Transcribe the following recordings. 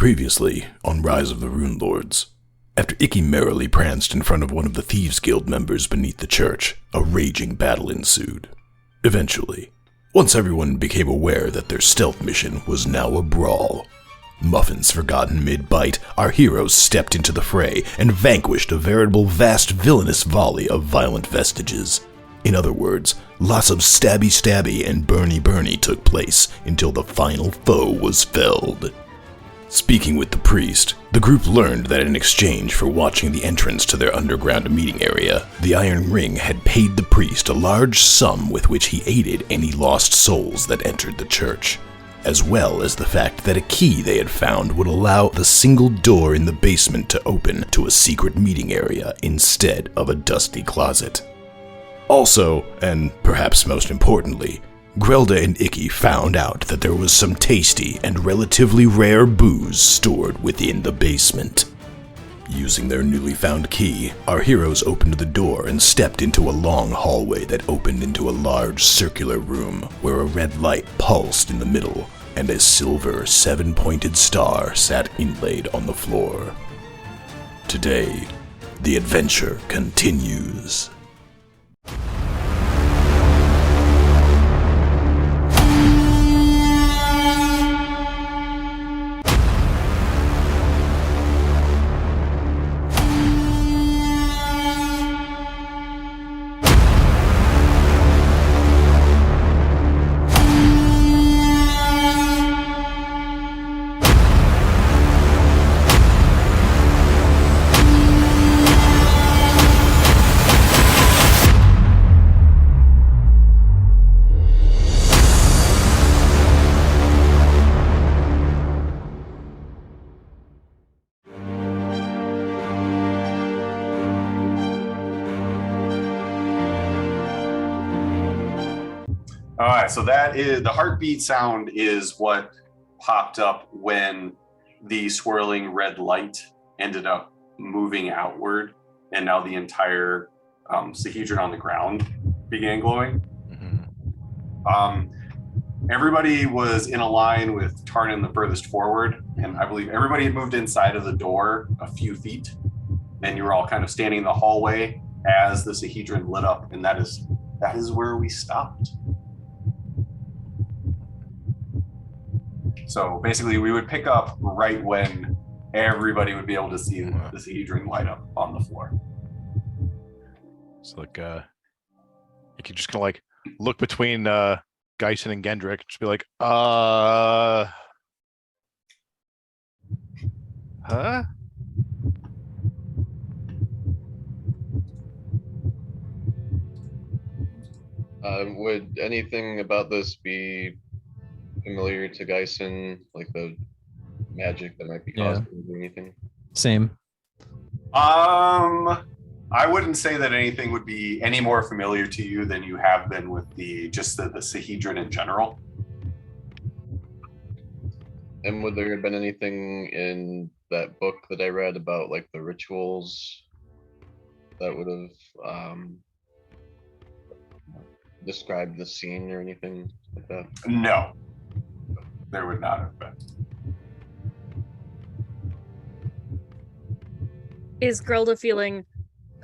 Previously, on Rise of the Runelords. After Icky merrily pranced in front of one of the Thieves' Guild members beneath the church, a raging battle ensued. Eventually, once everyone became aware that their stealth mission was now a brawl, muffins forgotten mid-bite, our heroes stepped into the fray and vanquished a veritable vast villainous volley of violent vestiges. In other words, lots of stabby and burny took place until the final foe was felled. Speaking with the priest, the group learned that in exchange for watching the entrance to their underground meeting area, the Iron Ring had paid the priest a large sum with which he aided any lost souls that entered the church, as well as the fact that a key they had found would allow the single door in the basement to open to a secret meeting area instead of a dusty closet. Also, and perhaps most importantly, Grelda and Icky found out that there was some tasty and relatively rare booze stored within the basement. Using their newly found key, our heroes opened the door and stepped into a long hallway that opened into a large circular room where a red light pulsed in the middle and a silver seven-pointed star sat inlaid on the floor. Today, the adventure continues. All right, so that is the heartbeat sound is what popped up when the swirling red light ended up moving outward, and now the entire Sahedron on the ground began glowing. Everybody was in a line with Tarnan the furthest forward, and I believe everybody had moved inside of the door a few feet, and you were all kind of standing in the hallway as the Sahedron lit up, and that is where we stopped. So basically, we would pick up right when everybody would be able to see the Sahedron light up on the floor. So like, you could just kind of like look between Geisen and Gendrick, just be like, huh? Would anything about this be familiar to Geisen, like the magic that might be causing or anything? Same. I wouldn't say that anything would be any more familiar to you than you have been with the Sahedron in general. And would there have been anything in that book that I read about like the rituals that would have described the scene or anything like that? No, there would not have been. Is Grelda feeling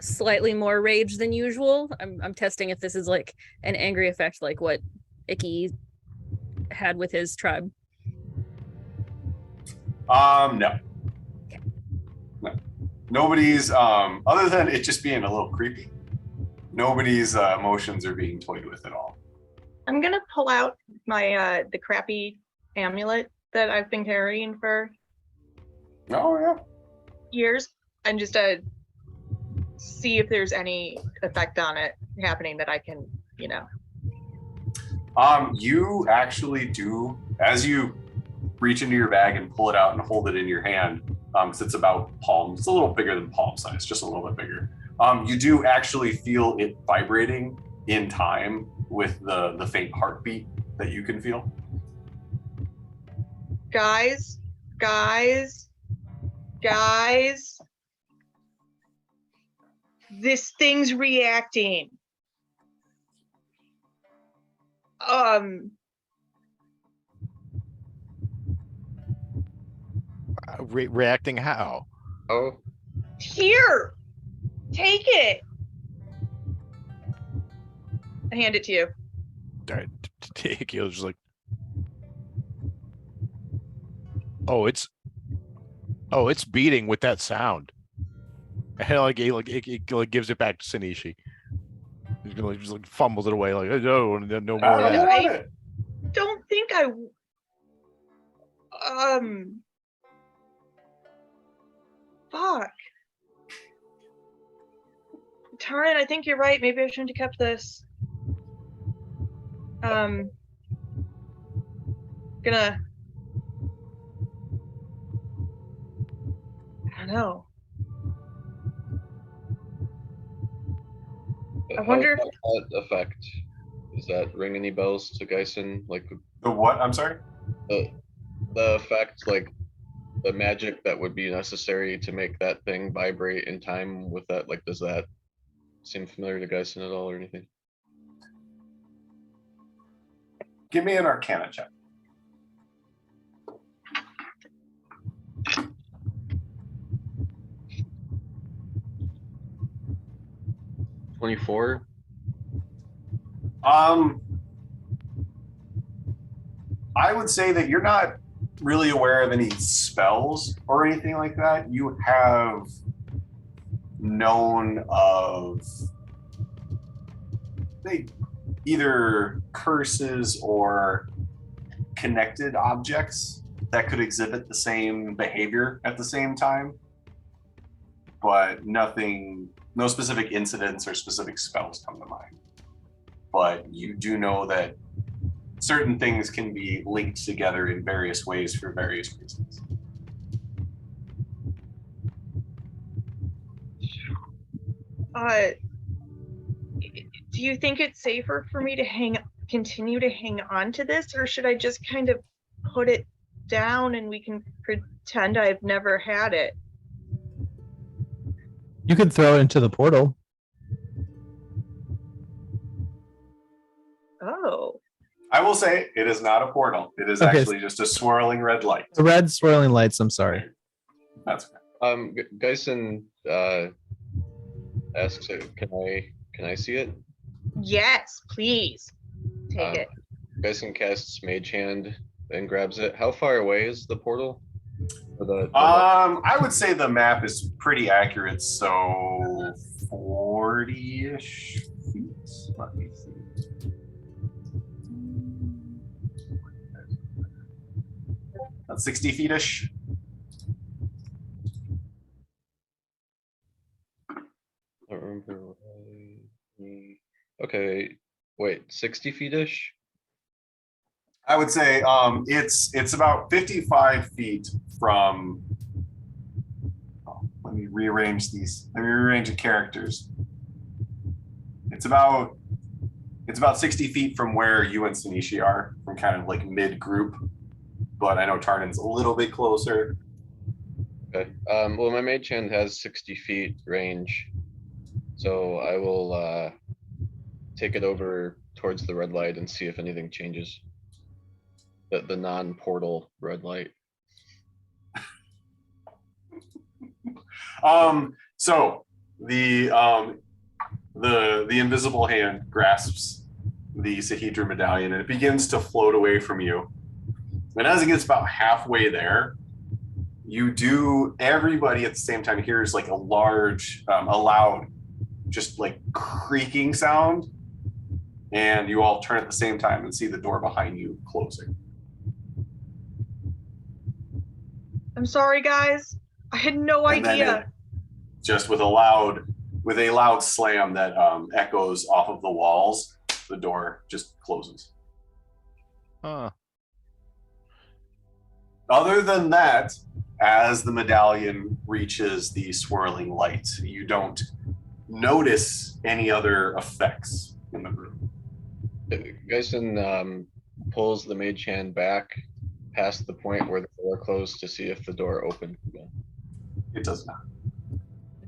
slightly more rage than usual? I'm testing if this is like an angry effect like what Icky had with his tribe. No. Okay. No. Nobody's, other than it just being a little creepy, nobody's emotions are being toyed with at all. I'm gonna pull out my the crappy amulet that I've been carrying for years and just see if there's any effect on it happening that I can, You actually do, as you reach into your bag and pull it out and hold it in your hand, because it's about palm, it's a little bigger than palm size, just a little bit bigger. You do actually feel it vibrating in time with the faint heartbeat that you can feel. Guys, this thing's reacting. Reacting how? Oh, Here, take it. I hand it to you. Ikio's just like, oh, it's beating with that sound. And he gives it back to Sinishi. He's gonna just like fumbles it away, like no more of that. I don't think I. Fuck. Taran, I think you're right. Maybe I shouldn't have kept this. Gonna. I don't know. I wonder if that effect. Does that ring any bells to Geisen? Like The what? I'm sorry? the effect, like the magic that would be necessary to make that thing vibrate in time with that, like does that seem familiar to Geisen at all or anything? Give me an Arcana check. $24. I would say that you're not really aware of any spells or anything like that. You have known of either curses or connected objects that could exhibit the same behavior at the same time, but no specific incidents or specific spells come to mind. But you do know that certain things can be linked together in various ways for various reasons. Do you think it's safer for me to continue to hang on to this, or should I just kind of put it down and we can pretend I've never had it? You could throw it into the portal. Oh. I will say it is not a portal. It is Okay. actually just a swirling red light. The red swirling lights, I'm sorry. That's okay. Geisen asks, can I see it? Yes, please. Take it. Geisen casts Mage Hand and grabs it. How far away is the portal? I would say the map is pretty accurate, so 40-ish feet. Let me see. About 60 feet-ish. I don't remember. Okay, wait, 60 feet-ish? I would say it's about 55 feet from. Let me rearrange these. Let me rearrange the characters. It's about 60 feet from where you and Sinishi are, from kind of like mid-group. But I know Tarnin's a little bit closer. Okay. Well, my Mage Hand has 60 feet range, so I will take it over towards the red light and see if anything changes. The non-portal red light. So the invisible hand grasps the Sahedra medallion and it begins to float away from you. And as it gets about halfway there, everybody at the same time hears like a large, a loud, just like creaking sound. And you all turn at the same time and see the door behind you closing. I'm sorry, guys. I had no And then idea. Just with a loud slam that echoes off of the walls, the door just closes. Huh. Other than that, as the medallion reaches the swirling light, you don't notice any other effects in the room. Geisen pulls the Mage Hand back past the point where the door closed to see if the door opened again. It does not.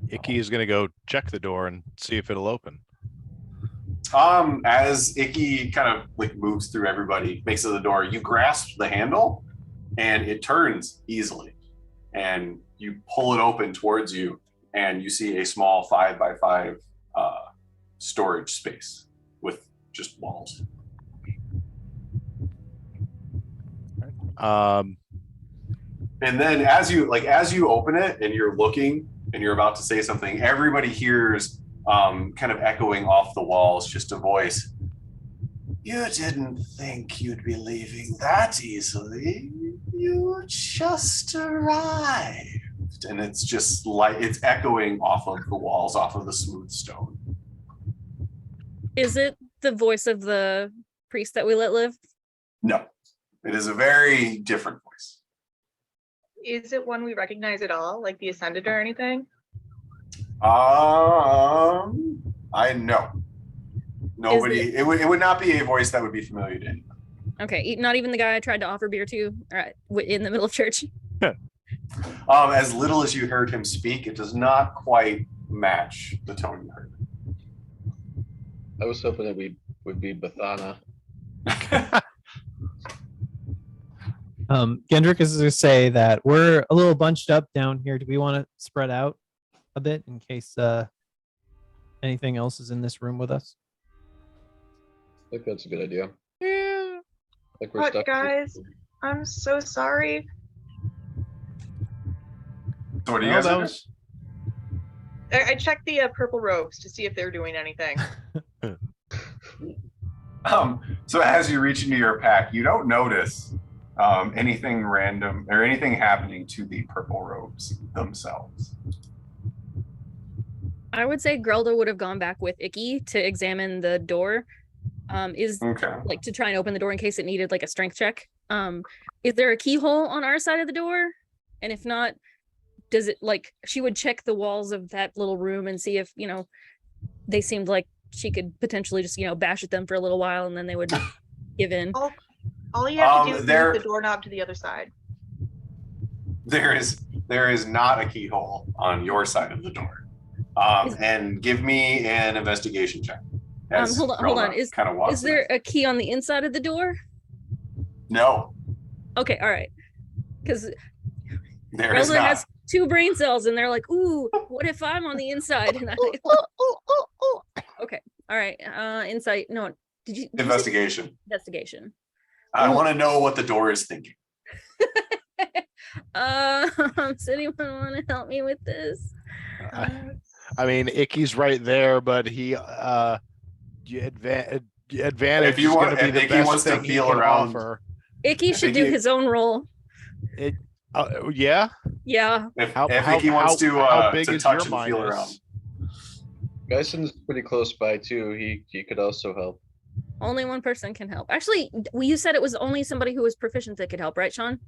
Icky is gonna go check the door and see if it'll open. As Icky kind of like moves through everybody, makes it to the door, you grasp the handle and it turns easily. and you pull it open towards you, and you see a small 5x5 storage space with just walls. And then as you open it and you're looking and you're about to say something, everybody hears kind of echoing off the walls just a voice. You didn't think you'd be leaving that easily. You just arrived. And it's just like it's echoing off of the walls, off of the smooth stone. Is it the voice of the priest that we let live? No, it is a very different voice. Is it one we recognize at all, like the Ascended or anything? I know. Nobody. It would not be a voice that would be familiar to anyone. Okay, not even the guy I tried to offer beer to in the middle of church. As little as you heard him speak, it does not quite match the tone you heard. I was hoping it would be Bethana. Gendrick is to say that we're a little bunched up down here. Do we want to spread out a bit in case anything else is in this room with us? I think that's a good idea. Yeah. Like we're But stuck. guys, I'm so sorry. So what do you Well, guys that do? was I checked the purple robes to see if they're doing anything. So as you reach into your pack, you don't notice anything random or anything happening to the purple robes themselves. I would say Grelda would have gone back with Icky to examine the door. Okay. Like to try and open the door in case it needed like a strength check. Is there a keyhole on our side of the door? And if not, does it like she would check the walls of that little room and see if, they seemed like she could potentially just, bash at them for a little while and then they would give in. All you have to do is there- move the doorknob to the other side. There is not a keyhole on your side of the door. And give me an investigation check. Hold on. Is there a key on the inside of the door? No, Okay, all right. Because there is Grelda not. has 2 brain cells and they're like, ooh, what if I'm on the inside? And okay, all right. Insight. No, did you say Investigation. investigation? I want to know what the door is thinking. Does anyone want to help me with this? I mean, Icky's right there, but he advantage If you is want- gonna be if the Icky best wants to thing he feel can around- offer. Icky should do Icky- his own roll. Yeah. If Yeah. Icky wants how big to is touch your and feel minus? around. Gyson's pretty close by too. He could also help. Only one person can help. Actually, you said it was only somebody who was proficient that could help, right, Sean?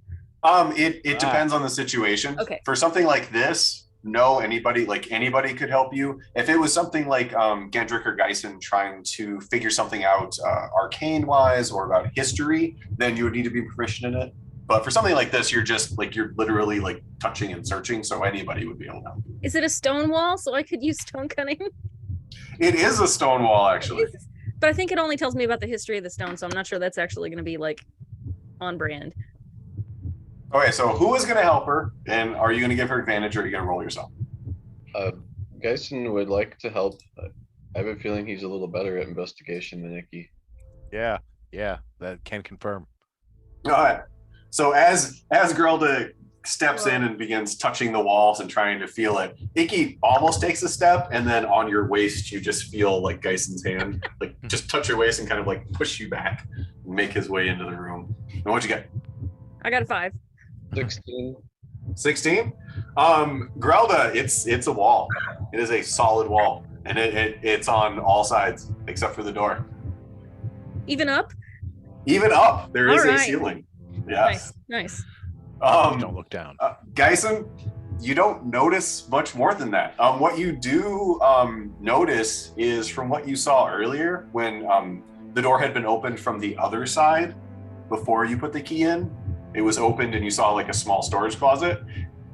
It depends on the situation. Okay. For something like this, no, anybody could help you. If it was something like Gendrick or Gyson trying to figure something out arcane wise or about history, then you would need to be proficient in it. But for something like this, you're literally like touching and searching, so anybody would be able to help you. Is it a stone wall so I could use stone cutting? It is a stone wall, actually. But I think it only tells me about the history of the stone, so I'm not sure that's actually going to be like on brand. Okay, so who is going to help her, and are you going to give her advantage, or are you going to roll yourself? Gyson would like to help. I have a feeling he's a little better at investigation than Icky. Yeah, that can confirm. All right. So as Grelda steps in and begins touching the walls and trying to feel it, Icky almost takes a step, and then on your waist you just feel like Gyson's hand like just touch your waist and kind of like push you back and make his way into the room. And what'd you get? I got a 5. 16. 16? Grelda, it's a wall. It is a solid wall, and it's on all sides except for the door. Even up? Even up, there is All right. a ceiling. Yes. Nice. Don't look down. Gyson, you don't notice much more than that. What you do notice is from what you saw earlier when the door had been opened from the other side before you put the key in. It was opened and you saw like a small storage closet.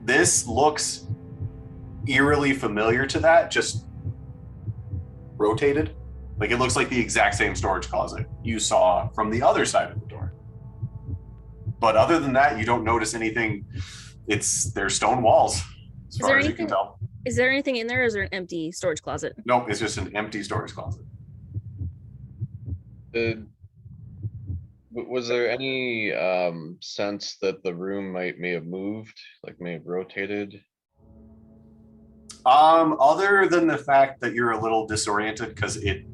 This looks eerily familiar to that, just rotated. Like it looks like the exact same storage closet you saw from the other side of the door. But other than that, you don't notice anything There's stone walls as Is far there as you can anything? tell. Is there anything in there? Or is there an empty storage closet? Nope, it's just an empty storage closet. Was there any sense that the room may have moved, like may have rotated? Other than the fact that you're a little disoriented because it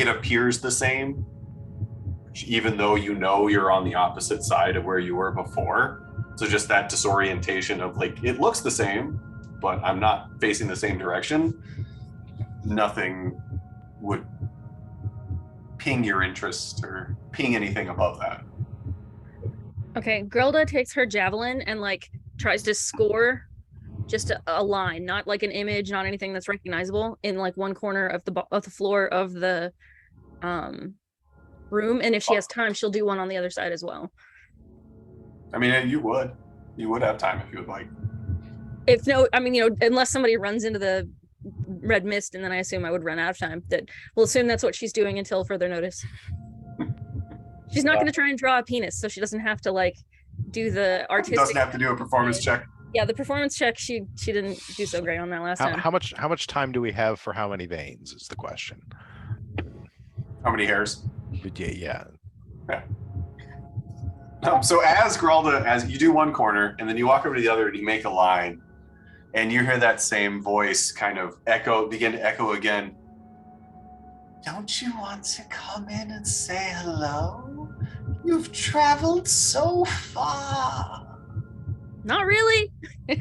appears the same, even though you know you're on the opposite side of where you were before. So just that disorientation of like, it looks the same, but I'm not facing the same direction. Nothing would ping your interest or ping anything above that. Okay, Grilda takes her javelin and like tries to score just a line, not like an image, not anything that's recognizable, in like one corner of the floor of the room. And if she has time, she'll do one on the other side as well. I mean, you would have time if you would like. If no, I mean, you know, unless somebody runs into the red mist, and then I assume I would run out of time. That we'll assume that's what she's doing until further notice. She's not going to try and draw a penis, so she doesn't have to like do the artistic. Doesn't have to do a performance check. Yeah, the performance check, she didn't do so great on that last time. How much time do we have for how many veins is the question. How many hairs? Yeah. So as Geralda, as you do one corner and then you walk over to the other and you make a line, and you hear that same voice kind of begin to echo again. Don't you want to come in and say hello? You've traveled so far. Not really.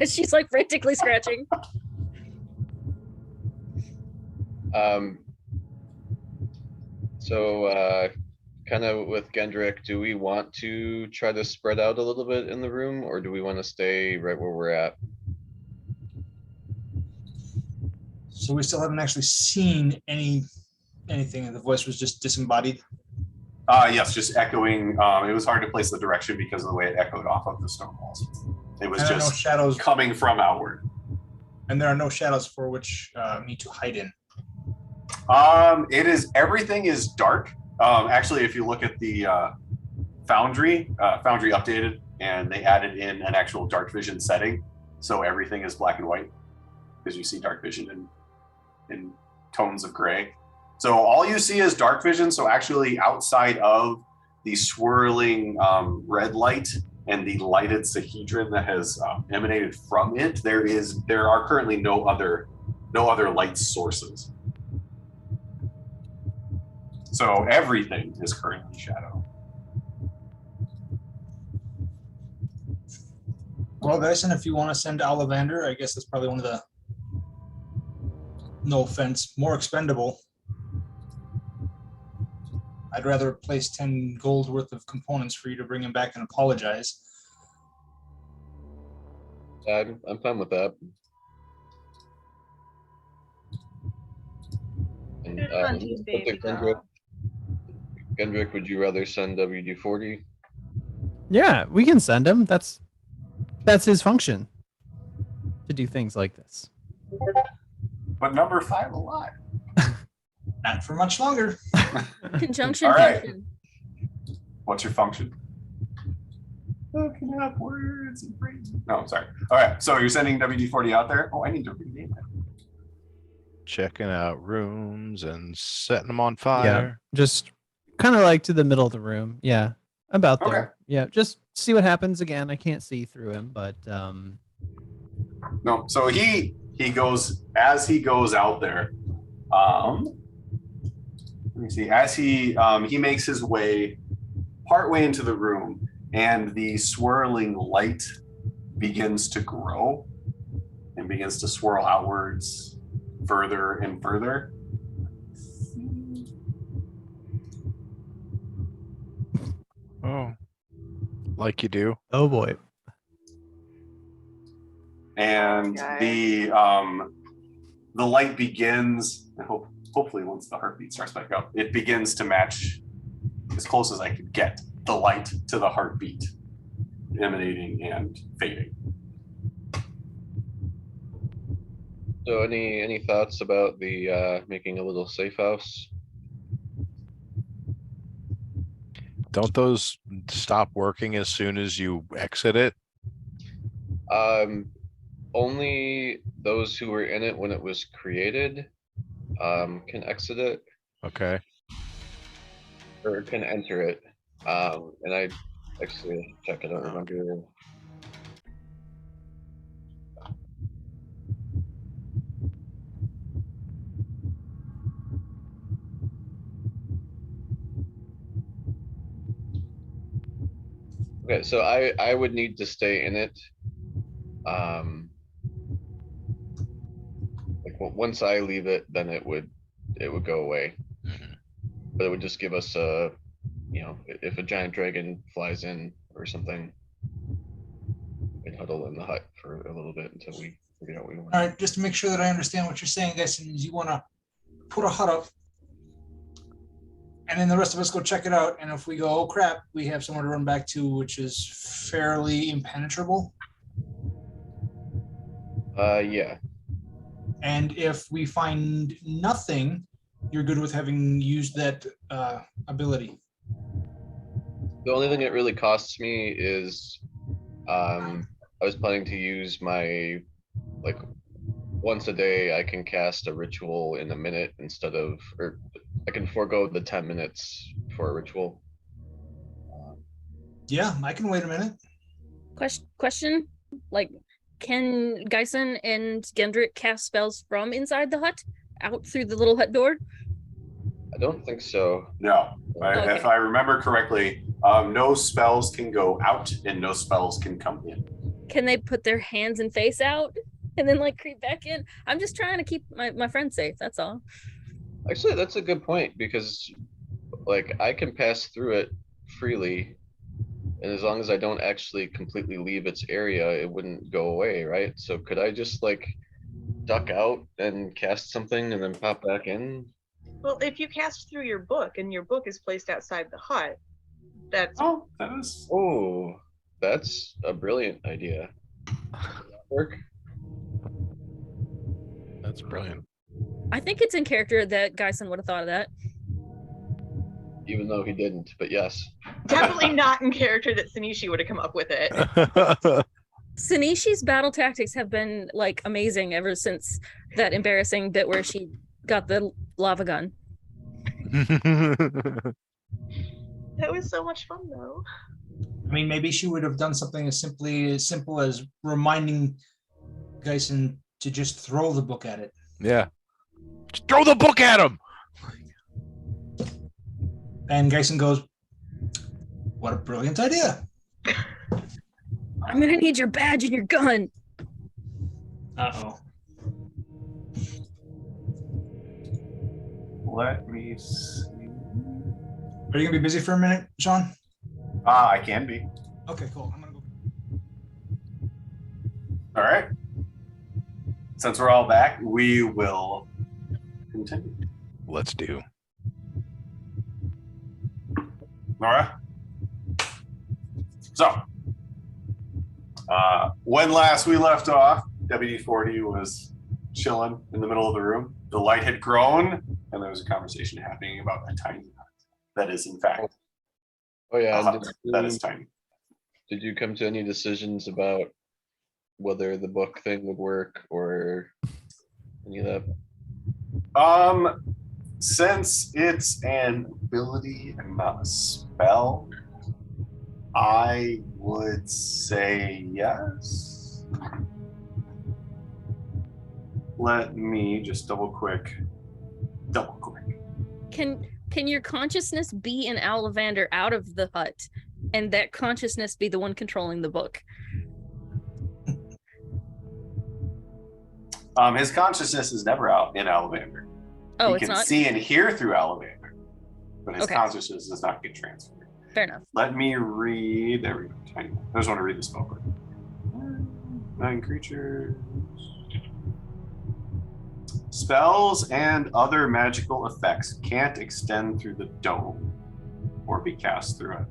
She's like frantically scratching. So kind of with Gendrick, do we want to try to spread out a little bit in the room, or do we want to stay right where we're at? So we still haven't actually seen anything, and the voice was just disembodied. Yes, just echoing. It was hard to place the direction because of the way it echoed off of the stone walls. It was just no shadows coming from outward. And there are no shadows for which me to hide in. Everything is dark. Actually, if you look at the Foundry updated, and they added in an actual dark vision setting, so everything is black and white because you see dark vision in tones of gray. So all you see is dark vision. So actually, outside of the swirling red light and the lighted Sahedron that has emanated from it, there are currently no other light sources. So everything is currently shadow. Well, guys, and if you want to send Ollivander, I guess that's probably one of the, no offense, more expendable. I'd rather place 10 gold worth of components for you to bring him back and apologize. I'm fine with that. And, Good hunting, baby girl. Gendrick, would you rather send WD-40? Yeah, we can send him. That's his function, to do things like this. But number 5 alive. Not for much longer. Conjunction. All right. function. What's your function? Looking up words and phrases. No, sorry. All right, so you're sending WD-40 out there? Oh, I need to rename it. Checking out rooms and setting them on fire. Yeah, just kind of like to the middle of the room. Yeah, about there. Okay. Yeah, just see what happens. Again, I can't see through him, but No, so he goes, as he goes out there, let me see, as he makes his way partway into the room, and the swirling light begins to grow and begins to swirl outwards further and further. Oh, like you do. oh boy. And Okay. the light begins, hopefully once the heartbeat starts back up, it begins to match as close as I could get the light to the heartbeat, emanating and fading. So any thoughts about the making a little safe house? Don't those stop working as soon as you exit it? Only those who were in it when it was created can exit it Okay. or can enter it. And I actually check. I don't remember. Okay, so I would need to stay in it. Like once I leave it, then it would go away. But it would just give us a, if a giant dragon flies in or something, we can huddle in the hut for a little bit until we figure out what we want. All right, just to make sure that I understand what you're saying, guys, is you want to put a hut up, and then the rest of us go check it out. And if we go, oh crap, we have somewhere to run back to, which is fairly impenetrable. Yeah. And if we find nothing, you're good with having used that ability. The only thing it really costs me is, I was planning to use my, like, once a day I can cast a ritual in a minute instead of, or I can forego the 10 minutes for a ritual. Yeah, I can wait a minute. Question, like, can Geisen and Gendrick cast spells from inside the hut out through the little hut door? I don't think so. No, Okay. if I remember correctly, no spells can go out and no spells can come in. Can they put their hands and face out and then like creep back in? I'm just trying to keep my friend safe, that's all. Actually, that's a good point, because like I can pass through it freely, and as long as I don't actually completely leave its area, it wouldn't go away, right? So could I just like duck out and cast something and then pop back in? Well, if you cast through your book and your book is placed outside the hut, that's Oh, that is. Oh, that's a brilliant idea. Does that work? That's brilliant. I think it's in character that Geisen would have thought of that. Even though he didn't, but yes. definitely not in character that Sanishi would have come up with it. Sanishi's battle tactics have been like amazing ever since that embarrassing bit where she got the lava gun. That was so much fun, though. I mean, maybe she would have done something as simple as reminding Geisen to just throw the book at it. Yeah. Just throw the book at him. And Geisen goes, "What a brilliant idea." I'm gonna need your badge and your gun. Uh-oh. Let me see. Are you gonna be busy for a minute, Sean? I can be. Okay, cool. I'm gonna go. All right. Since we're all back, we will continue. Let's do. Nora? So, when last we left off, WD-40 was chilling in the middle of the room. The light had grown, and there was a conversation happening about a tiny hut. That is, in fact, Oh a yeah. hut that is tiny. Did you come to any decisions about whether the book thing would work or any of that? Since it's an ability and not a spell, I would say yes. Let me just double quick. Can your consciousness be an Ollivander out of the hut, and that consciousness be the one controlling the book? His consciousness is never out in Ollivander. Oh, He it's can not? see and hear through Ollivander, but his Okay. consciousness does not get transferred. Fair enough. Let me read. There we go. Tiny. I just want to read the spell book. 9 creatures. Spells and other magical effects can't extend through the dome or be cast through it.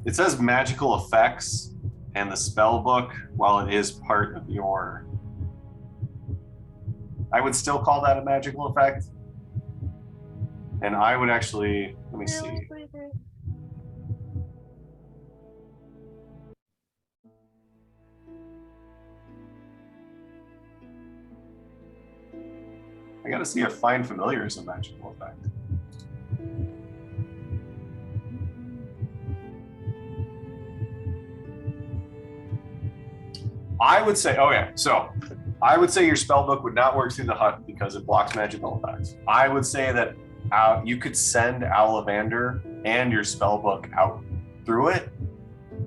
It says magical effects, and the spell book, while it is part of your, I would still call that a magical effect. And I would actually, let me see. gotta see if Find Familiar is a magical effect. I would say, so I would say your spellbook would not work through the hut because it blocks magical effects. I would say that you could send Ollivander and your spellbook out through it,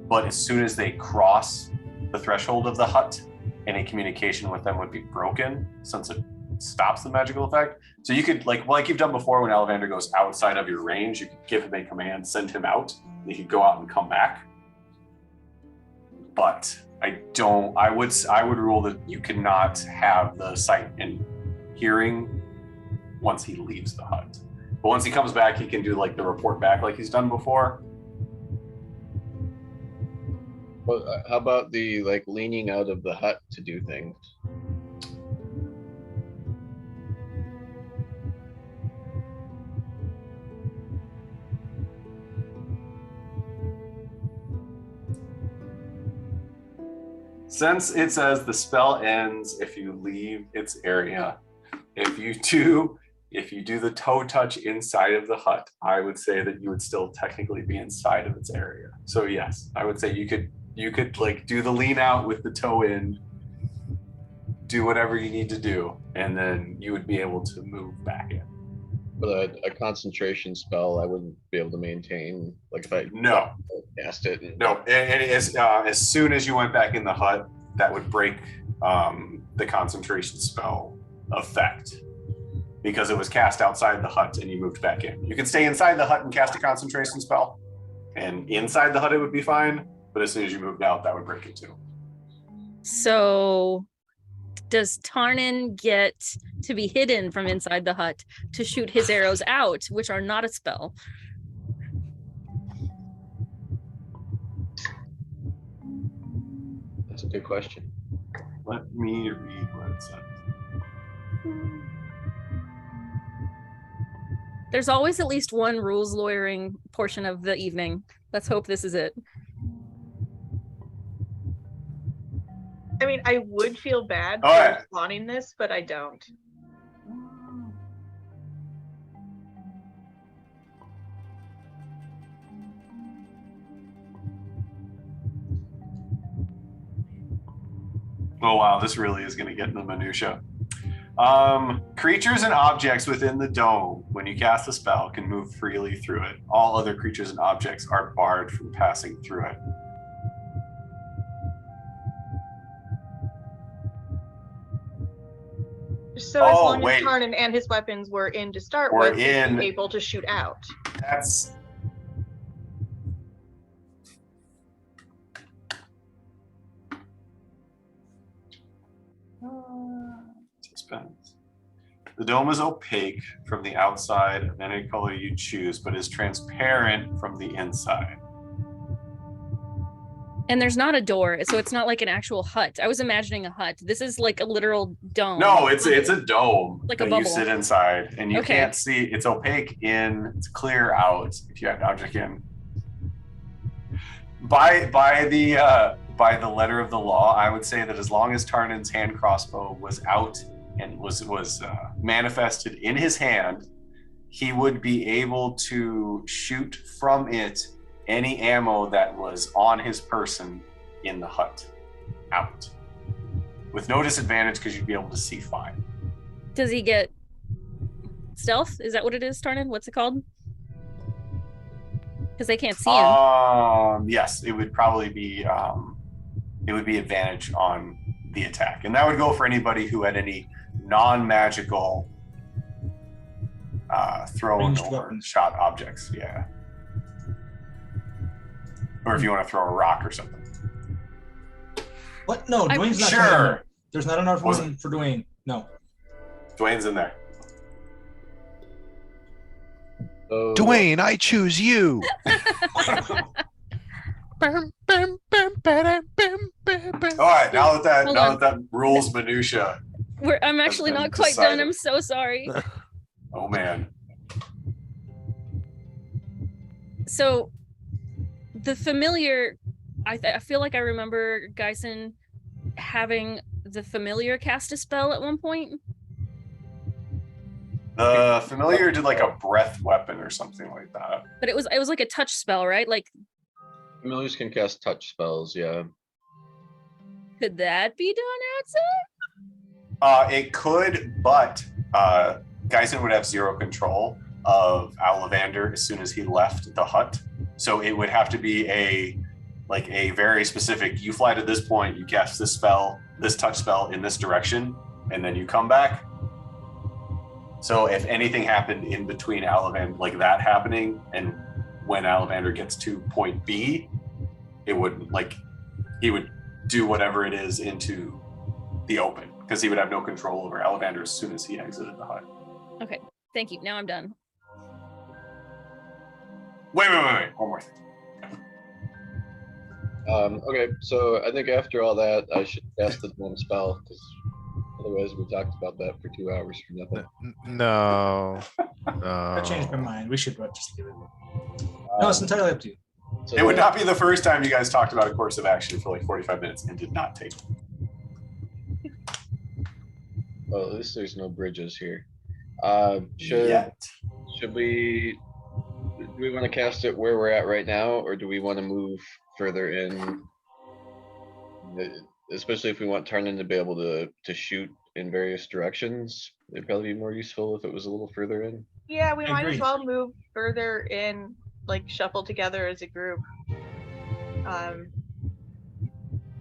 but as soon as they cross the threshold of the hut, any communication with them would be broken since it stops the magical effect. So you could, like you've done before when Ollivander goes outside of your range, you could give him a command, send him out, and he could go out and come back. But I would rule that you cannot have the sight and hearing once he leaves the hut. But once he comes back, he can do like the report back like he's done before. Well, how about the like leaning out of the hut to do things? Since it says the spell ends if you leave its area, if you do the toe touch inside of the hut, I would say that you would still technically be inside of its area. So yes, I would say you could like do the lean out with the toe in, do whatever you need to do, and then you would be able to move back in. But a concentration spell, I wouldn't be able to maintain. Like if I cast it. No, and as soon as you went back in the hut, that would break the concentration spell effect because it was cast outside the hut and you moved back in. You could stay inside the hut and cast a concentration spell, and inside the hut it would be fine. But as soon as you moved out, that would break it too. So does Tarnin get to be hidden from inside the hut to shoot his arrows out, which are not a spell? That's a good question. Let me read what it says. There's always at least one rules lawyering portion of the evening. Let's hope this is it. I mean, I would feel bad All right. for spawning this, but I don't. Oh wow, this really is going to get into minutia. Creatures and objects within the dome, when you cast a spell, can move freely through it. All other creatures and objects are barred from passing through it. So as long as Tarnin and his weapons were in to start with, he'd be able to shoot out. That's... Suspense. The dome is opaque from the outside of any color you choose, but is transparent from the inside. And there's not a door, so it's not like an actual hut. I was imagining a hut. This is like a literal dome. No, it's a dome like that a bubble. You sit inside, and you Okay. can't see. It's opaque in, it's clear out if you have an object in. By the letter of the law, I would say that as long as Tarnin's hand crossbow was out and was manifested in his hand, he would be able to shoot from it any ammo that was on his person in the hut out with no disadvantage because you'd be able to see fine. Does he get stealth? Is that what it is, Tarnin? What's it called? Because they can't see him. Yes, it would probably be advantage on the attack, and that would go for anybody who had any non-magical thrown Ranged or weapons. shot objects. Yeah. Or if you want to throw a rock or something. What? No, I'm Dwayne's not sure. coming in there. There's not enough Was room for Dwayne. No. Dwayne's in there. So, Dwayne, I choose you. All right, now that rules minutia. I'm actually been not quite done. decided. I'm so sorry. Oh man. So the familiar, I feel like I remember Geisen having the familiar cast a spell at one point. The familiar did like a breath weapon or something like that. But it was like a touch spell, right? Like, Familiars can cast touch spells, yeah. could that be done outside? It could, but Geisen would have 0 control of Ollivander as soon as he left the hut. So it would have to be a very specific, you fly to this point, you cast this spell, this touch spell in this direction, and then you come back. So if anything happened in between Ollivander, like that happening, and when Ollivander gets to point B, it would he would do whatever it is into the open, because he would have no control over Ollivander as soon as he exited the hut. Okay, thank you. Now I'm done. Wait. One more thing. Okay, so I think after all that, I should cast the one spell, because otherwise we talked about that for 2 hours for nothing. No. I changed my No. mind. We should just leave it. No, it's entirely up to you. So, It would not be the first time you guys talked about a course of action for like 45 minutes and did not take it. well, at least there's no bridges here. Should we? Do we want to cast it where we're at right now, or do we want to move further in? Especially if we want Tarnan to be able to shoot in various directions, it'd probably be more useful if it was a little further in. Yeah, we might Agreed. as well move further in, like shuffle together as a group. So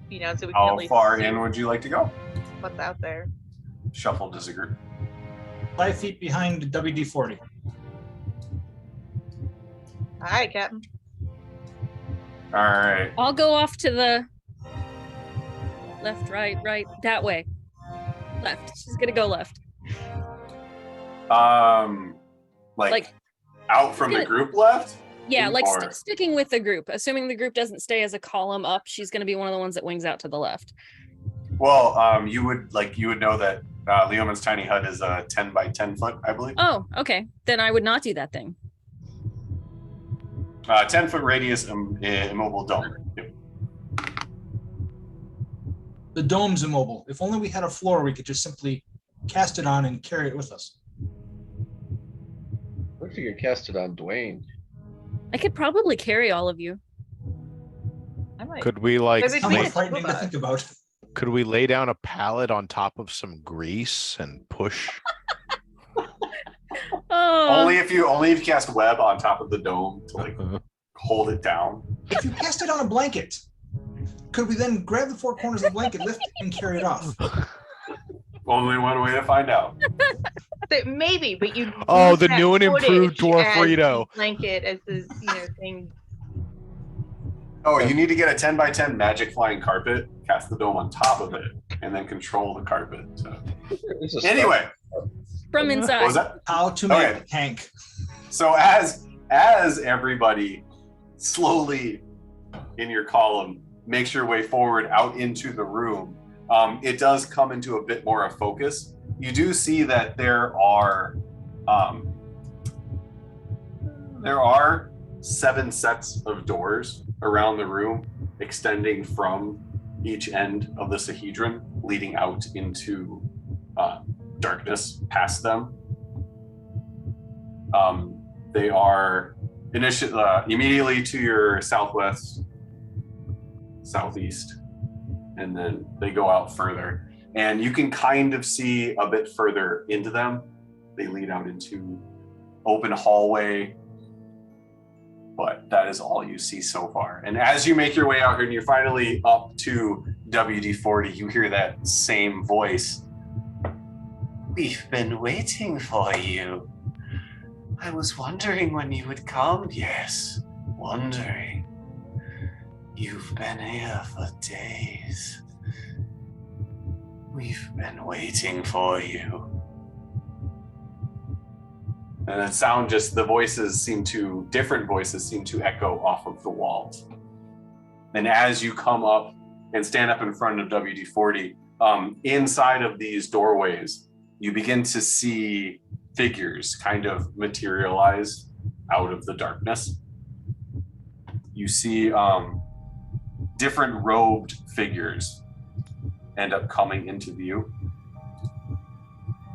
we can at How least far see in would you like to go? what's out there. Shuffled as a group. 5 feet behind WD-40. All right, Captain. All right. I'll go off to the left, right, that way. Left. She's gonna go left. Like out from the Good. group left? Yeah, like Or- sticking with the group. Assuming the group doesn't stay as a column up, she's gonna be one of the ones that wings out to the left. Well, you would know that Leoman's tiny hut is a 10 by 10 foot, I believe. Oh, okay. Then I would not do that thing. 10-foot radius immobile dome. Yep. The dome's immobile. If only we had a floor, we could just simply cast it on and carry it with us. What if you could cast it on Dwayne? I could probably carry all of you. I might. Could we like Maybe Something we lay, could- frightening to think about. could we lay down a pallet on top of some grease and push? Oh, Only if you cast web on top of the dome to like hold it down. If you cast it on a blanket, could we then grab the 4 corners of the blanket, lift it, and carry it off? Only one way to find out. Maybe, but you. Oh, use the that new and improved footage as Dwarfrito. the blanket as the thing. Oh, you need to get a 10 by 10 magic flying carpet, cast the dome on top of it, and then control the carpet. So. It's a Anyway, from what inside. was that? How to make Okay. a tank. So as everybody slowly in your column makes your way forward out into the room, it does come into a bit more of focus. You do see that there are 7 sets of doors around the room, extending from each end of the Sahedron, leading out into darkness past them. They are immediately to your southwest, southeast, and then they go out further. And you can kind of see a bit further into them. They lead out into open hallway, but that is all you see so far. And as you make your way out here and you're finally up to WD-40, you hear that same voice. We've been waiting for you. I was wondering when you would come. Yes, wondering. You've been here for days. We've been waiting for you. And then different voices seem to echo off of the walls. And as you come up and stand up in front of WD-40, inside of these doorways, you begin to see figures kind of materialize out of the darkness. You see different robed figures end up coming into view.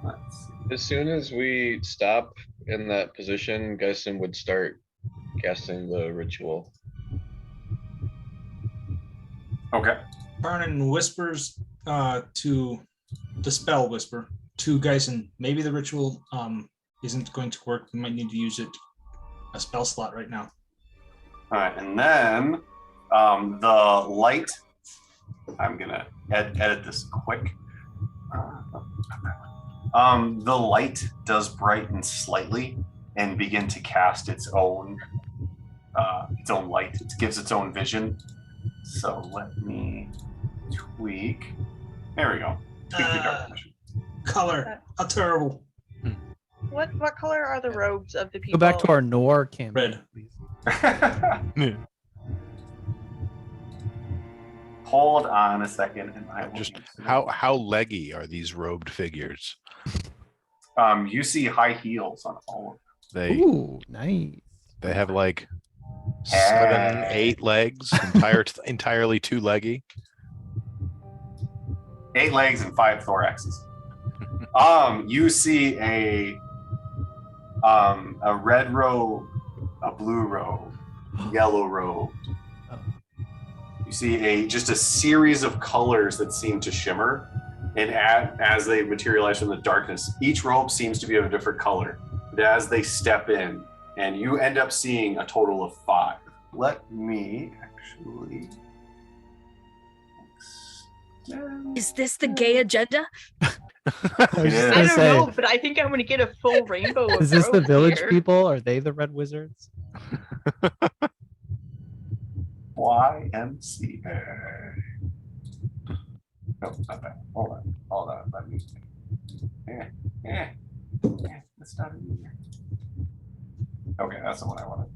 Let's see. As soon as we stop in that position, Geisen would start casting the ritual. Okay. Vernon whispers to the spell whisper to Geisen. Maybe the ritual isn't going to work. We might need to use it a spell slot right now. All right, and then the light. I'm gonna edit this quick. The light does brighten slightly and begin to cast its own light. It gives its own vision. So let me tweak. There we go. Tweak the dark vision. Color. How terrible. What color are the robes of the Go people? back to our Noir campaign, Red. please. Hold on a second, and I will Just answer. how leggy are these robed figures? You see high heels on all of They Ooh, nice. they have like 7, 8 legs, entirely too leggy. them. 8 legs and 5 thoraxes. You see a red robe, a blue robe, yellow robe. You see just a series of colors that seem to shimmer, and as they materialize from the darkness, each robe seems to be of a different color. But as they step in, and you end up seeing a total of 5. Let me actually. Is this the gay agenda? I was It just is. I gonna don't say, know, but I think I'm gonna get a full rainbow of is this the robes village here. people? Are they the red wizards? YMCA. No, not that. Hold on. Let me. Let's start it here. Okay, that's the one I wanted.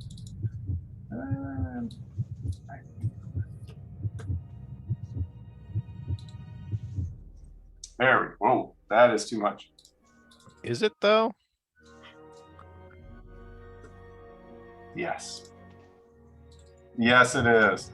There we go. Whoa, that is too much. Is it though? Yes. Yes, it is.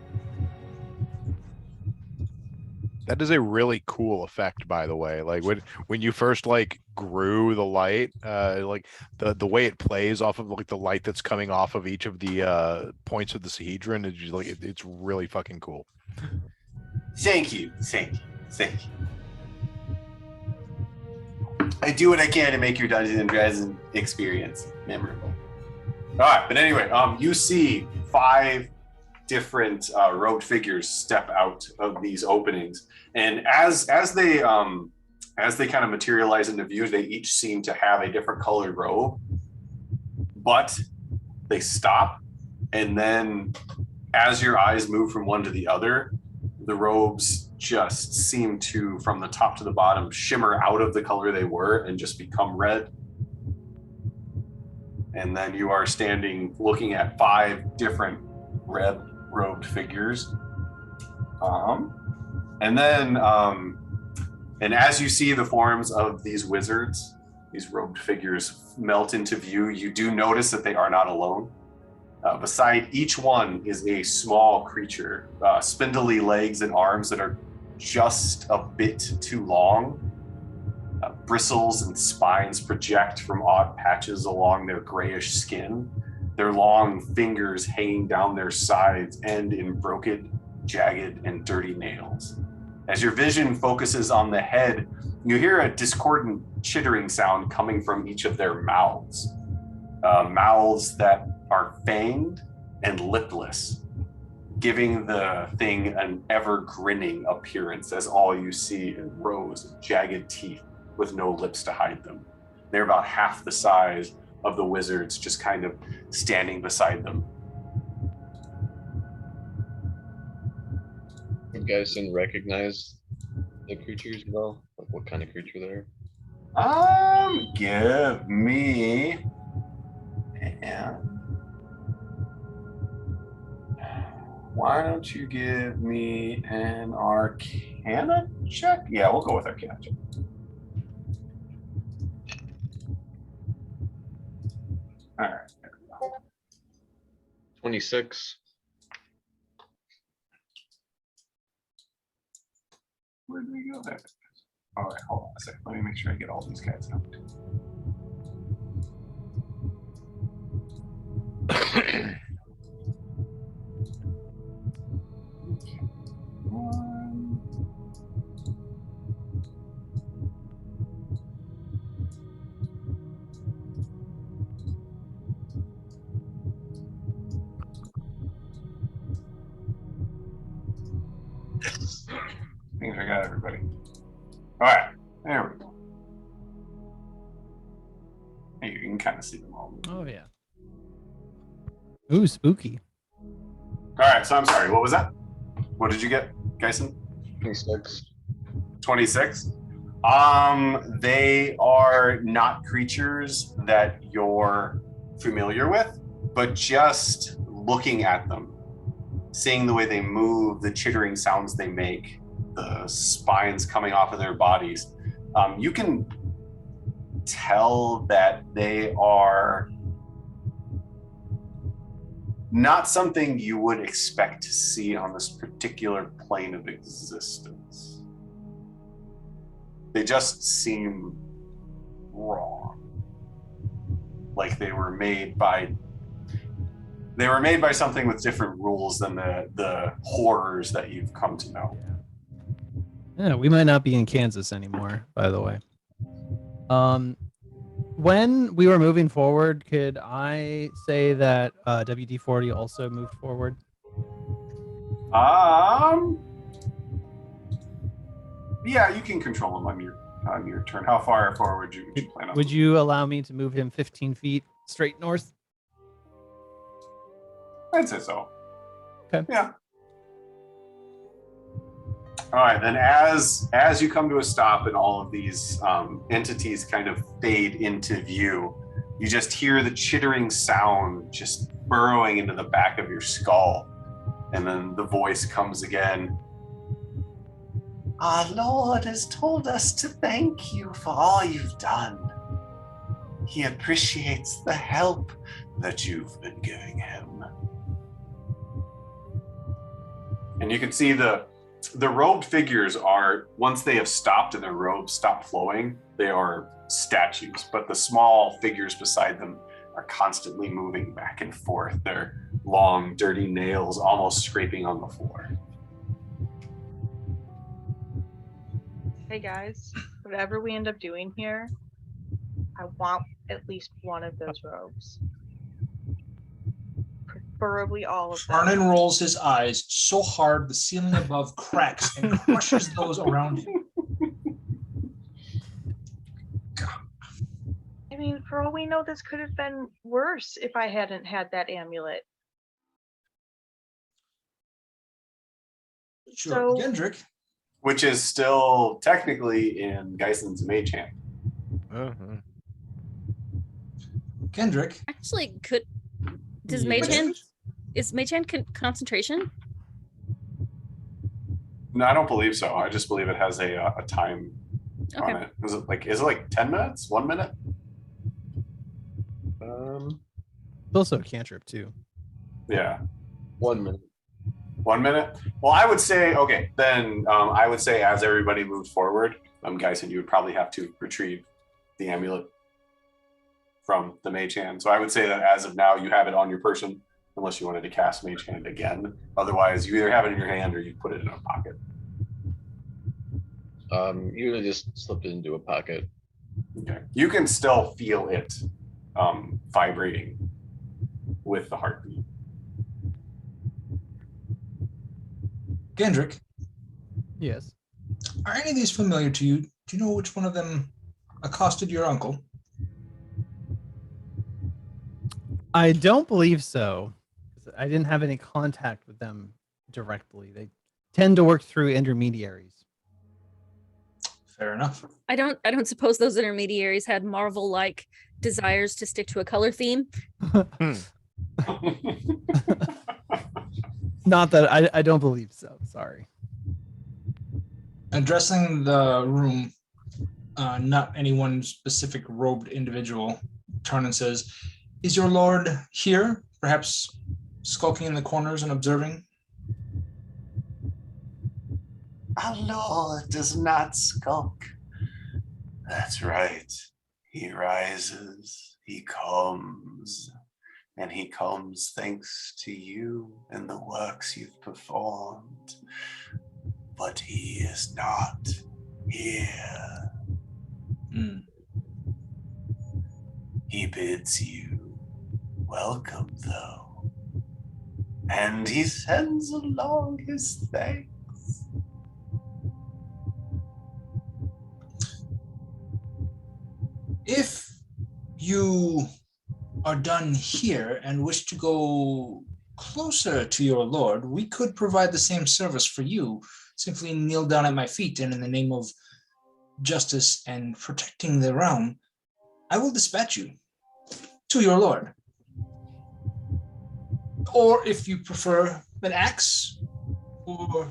That is a really cool effect, by the way. Like when you first like grew the light, like the way it plays off of like the light that's coming off of each of the points of the Sahedron is just, like it's really fucking cool. Thank you. I do what I can to make your Dungeons and Dragons experience memorable. All right, but anyway, you see 5 different robed figures step out of these openings, and as they kind of materialize into view, they each seem to have a different colored robe, but they stop, and then as your eyes move from one to the other, the robes just seem to, from the top to the bottom, shimmer out of the color they were and just become red. And then you are standing looking at 5 different red robed figures. And as you see the forms of these wizards, these robed figures melt into view, you do notice that they are not alone. Beside each one is a small creature, spindly legs and arms that are just a bit too long. Bristles and spines project from odd patches along their grayish skin. Their long fingers hanging down their sides end in broken, jagged, and dirty nails. As your vision focuses on the head, you hear a discordant chittering sound coming from each of their mouths. Mouths that are fanged and lipless, giving the thing an ever grinning appearance as all you see is rows of jagged teeth with no lips to hide them. They're about half the size of the wizards, just kind of standing beside them. Would Geisen recognize the creatures at all? Like what kind of creature they are? Give me why don't you give me an Arcana check? Yeah, we'll go with Arcana check. All right. 26. Where did we go there? All right, hold on a second. Let me make sure I get all these guys out. I think I got everybody. All right, there we go. Hey, you can kind of see them all. Oh yeah. Ooh, spooky. All right, so I'm sorry. What was that? What did you get, Geisen? 26. 26. They are not creatures that you're familiar with, but just looking at them, seeing the way they move, the chittering sounds they make, the spines coming off of their bodies, you can tell that they are not something you would expect to see on this particular plane of existence. They just seem wrong. Like they were made by something with different rules than the horrors that you've come to know. Yeah, we might not be in Kansas anymore, by the way. When we were moving forward, could I say that WD-40 also moved forward? Yeah, you can control him on your turn. How far forward would you plan on? Would you allow me to move him 15 feet straight north? I'd say so. Okay. Yeah. All right, then as you come to a stop and all of these entities kind of fade into view, you just hear the chittering sound just burrowing into the back of your skull. And then the voice comes again. Our Lord has told us to thank you for all you've done. He appreciates the help that you've been giving him. And you can see the robed figures are, once they have stopped and their robes stop flowing, they are statues, but the small figures beside them are constantly moving back and forth, their long, dirty nails almost scraping on the floor. Hey guys, whatever we end up doing here, I want at least one of those robes. Preferably all of them. Arnon rolls his eyes so hard the ceiling above cracks and crushes those around him. I mean, for all we know, this could have been worse if I hadn't had that amulet. Sure, So- Gendrick. Which is still technically in Geisen's mage hand. Kendrick. Actually, does Yeah. Mage Hand, is Mage Hand concentration? No, I don't believe so. I just believe it has a time Okay. on it. Is it like 10 minutes? 1 minute? It's also a cantrip too. Yeah. 1 minute. 1 minute? Well, I would say, okay, then I would say as everybody moves forward, Geisen, you would probably have to retrieve the amulet from the mage hand. So I would say that as of now, you have it on your person, unless you wanted to cast mage hand again. Otherwise, you either have it in your hand or you put it in a pocket. Usually just slip it into a pocket. Okay. You can still feel it vibrating with the heartbeat. Gendrick, Yes. are any of these familiar to you? Do you know which one of them accosted your uncle? I don't believe so. I didn't have any contact with them directly. They tend to work through intermediaries. Fair enough. I don't suppose those intermediaries had Marvel-like desires to stick to a color theme. Not that I don't believe so. Sorry. Addressing the room, not any one specific robed individual, Tarnan says, "Is your lord here? Perhaps skulking in the corners and observing?" Our Lord does not skulk. That's right. He rises, he comes, and he comes thanks to you and the works you've performed. But he is not here. He bids you welcome, though, and he sends along his thanks. If you are done here and wish to go closer to your lord, we could provide the same service for you. Simply kneel down at my feet, and in the name of justice and protecting the realm, I will dispatch you to your lord. Or if you prefer an axe or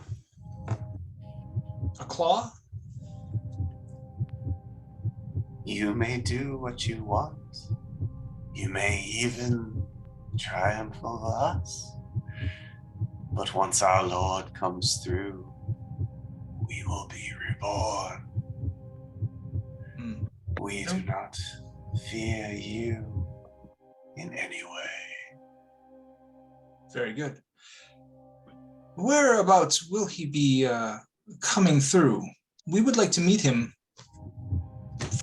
a claw. You may do what you want. You may even triumph over us. But once our Lord comes through, we will be reborn. We do not fear you in any way. Very good. Whereabouts will he be coming through? We would like to meet him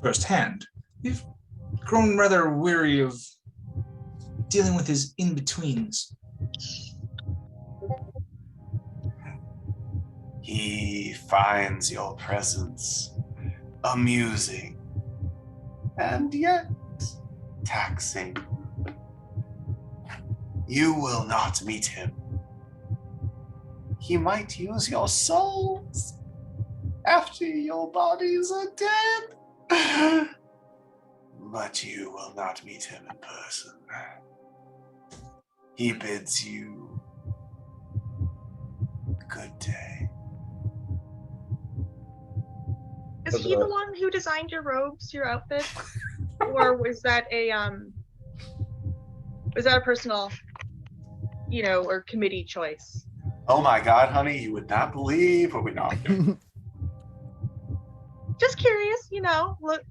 firsthand. We've grown rather weary of dealing with his in-betweens. He finds your presence amusing and yet taxing. You will not meet him. He might use your souls after your bodies are dead. But you will not meet him in person. He bids you good day. Is he the one who designed your robes, your outfit? Or was that a personal, or committee choice? Oh my God, honey, you would not believe what we know. Just curious, look,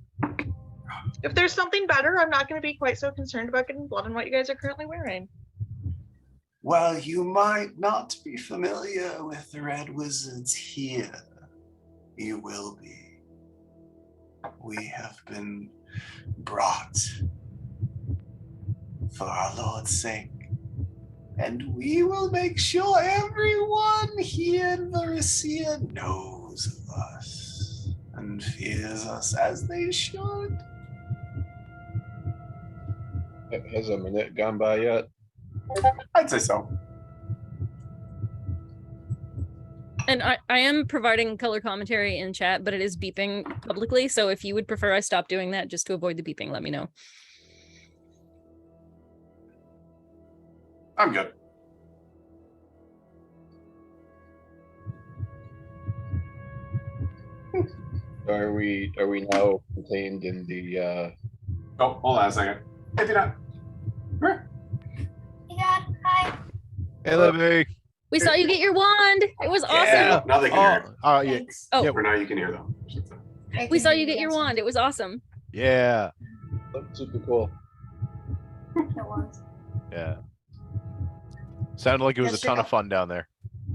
if there's something better, I'm not going to be quite so concerned about getting blood on what you guys are currently wearing. Well, you might not be familiar with the Red Wizards here. You will be. We have been brought for our Lord's sake, and we will make sure everyone here in Varissia knows of us and fears us as they should. Has a minute gone by yet? I'd say so. And I am providing color commentary in chat, but it is beeping publicly. So if you would prefer I stop doing that just to avoid the beeping, let me know. I'm good. Are we now contained in the Oh, hold on a second. Hey, Peanut. Hey, Dad. Hi. Hey, Libby. We saw you get your wand. It was awesome. Yeah, now they can hear. Yeah. Thanks. Oh, Yeah. For now, you can hear them. we saw you get your wand. It was awesome. Yeah. That's super cool? It was. Yeah. Sounded like it was Yes, a ton sir. of fun down there.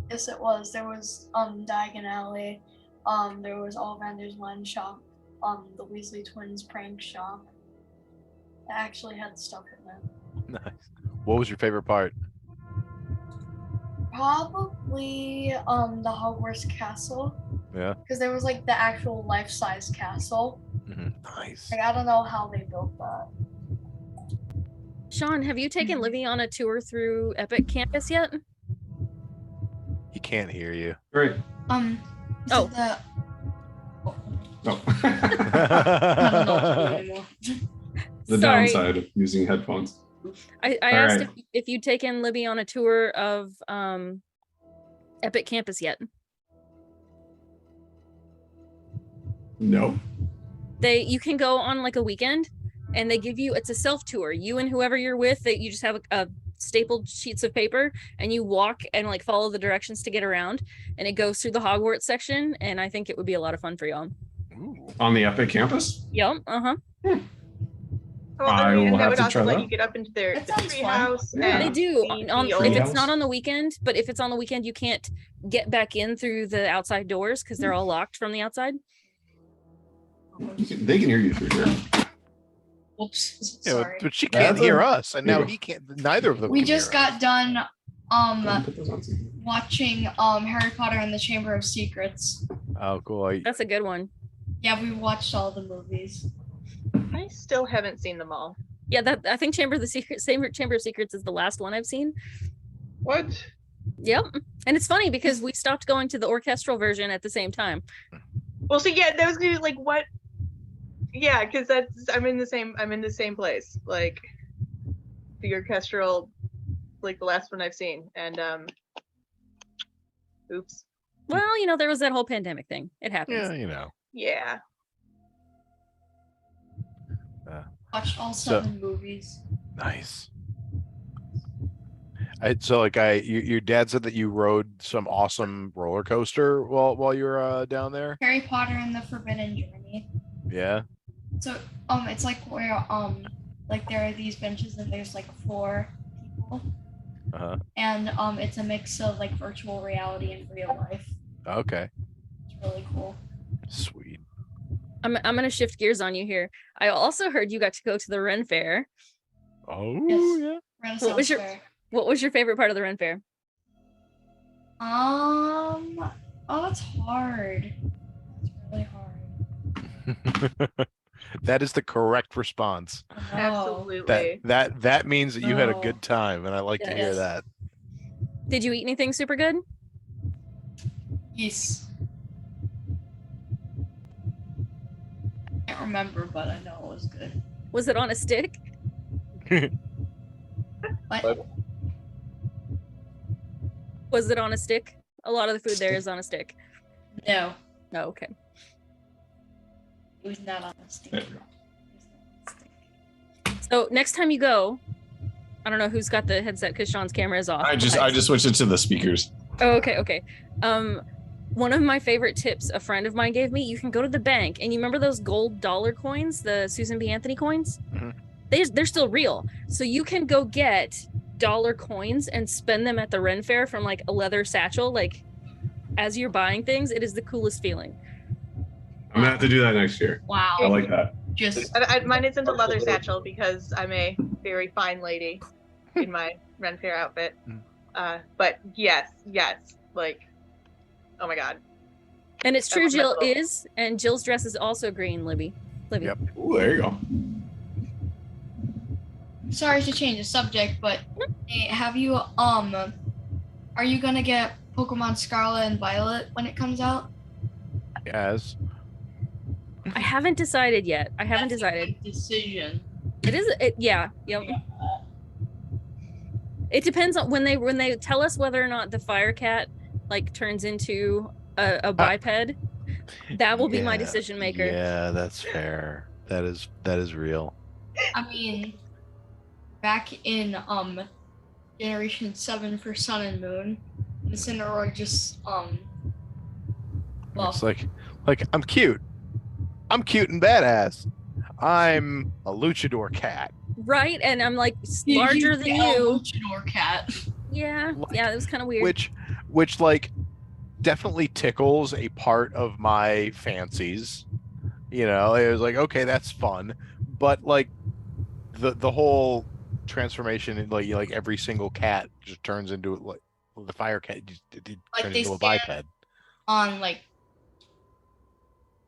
Yes, it was. There was Diagon Alley. There was Ollivander's wine shop. The Weasley twins prank shop. It actually had stuff in it. Nice. What was your favorite part? Probably the Hogwarts castle. Yeah. Because there was like the actual life-size castle. Nice. Like I don't know how they built that. Sean, have you taken Livy on a tour through Epic Campus yet? He can't hear you. Great. You Oh. said No. I don't know what to do anymore. The Sorry. downside of using headphones. I All asked right. if you'd taken Libby on a tour of Epic Campus yet. No. You can go on like a weekend and they give you, it's a self tour. You and whoever you're with, that you just have a stapled sheets of paper and you walk and like follow the directions to get around, and it goes through the Hogwarts section, and I think it would be a lot of fun for y'all. On the Epic campus? Yep. Uh-huh. Well, I and will that have would to also try let that. you get up into their That the sounds tree fun. house. Yeah. And They do. the If old- it's not on the weekend, but if it's on the weekend, you can't get back in through the outside doors because they're all locked from the outside. They can hear you through here. Whoops. Yeah, Sorry. but she can't That's hear a- us, and now he can't. Neither of them. We can just hear us. got done Put those on some- watching Harry Potter and the Chamber of Secrets. Oh, cool. That's a good one. Yeah, we watched all the movies. I still haven't seen them all. Yeah, that I think Chamber of Secrets is the last one I've seen. What? Yep. And it's funny because we stopped going to the orchestral version at the same time. Well, so yeah, those dudes like what? Yeah, because I'm in the same place. Like the orchestral, like the last one I've seen, and oops. Well, there was that whole pandemic thing. It happens. Yeah, Yeah. Watched all So- 7 movies. Nice. Your dad said that you rode some awesome roller coaster while you were down there. Harry Potter and the Forbidden Journey. Yeah. So it's like where like there are these benches and there's like 4 people, and it's a mix of like virtual reality and real life. Okay. It's really cool. Sweet. I'm gonna shift gears on you here. I also heard you got to go to the Ren Fair. Oh Yes. yeah. Renaissance was your- Fair. What was your favorite part of the Ren Fair? Oh, that's hard. That's really hard. That is the correct response. Oh. Absolutely. That means that you had a No. good time, and I like to hear Yes. that. Did you eat anything super good? Yes. I can't remember, but I know it was good. Was it on a stick? What? Was it on a stick? A lot of the food there is on a stick. No, Oh, okay. it was not on the stick. There you go. So next time you go, I don't know who's got the headset because Sean's camera is off. I just switched it to the speakers. Oh, okay. One of my favorite tips a friend of mine gave me, you can go to the bank and you remember those gold dollar coins, the Susan B. Anthony coins? Mhm. They're still real. So you can go get dollar coins and spend them at the Ren Fair from like a leather satchel. Like as you're buying things, it is the coolest feeling. I'm gonna have to do that next year. Wow. I like that. Just Mine isn't a leather satchel because I'm a very fine lady in my Ren Fair outfit. But yes, like, oh my god. And it's true, That's Jill wonderful. is, and Jill's dress is also green, Libby. Yep. Ooh, there you go. sorry to change the subject, but hey, have you are you gonna get Pokemon Scarlet and Violet when it comes out? Yes. I haven't decided yet. I haven't That's a decided. big decision. Yeah. It depends on when they tell us whether or not the fire cat like turns into a biped. That will be my Yeah, decision maker. Yeah, that's fair. That is real. I mean, back in Generation 7 for Sun and Moon, Incineroar just well, It's like I'm cute. I'm cute and badass. I'm a luchador cat. Right? And I'm like you larger than get a you. Luchador cat. Yeah. Yeah, it was kind of weird. Which like definitely tickles a part of my fancies. It was like, okay, that's fun. But like the whole transformation in like every single cat just turns into like the fire cat just Like turns they into a stand- biped. On like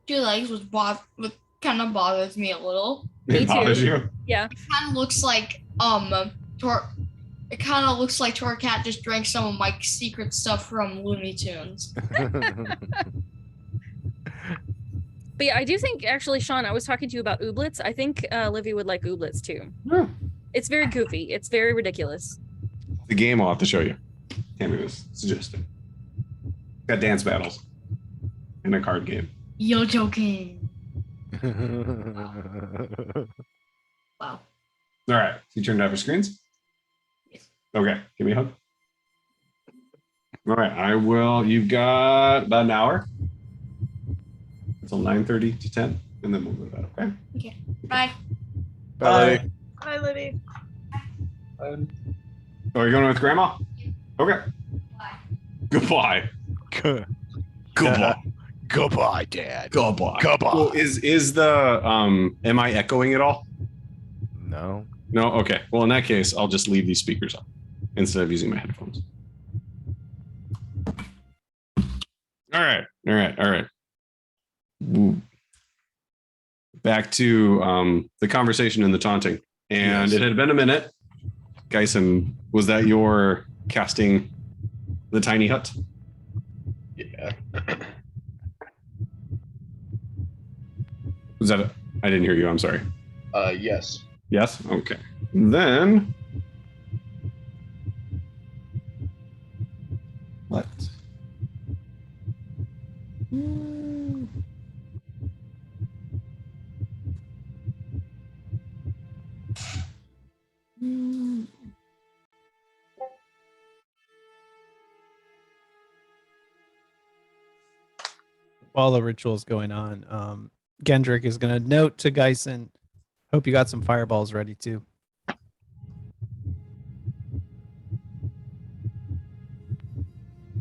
2 legs, which kind of bothers me a little. Me It bothers too. you? It kind of looks like it kind of looks like Torcat just drank some of my secret stuff from Looney Tunes. But yeah, I do think actually, Sean, I was talking to you about Ooblets. I think Livy would like Ooblets too. Yeah. It's very goofy. It's very ridiculous. The game I'll have to show you. Tammy was suggesting. Got dance battles and a card game. You're joking. Wow. All right. So you turned off your screens? Yes. Okay. Give me a hug. All right. I will. You've got about an hour. until 9:30 to 10, and then we'll go to bed. Okay. Okay. Bye. Bye. Hi, Libby. Oh, you're going with Grandma? Okay. Bye. Goodbye. Goodbye. Goodbye, Dad. Goodbye. Goodbye. Well, is the am I echoing at all? No. No. Okay. Well, in that case, I'll just leave these speakers up instead of using my headphones. All right. Ooh. Back to the conversation and the taunting. And Yes. It had been a minute. Geisen, was that your casting the tiny hut? Yeah. Was that I didn't hear you. I'm sorry. Yes. Yes? Okay. Then what? While the ritual is going on, Gendrick is going to note to Geisen, hope you got some fireballs ready too.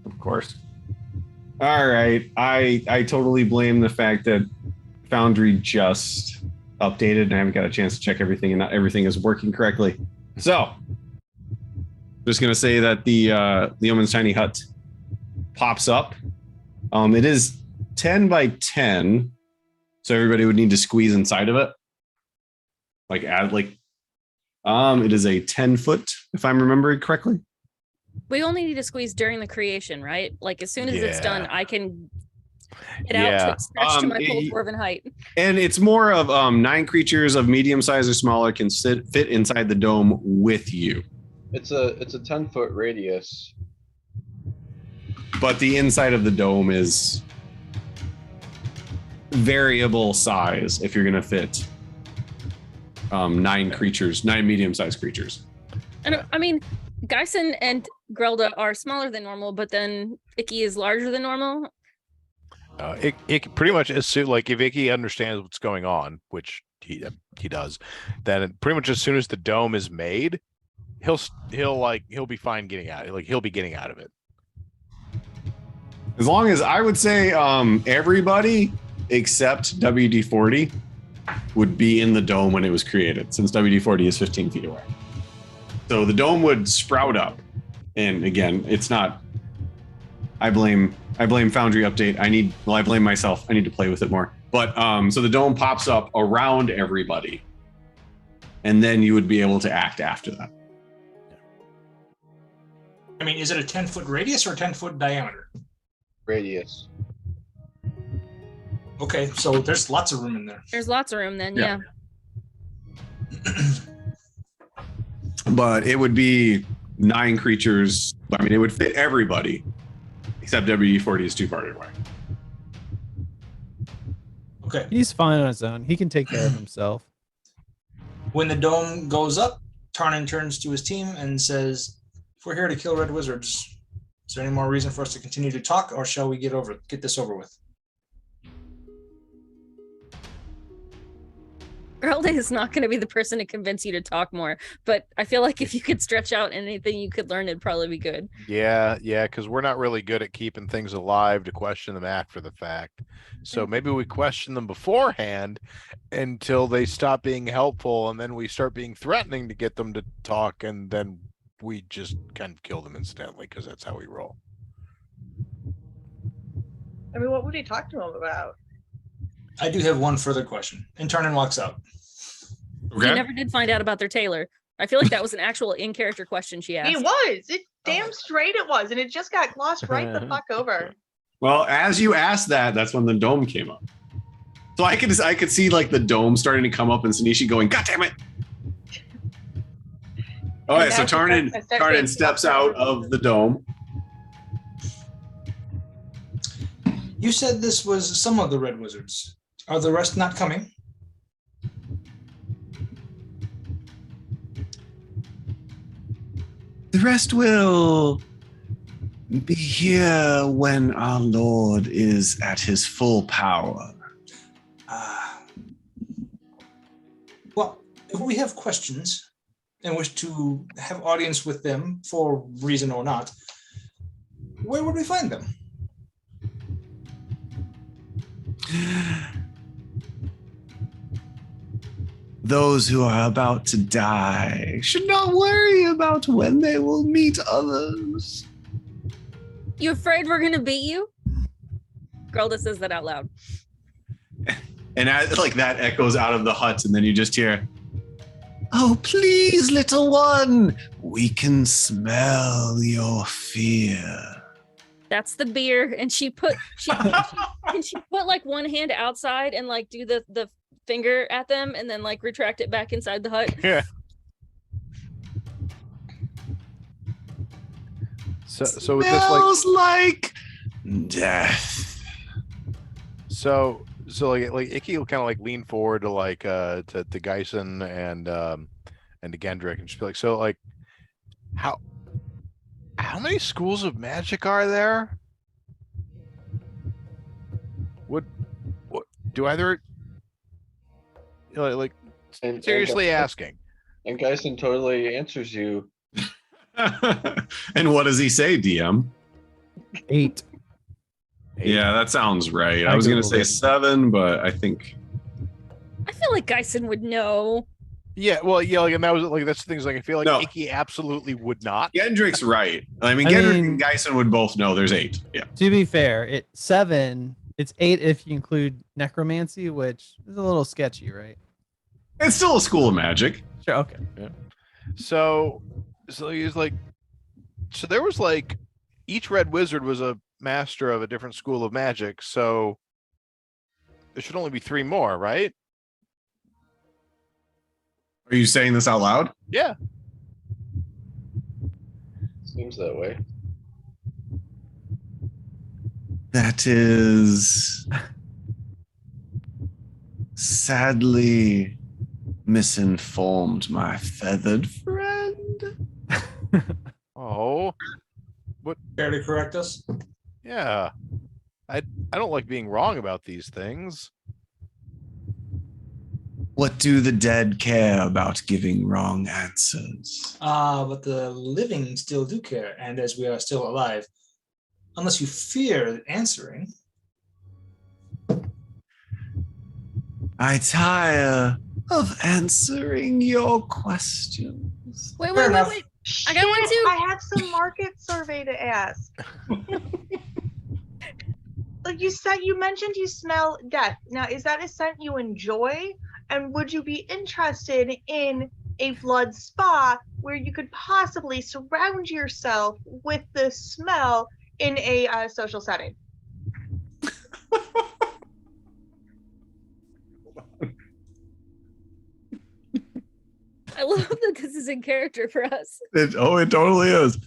Of course. All right. I totally blame the fact that Foundry just updated and I haven't got a chance to check everything and not everything is working correctly. So just gonna say that the Omen's Tiny Hut pops up. It is 10 by 10, so everybody would need to squeeze inside of it. It is a 10-foot, if I'm remembering correctly. We only need to squeeze during the creation, right? Like as soon as it's done, I can get out Yeah. to stretch to my full dwarven height. And it's more of 9 creatures of medium size or smaller can fit inside the dome with you. It's a 10-foot radius. But the inside of the dome is variable size if you're going to fit 9 creatures, 9 medium-sized creatures. And I mean, Geisen and Grelda are smaller than normal, but then Icky is larger than normal. It pretty much as soon, like if Icky understands what's going on, which he does, then pretty much as soon as the dome is made, he'll be fine getting out. Like he'll be getting out of it. As long as I would say everybody except WD-40 would be in the dome when it was created, since WD-40 is 15 feet away. So the dome would sprout up. And again, it's not, I blame Foundry update. I blame myself. I need to play with it more. But so the dome pops up around everybody. And then you would be able to act after that. I mean, is it a 10-foot radius or a 10-foot diameter? Radius. Okay, so there's lots of room in there. There's lots of room then, yeah. But it would be 9 creatures. I mean, it would fit everybody, except WD-40 is too far away. Okay. He's fine on his own. He can take care of himself. When the dome goes up, Tarnin turns to his team and says, if we're here to kill red wizards, is there any more reason for us to continue to talk, or shall we get this over with? Grelda is not going to be the person to convince you to talk more, but I feel like if you could stretch out anything you could learn, it'd probably be good. Yeah, because we're not really good at keeping things alive to question them after the fact. So maybe we question them beforehand until they stop being helpful, and then we start being threatening to get them to talk, and then we just kind of kill them incidentally because that's how we roll. I mean, what would he talk to him about? I do have one further question. And Tarnin walks out. Okay. You never did find out about their tailor. I feel like that was an actual in-character question she asked. It was. It damn straight it was, and it just got glossed right the fuck over. Well, as you asked that, that's when the dome came up. So I could see like the dome starting to come up and Sanishi going, God damn it. All right, so Tarnin steps out of the dome. You said this was some of the red wizards. Are the rest not coming? The rest will be here when our Lord is at his full power. we have questions and wish to have audience with them for reason or not, where would we find them? Those who are about to die should not worry about when they will meet others. You afraid we're gonna beat you? Grelda says that out loud. And as, like that echoes out of the hut, and then you just hear, "Oh, please, little one, we can smell your fear." That's the beer, and she put like one hand outside and like do the finger at them, and then like retract it back inside the hut. Yeah. So with this Smells like death. So like Icky will kind of like lean forward to like to Geisen and to Gendrick and just be like, so like how many schools of magic are there? What do either like And seriously asking? And Geisen totally answers you. And what does he say, DM? 8. Yeah, that sounds right. I I was going to Googled say it. 7, but I think I feel like Geisen would know. Yeah, well, yeah, like, and that was like that's the things like I feel like No. Icky absolutely would not. Gendrick's right. I mean, I Gendrick mean- and Geisen would both know there's 8. Yeah. To be fair, it's 7. It's 8 if you include necromancy, which is a little sketchy, right? It's still a school of magic. Sure. Okay. So he's like, so there was like each red wizard was a master of a different school of magic. So there should only be 3 more, right? Are you saying this out loud? Yeah. Seems that way. That is sadly misinformed, my feathered friend. Oh, Care to correct us? yeah. I don't like being wrong about these things. What do the dead care about giving wrong answers? But the living still do care, and as we are still alive, unless you fear answering. I tire of answering your questions. Wait, Fair wait, wait, enough. wait. I got one Shit, too. I have some market survey to ask. Like you mentioned you smell death. Now, is that a scent you enjoy? And would you be interested in a blood spa where you could possibly surround yourself with the smell in a social setting? I love that this is in character for us. It totally is.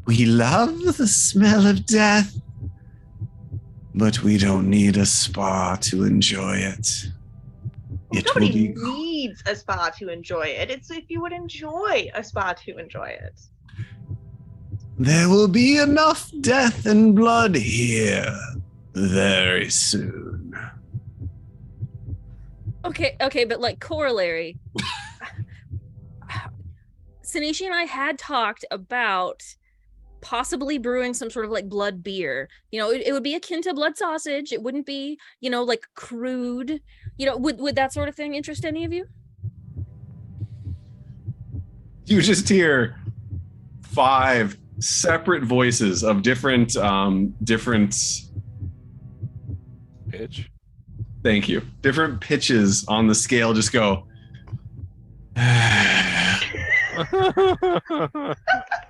We love the smell of death, but we don't need a spa to enjoy it. It will Nobody be needs a spa to enjoy it. It's if you would enjoy a spa to enjoy it. There will be enough death and blood here very soon. Okay, but like corollary. Sanishi and I had talked about possibly brewing some sort of like blood beer. You know, it would be akin to blood sausage. It wouldn't be, you know, like crude. You know, would that sort of thing interest any of you? You just hear 5 separate voices of different Pitch. thank you, different pitches on the scale just go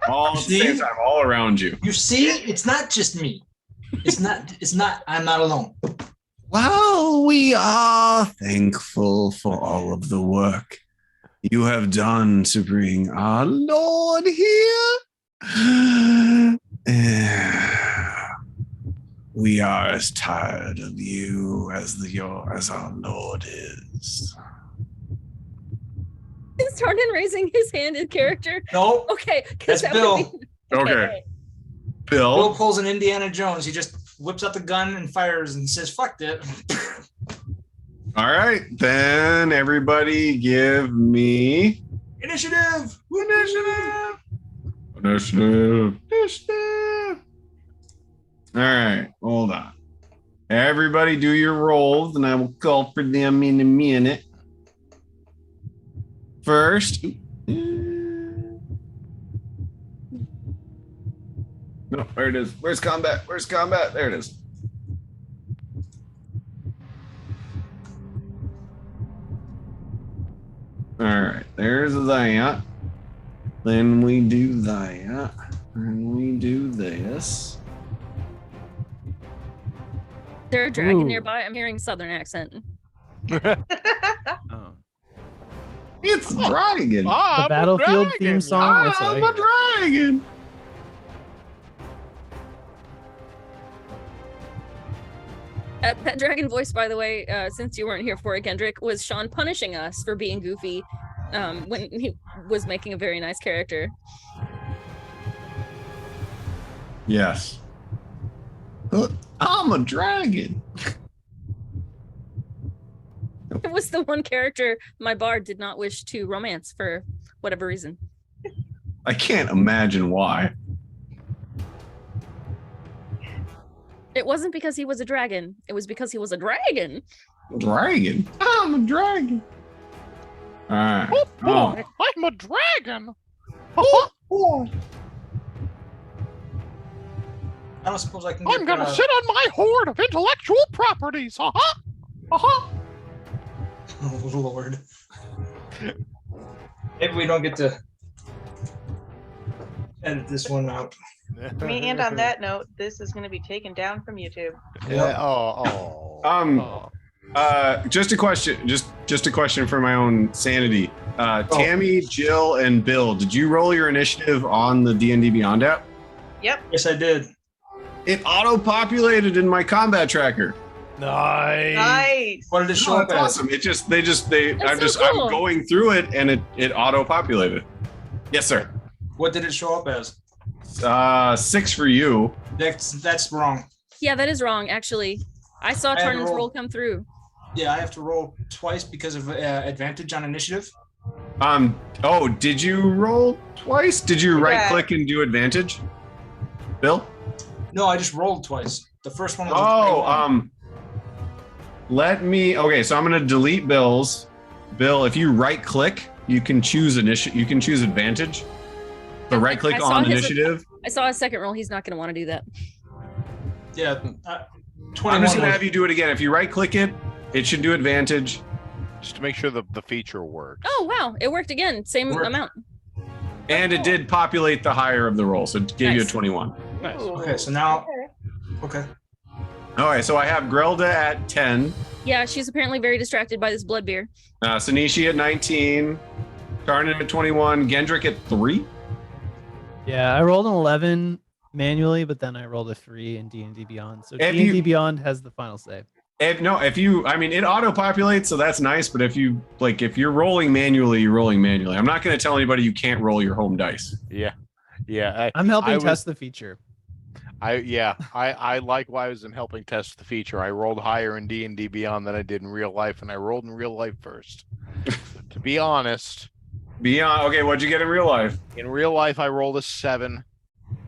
all at the same time, all around you. You see, it's not just me. It's not, I'm not alone. Well, we are thankful for all of the work you have done to bring our Lord here. We are as tired of you as our Lord is. Is Tarnan raising his hand in character? No, Okay, because That's that would Bill. be Okay. Bill Bill, pulls an Indiana Jones. He just whips out the gun and fires and says, "Fuck it." All right, then everybody give me Initiative. initiative. All right, hold on. Everybody do your rolls, and I will call for them in a minute. First. No, there it is. Where's combat? Where's combat? There it is. All right, there's that. Then we do that. And we do this. Is there a dragon Ooh. nearby? I'm hearing southern accent. Oh. It's a dragon. The Battlefield theme song. That's what I I'm a hear. dragon. That dragon voice, by the way, since you weren't here for it, Kendrick, was Sean punishing us for being goofy when he was making a very nice character. Yes. I'm a dragon. It was the one character my bard did not wish to romance for whatever reason. I can't imagine why. It wasn't because he was a dragon. It was because he was a dragon. Dragon? I'm a dragon. All right. Oh. I'm a dragon. I don't suppose I can. I'm gonna sit on my hoard of intellectual properties. Oh Lord. Maybe we don't get to edit this one out. And on that note, this is going to be taken down from YouTube. Just a question. Just a question for my own sanity. Tammy, Jill, and Bill, did you roll your initiative on the D&D Beyond app? Yep. Yes, I did. It auto-populated in my combat tracker. Nice. What did it show up That's as? awesome. That's so cool. I'm going through it, and it auto-populated. Yes, sir. What did it show up as? 6 for you. That's wrong. Yeah, that is wrong, actually. I saw I had Tarnin's rolled- roll come through. Yeah, I have to roll twice because of advantage on initiative. Oh, did you roll twice? Did you Yeah. right-click and do advantage? Bill? No, I just rolled twice. The first one was a 21. Okay, so I'm gonna delete Bill's. Bill, if you right-click, you can choose advantage. So right-click I saw on his- initiative. I saw his second roll. He's not going to want to do that. Yeah, 21 I'm just gonna was- have you do it again. If you right-click it, it should do advantage. Just to make sure the feature works. Oh, wow. It worked again. Same Worked. amount. And it did populate the higher of the roll, so it gave you a Nice. 21. Nice. Okay, so now. Okay. All right, so I have Grelda at 10, Yeah, she's apparently very distracted by this blood beer. Sanishi at 19, Tarnin at 21, Gendrick at 3. Yeah, I rolled an 11 manually, but then I rolled a 3 in D&D Beyond. So If D&D you- Beyond has the final say. It auto-populates, so that's nice, but if you're rolling manually, you're rolling manually. I'm not going to tell anybody you can't roll your home dice. Yeah. I'm helping I test the feature. I likewise am helping test the feature. I rolled higher in D&D Beyond than I did in real life, and I rolled in real life first. To be honest, Okay, what'd you get in real life? in real life I rolled a 7,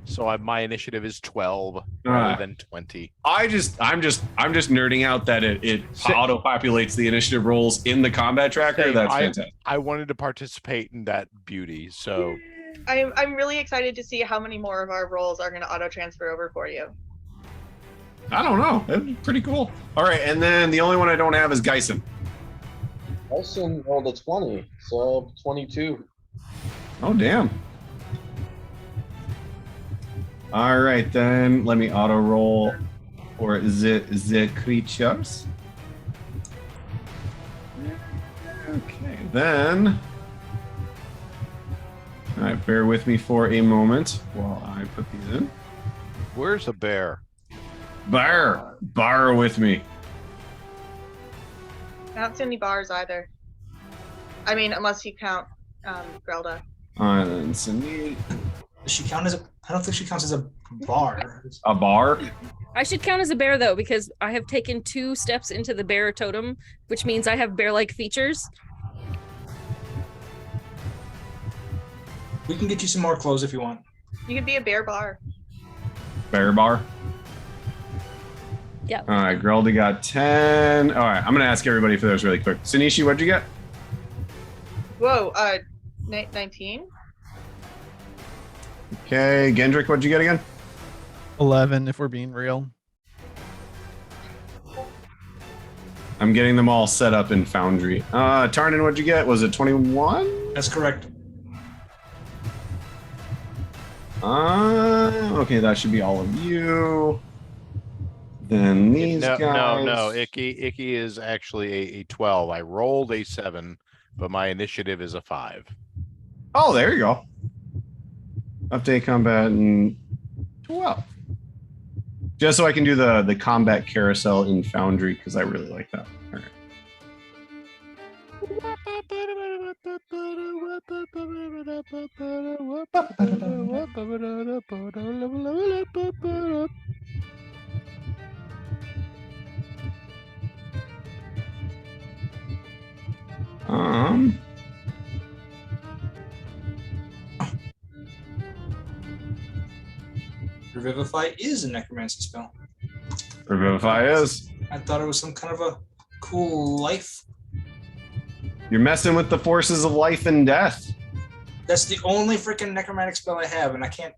so my initiative is 12 rather than 20. I'm just nerding out that it auto-populates the initiative rolls in the combat tracker. Same. That's fantastic. I wanted to participate in that beauty, so I'm really excited to see how many more of our roles are going to auto transfer over for you. I don't know. That's pretty cool. All right, and then the only one I don't have is Geisen. Nelson rolled a 20, so 22. Oh, damn. All right, then let me auto roll for the creatures. Okay, then. All right, bear with me for a moment while I put these in. where's a bear? Bar with me. I don't see any bars either. I mean, unless you count Grelda. And Cindy. Does she count as a? I don't think she counts as a bar. A bar? I should count as a bear though, because I have taken 2 steps into the bear totem, which means I have bear-like features. We can get you some more clothes if you want. You could be a bear bar. Bear bar. Yeah. All right, Grelda got 10. All right, I'm gonna ask everybody for those really quick. Sinishi, what'd you get? Whoa, 19? Okay, Gendrick, what'd you get again? 11, if we're being real. I'm getting them all set up in Foundry. Tarnan, what'd you get? Was it 21? That's correct. Okay, that should be all of you. Then these guys. No. Icky is actually a 12. I rolled a 7, but my initiative is a 5. Oh, there you go. Update combat and 12. Just so I can do the combat carousel in Foundry because I really like that. All right. Revivify is a necromancy spell. Revivify is. I thought it was some kind of a cool life. You're messing with the forces of life and death. That's the only freaking necromantic spell I have, and I can't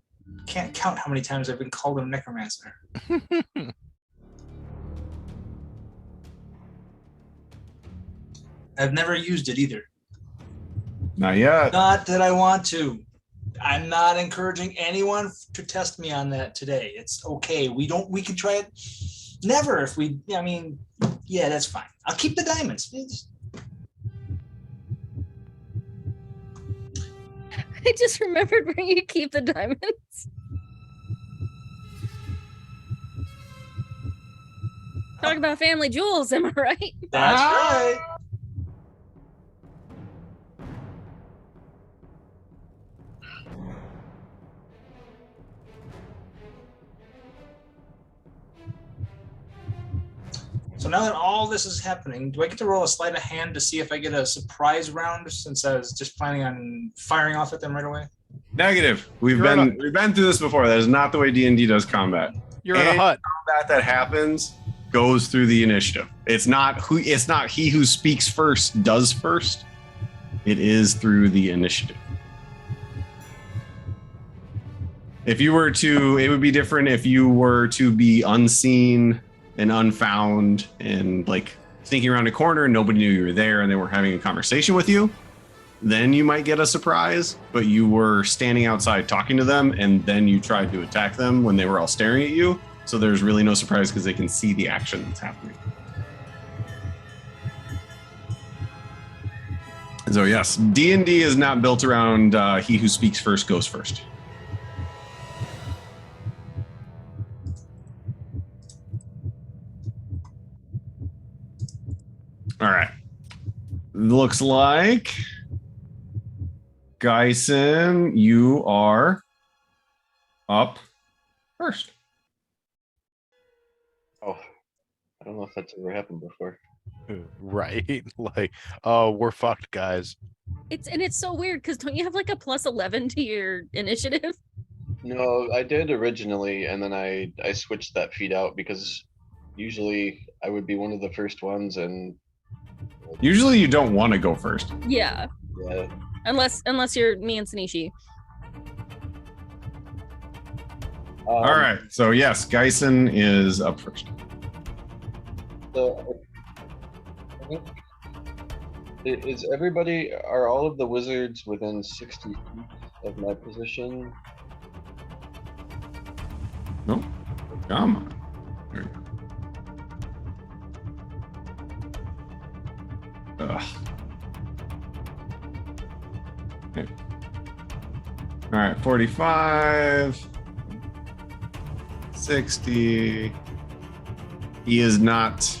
count how many times I've been called a necromancer. I've never used it either. Not yet. Not that I want to. I'm not encouraging anyone to test me on that today. It's okay. We can try it. Never if we, yeah, that's fine. I'll keep the diamonds. I just remembered where you keep the diamonds. Talk about family jewels, am I right? That's right. So now that all this is happening, do I get to roll a sleight of hand to see if I get a surprise round since I was just planning on firing off at them right away? Negative. We've been through this before. That is not the way D&D does combat. You're in a hut. Combat that happens goes through the initiative. It's not he who speaks first does first. It is through the initiative. It would be different if you were to be unseen and unfound and like sneaking around a corner and nobody knew you were there and they were having a conversation with you. Then you might get a surprise, but you were standing outside talking to them and then you tried to attack them when they were all staring at you. So there's really no surprise because they can see the action that's happening. So yes, D&D is not built around he who speaks first goes first. All right. Looks like Geisen, you are up first. Oh, I don't know if that's ever happened before. Right. Like, oh, we're fucked, guys. It's so weird because don't you have like a plus 11 to your initiative? No, I did originally, and then I switched that feat out because usually I would be one of the first ones, and usually you don't want to go first. Yeah. Yeah. Unless you're me and Sanishi. All right. So yes, Geisen is up first. So I think are all of the wizards within 60 feet of my position? Nope. Come on. There you go. Ugh. Okay. All right, 45, 60. He is not.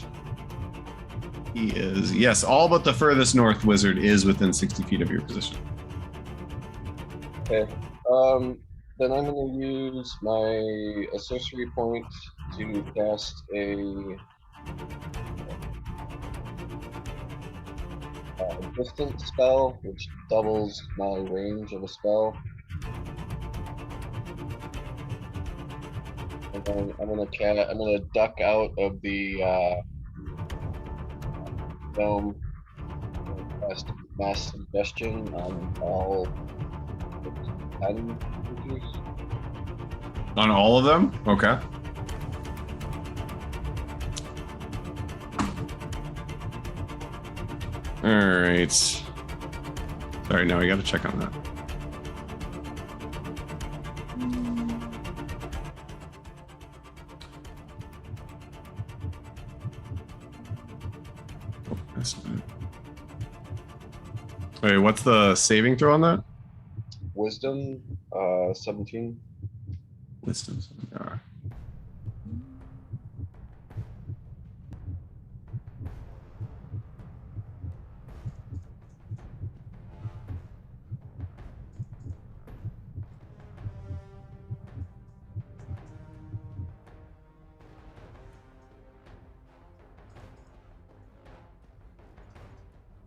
He is, yes, all but the furthest north wizard is within 60 feet of your position. Okay. Then I'm going to use my sorcery point to cast a distance spell, which doubles my range of a spell. And then I'm gonna duck out of the dome and cast mass suggestion on all 10 creatures. On all of them? Okay. All right. Sorry, no, I got to check on that. Oh, that's not it. Wait, what's the saving throw on that? Wisdom, 17. Wisdom. All right.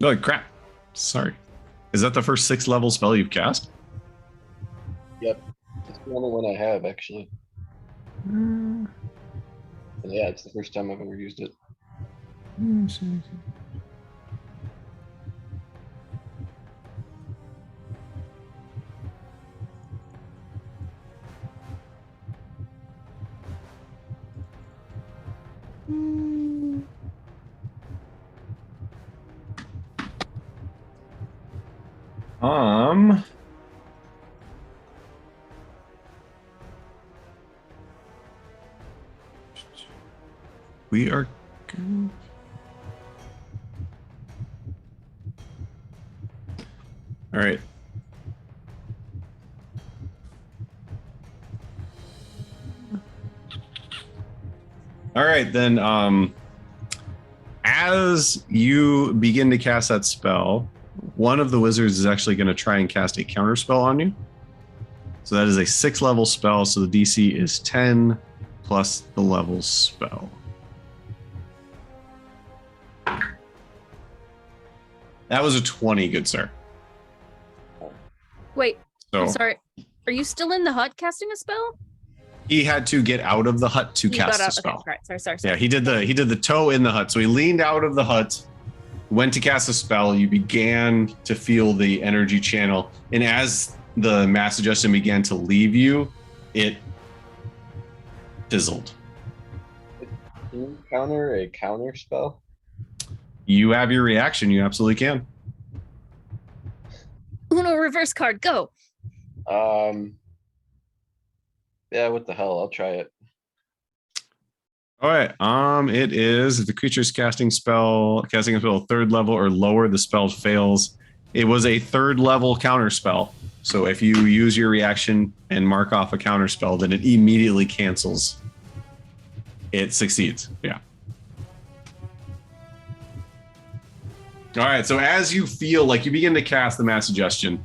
Oh, crap. Sorry. Is that the first 6th level spell you've cast? Yep. It's the only one I have, actually. And yeah, it's the first time I've ever used it. We are good. All right. All right, then as you begin to cast that spell, one of the wizards is actually going to try and cast a counter spell on you. So that is a 6th level spell, so the DC is 10 plus the level spell. That was a 20, good sir. Wait, So I'm sorry. Are you still in the hut casting a spell? he had to get out of the hut to You got cast the out. spell. Okay, right. Sorry. Yeah, he did the toe in the hut. So he leaned out of the hut, went to cast a spell. You began to feel the energy channel, and as the mass suggestion began to leave you, it fizzled. Can you counter a counter spell? You have your reaction. You absolutely can. Uno reverse card, go. Yeah, what the hell? I'll try it. All right. It is if the creature's casting a spell 3rd level or lower, the spell fails. It was a 3rd level counter spell. So if you use your reaction and mark off a counter spell, then it immediately cancels. It succeeds. Yeah. All right. So as you feel like you begin to cast the mass suggestion,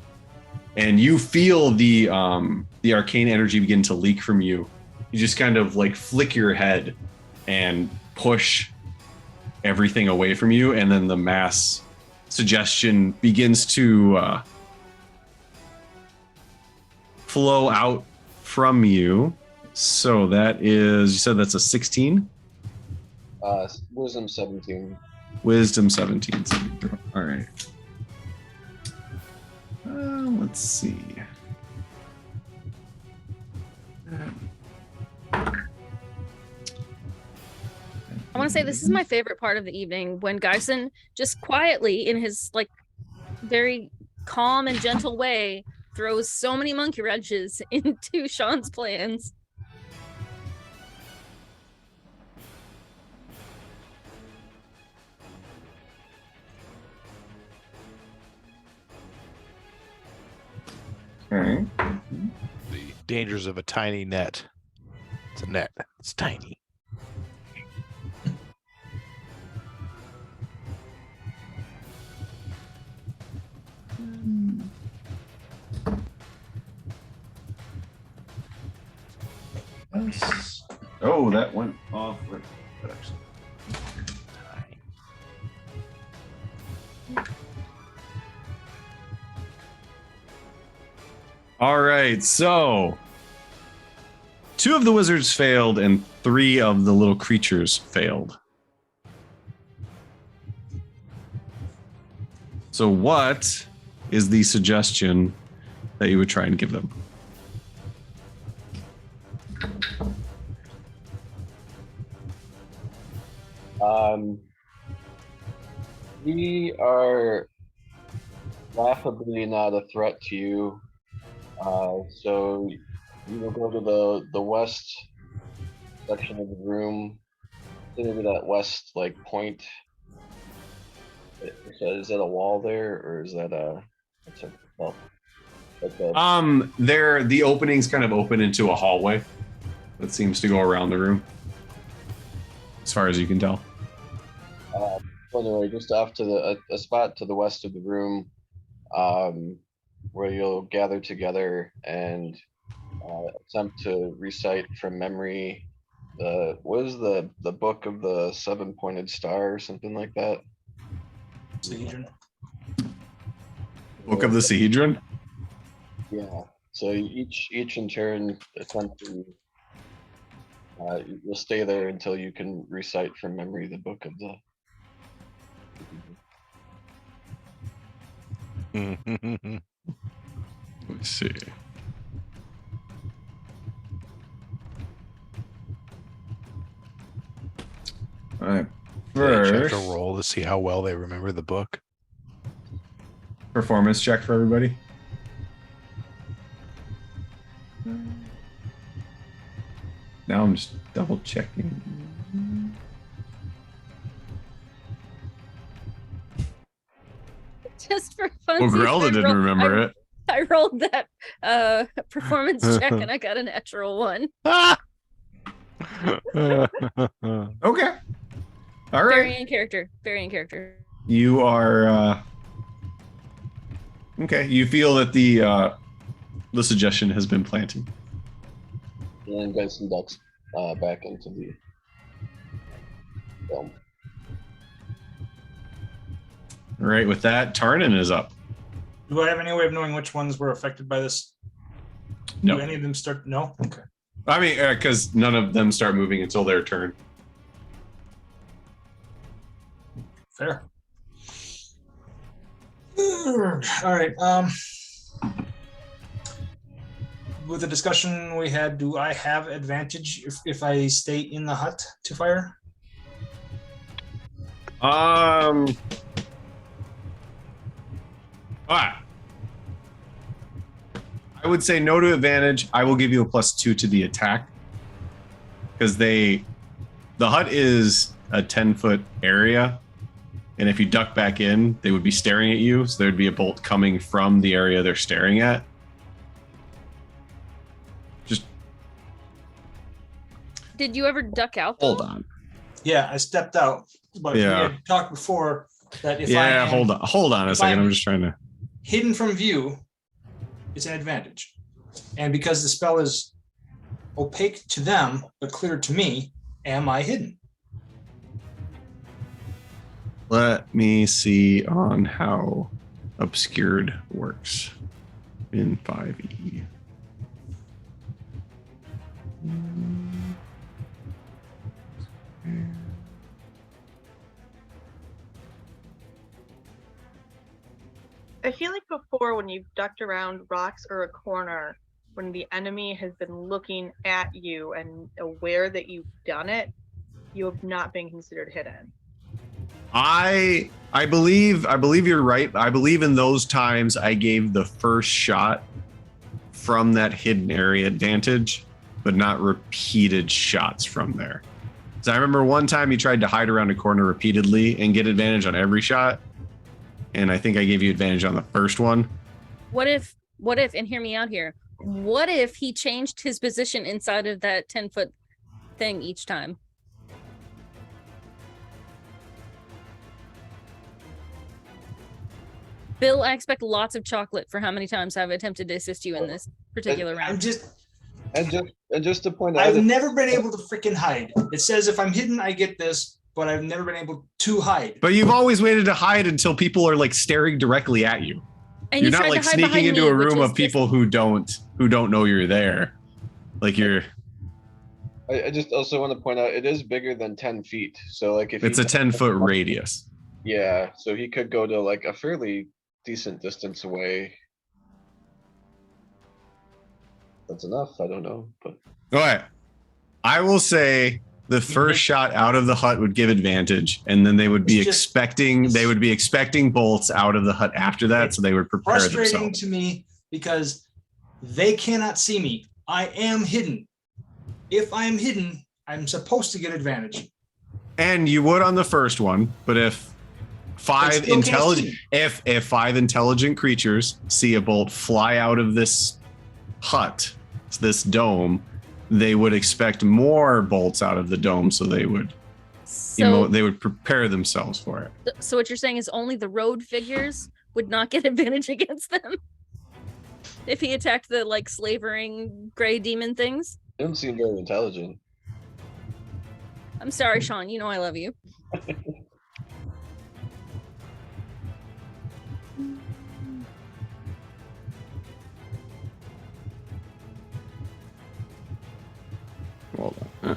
and you feel the arcane energy begin to leak from you, you just kind of like flick your head and push everything away from you, and then the mass suggestion begins to flow out from you. So that is, you said that's a 16? Wisdom 17. Wisdom 17. All right. Let's see. I want to say this is my favorite part of the evening when Geisen just quietly, in his like very calm and gentle way, throws so many monkey wrenches into Sean's plans. Okay. The dangers of a tiny net. It's a net. It's tiny. Yes. Oh, that went off. Where- that actually- All right, so 2 of the wizards failed and 3 of the little creatures failed. So what is the suggestion that you would try and give them? We are laughably not a threat to you. So you will go to the west section of the room, maybe that west like point. Is that a wall there, or is that a? It's a well, like a, There the openings kind of open into a hallway that seems to go around the room, as far as you can tell. Anyway, just off to a spot to the west of the room, where you'll gather together and attempt to recite from memory what is the book of the 7-pointed star or something like that. Sahedron. Book of the Sahedron? Yeah. So each in turn attempt to. You'll stay there until you can recite from memory the book of the. Let's see. All right. They each have First, to roll to see how well they remember the book. performance check for everybody. Now I'm just double checking. Just for fun. Well, Grelda didn't remember it. I rolled that performance check and I got a natural 1. Okay. All right. Very in character. Very in character. You are okay. You feel that the suggestion has been planted. And get some ducks back into the film. All right. With that, Tarnin is up. Do I have any way of knowing which ones were affected by this? No. Do any of them start? No. Okay. I mean, because none of them start moving until their turn. Fair. All right. With the discussion we had, do I have advantage if I stay in the hut to fire? I would say no to advantage. I will give you a +2 to the attack. Because the hut is a 10-foot area. And if you duck back in, they would be staring at you. So there'd be a bolt coming from the area they're staring at. Just Did you ever duck out? Though? hold on. Yeah, I stepped out. But we Yeah. had talked before that if I Yeah, am hold on a second. I'm- I'm just trying to. hidden from view, it's an advantage. And because the spell is opaque to them, but clear to me, am I hidden? Let me see on how obscured works in 5e. I feel like before, when you've ducked around rocks or a corner, when the enemy has been looking at you and aware that you've done it, you have not been considered hidden. I believe you're right. I believe in those times I gave the first shot from that hidden area advantage, but not repeated shots from there. So I remember one time you tried to hide around a corner repeatedly and get advantage on every shot. And I think I gave you advantage on the first one. What if, and hear me out here, what if he changed his position inside of that 10-foot thing each time? Bill, I expect lots of chocolate for how many times I've attempted to assist you in this particular round. And just to point out, I've never been able to freaking hide. It says if I'm hidden, I get this, but I've never been able to hide. But you've always waited to hide until people are like staring directly at you. And You're you not tried like to hide sneaking behind into me, a which room is of people who don't know you're there. Like you're. I just also want to point out it is bigger than 10 feet. So like if It's a 10-foot radius. Yeah, so he could go to like a fairly decent distance away. That's enough. I don't know, but All right. I will say the first shot out of the hut would give advantage, and then they would be expecting bolts out of the hut after that, so they would prepare frustrating themselves. to me because they cannot see me. I am hidden. If I'm hidden, I'm supposed to get advantage. And you would on the first one, but if five intelligent creatures see a bolt fly out of this hut, this dome, they would expect more bolts out of the dome, so they would they would prepare themselves for it. So what you're saying is only the road figures would not get advantage against them if he attacked the like slavering gray demon things. they don't seem very intelligent. I'm sorry, Sean. You know I love you. Hold on.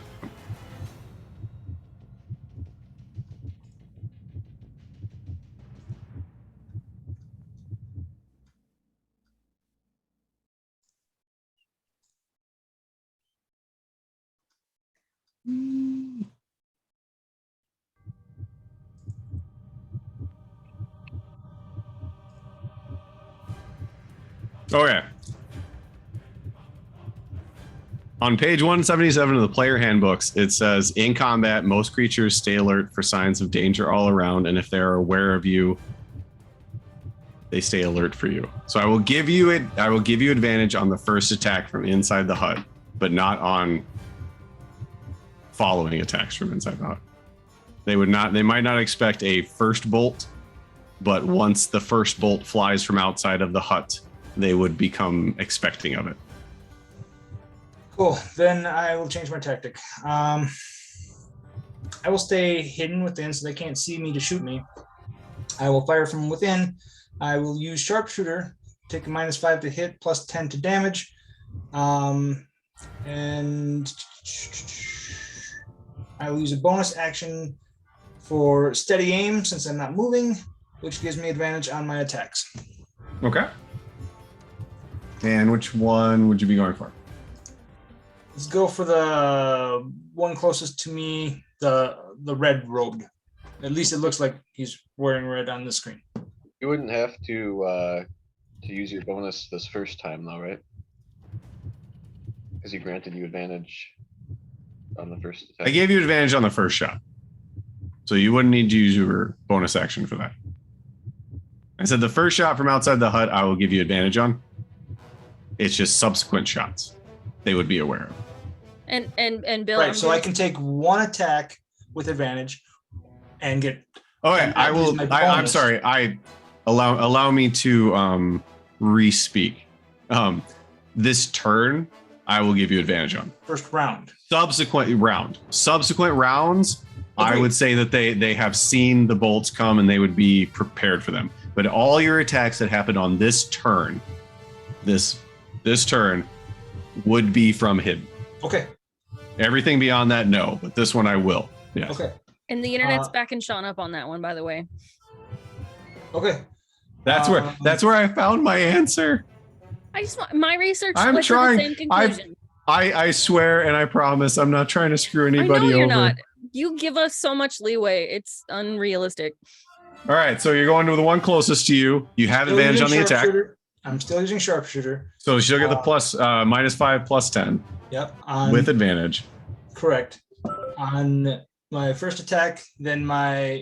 Okay. On page 177 of the player handbooks, it says, in combat, most creatures stay alert for signs of danger all around, and if they are aware of you, they stay alert for you. So I will give you advantage on the first attack from inside the hut, but not on following attacks from inside the hut. They might not expect a first bolt, but once the first bolt flies from outside of the hut, they would become expecting of it. Cool. Then I will change my tactic. I will stay hidden within so they can't see me to shoot me. I will fire from within. I will use sharpshooter, take a -5 to hit, plus 10 to damage. And I will use a bonus action for steady aim since I'm not moving, which gives me advantage on my attacks. Okay. And which one would you be going for? Let's go for the one closest to me, the red robed. At least it looks like he's wearing red on the screen. You wouldn't have to use your bonus this first time though, right? Because he granted you advantage on the first attack. I gave you advantage on the first shot, so you wouldn't need to use your bonus action for that. I said the first shot from outside the hut, I will give you advantage on. It's just subsequent shots they would be aware of. And Bill, Right, so I can take one attack with advantage and get. Okay, I will. I'm sorry. Allow me to re-speak. This turn, I will give you advantage on. First round. Subsequent rounds, I Okay. would say that they have seen the bolts come and they would be prepared for them. But all your attacks that happened on this turn, this turn, would be from hidden. Okay. Everything beyond that, no. But this one, I will. Yes. Okay. and the internet's backing Sean up on that one, by the way. Okay. That's where I found my answer. I just want my research. I'm led to the trying. same conclusion. I swear and I promise I'm not trying to screw anybody I know you're over. not. You give us so much leeway. It's unrealistic. All right, so you're going to the one closest to you. You have advantage on the attack. I'm still using sharpshooter. So she'll get the plus -5 plus 10 Yep. with advantage. Correct. On my first attack, then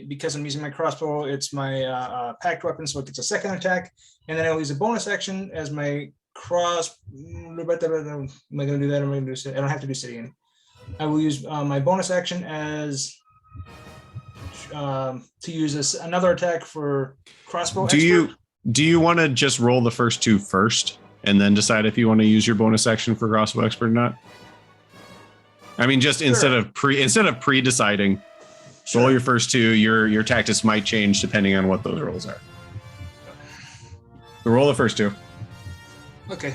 because I'm using my crossbow, it's my packed weapon, so it gets a second attack, and then I'll use a bonus action as my cross. Am I going to do that? Am I going to do? I don't have to do Sidian. I will use my bonus action as to use another attack for crossbow. Do you want to just roll the first two first and then decide if you want to use your bonus action for crossbow expert or not? I mean, just instead of pre-deciding, roll your first two. Your tactics might change depending on what those rolls are. So roll the first two. Okay.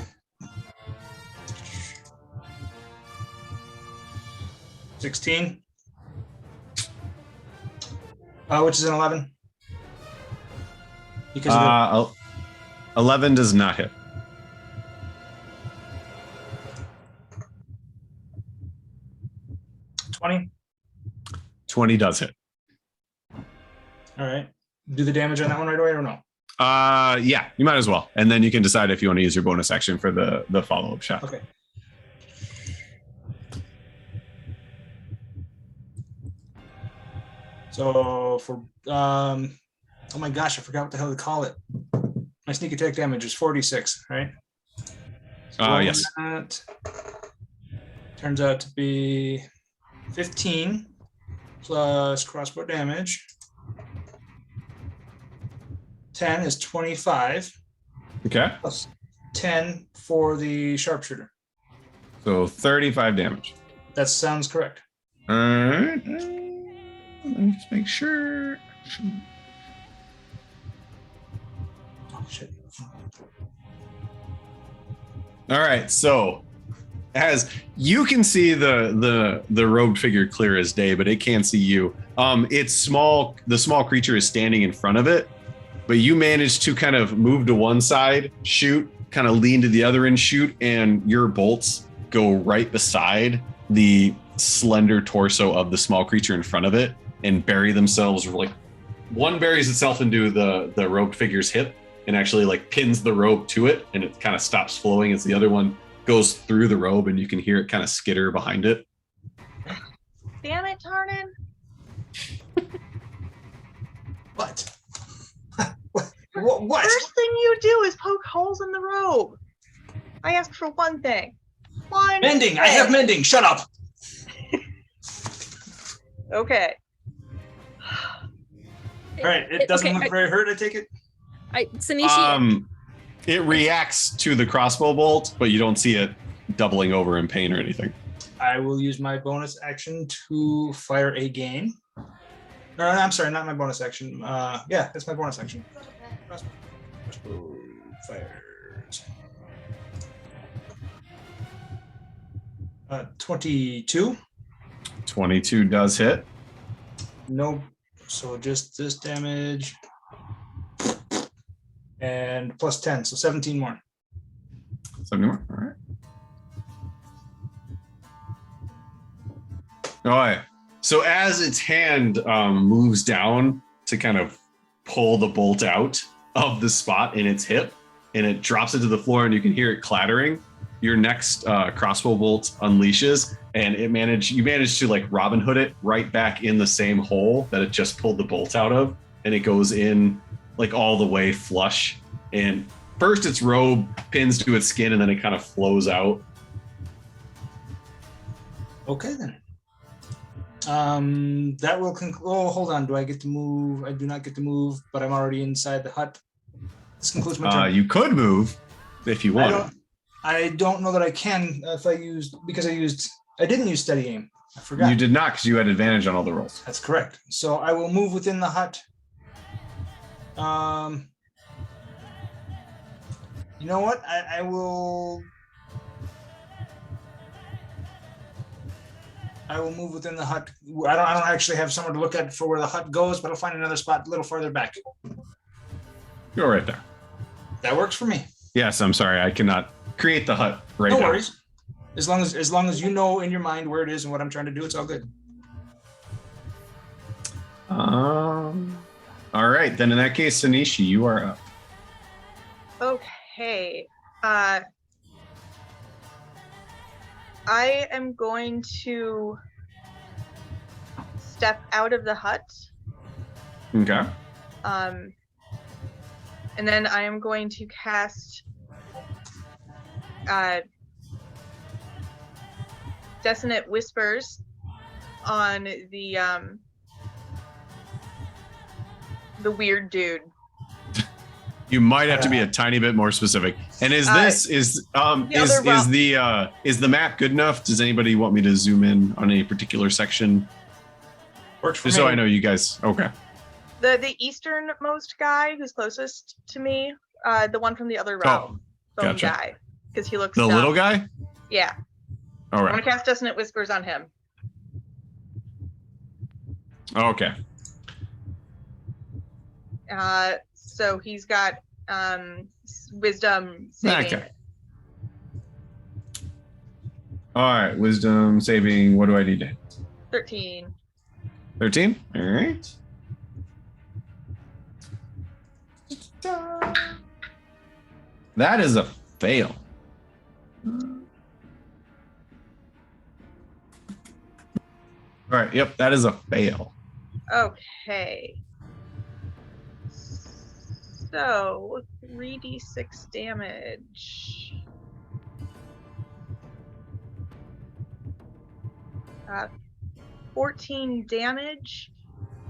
16. Which is an 11. Because of 11 does not hit. the 20. 20 does hit. All right. Do the damage on that one right away or no? Yeah, you might as well. And then you can decide if you want to use your bonus action for the follow-up shot. Okay. So for oh my gosh, I forgot what the hell to call it. My sneak attack damage is 46, right? So Yes. that turns out to be 15 plus crossbow damage. 10 is 25 Okay. plus 10 for the sharpshooter. So 35 damage. That sounds correct. All right. Let me just make sure. Oh shit. All right. So as you can see the robed figure clear as day, but it can't see you. It's small. The small creature is standing in front of it, but you manage to kind of move to one side, shoot, kind of lean to the other and shoot, and your bolts go right beside the slender torso of the small creature in front of it and bury themselves. Like one buries itself into the robed figure's hip and actually like pins the robe to it, and it kind of stops flowing as the other one goes through the robe, and you can hear it kind of skitter behind it. Damn it, Tarnan. What? What? First thing you do is poke holes in the robe. I asked for one thing. One Mending. thing. I have mending. Shut up. Okay. All right. It doesn't okay, look very hurt, I take it. Sanishi, It reacts to the crossbow bolt, but you don't see it doubling over in pain or anything. I will use my bonus action to fire a gain. No, I'm sorry, not my bonus action. Yeah, that's my bonus action. Crossbow fires. 22. 22 does hit. No, so just this damage. And plus 10, so 17 more. 70 more. All right. All right. So as its hand moves down to kind of pull the bolt out of the spot in its hip, and it drops it to the floor, and you can hear it clattering, your next crossbow bolt unleashes, and you manage to like Robin Hood it right back in the same hole that it just pulled the bolt out of, and it goes in like all the way flush. And first its robe pins to its skin, and then it kind of flows out. Okay then. That will conclude. Oh, hold on. Do I get to move? I do not get to move, but I'm already inside the hut. This concludes my turn. You could move if you want. I don't know that I can if I didn't use steady aim. I forgot. You did not, because you had advantage on all the rolls. That's correct. So I will move within the hut. You know what? I will move within the hut. I don't actually have somewhere to look at for where the hut goes, but I'll find another spot a little farther back. Go right there. That works for me. Yes, I'm sorry. I cannot create the hut right now. No worries. As long as you know in your mind where it is and what I'm trying to do, it's all good. All right. Then in that case, Sanishi, you are up. Okay. I am going to step out of the hut. Okay. And then I am going to cast Dissonant Whispers on the weird dude. You might have to be a tiny bit more specific. And is the map good enough? Does anybody want me to zoom in on a particular section? Works for Just me. so I know you guys. Okay. The easternmost guy who's closest to me, the one from the other realm, bone gotcha. guy, because he looks The dumb. little guy? Yeah. All I'm right. gonna cast Dissonant Whispers on him. Okay. So he's got wisdom saving. Okay. All right. Wisdom saving. What do I need to hit? 13. 13? All right. That is a fail. All right. Yep. That is a fail. Okay. So 3d6 damage. 14 damage.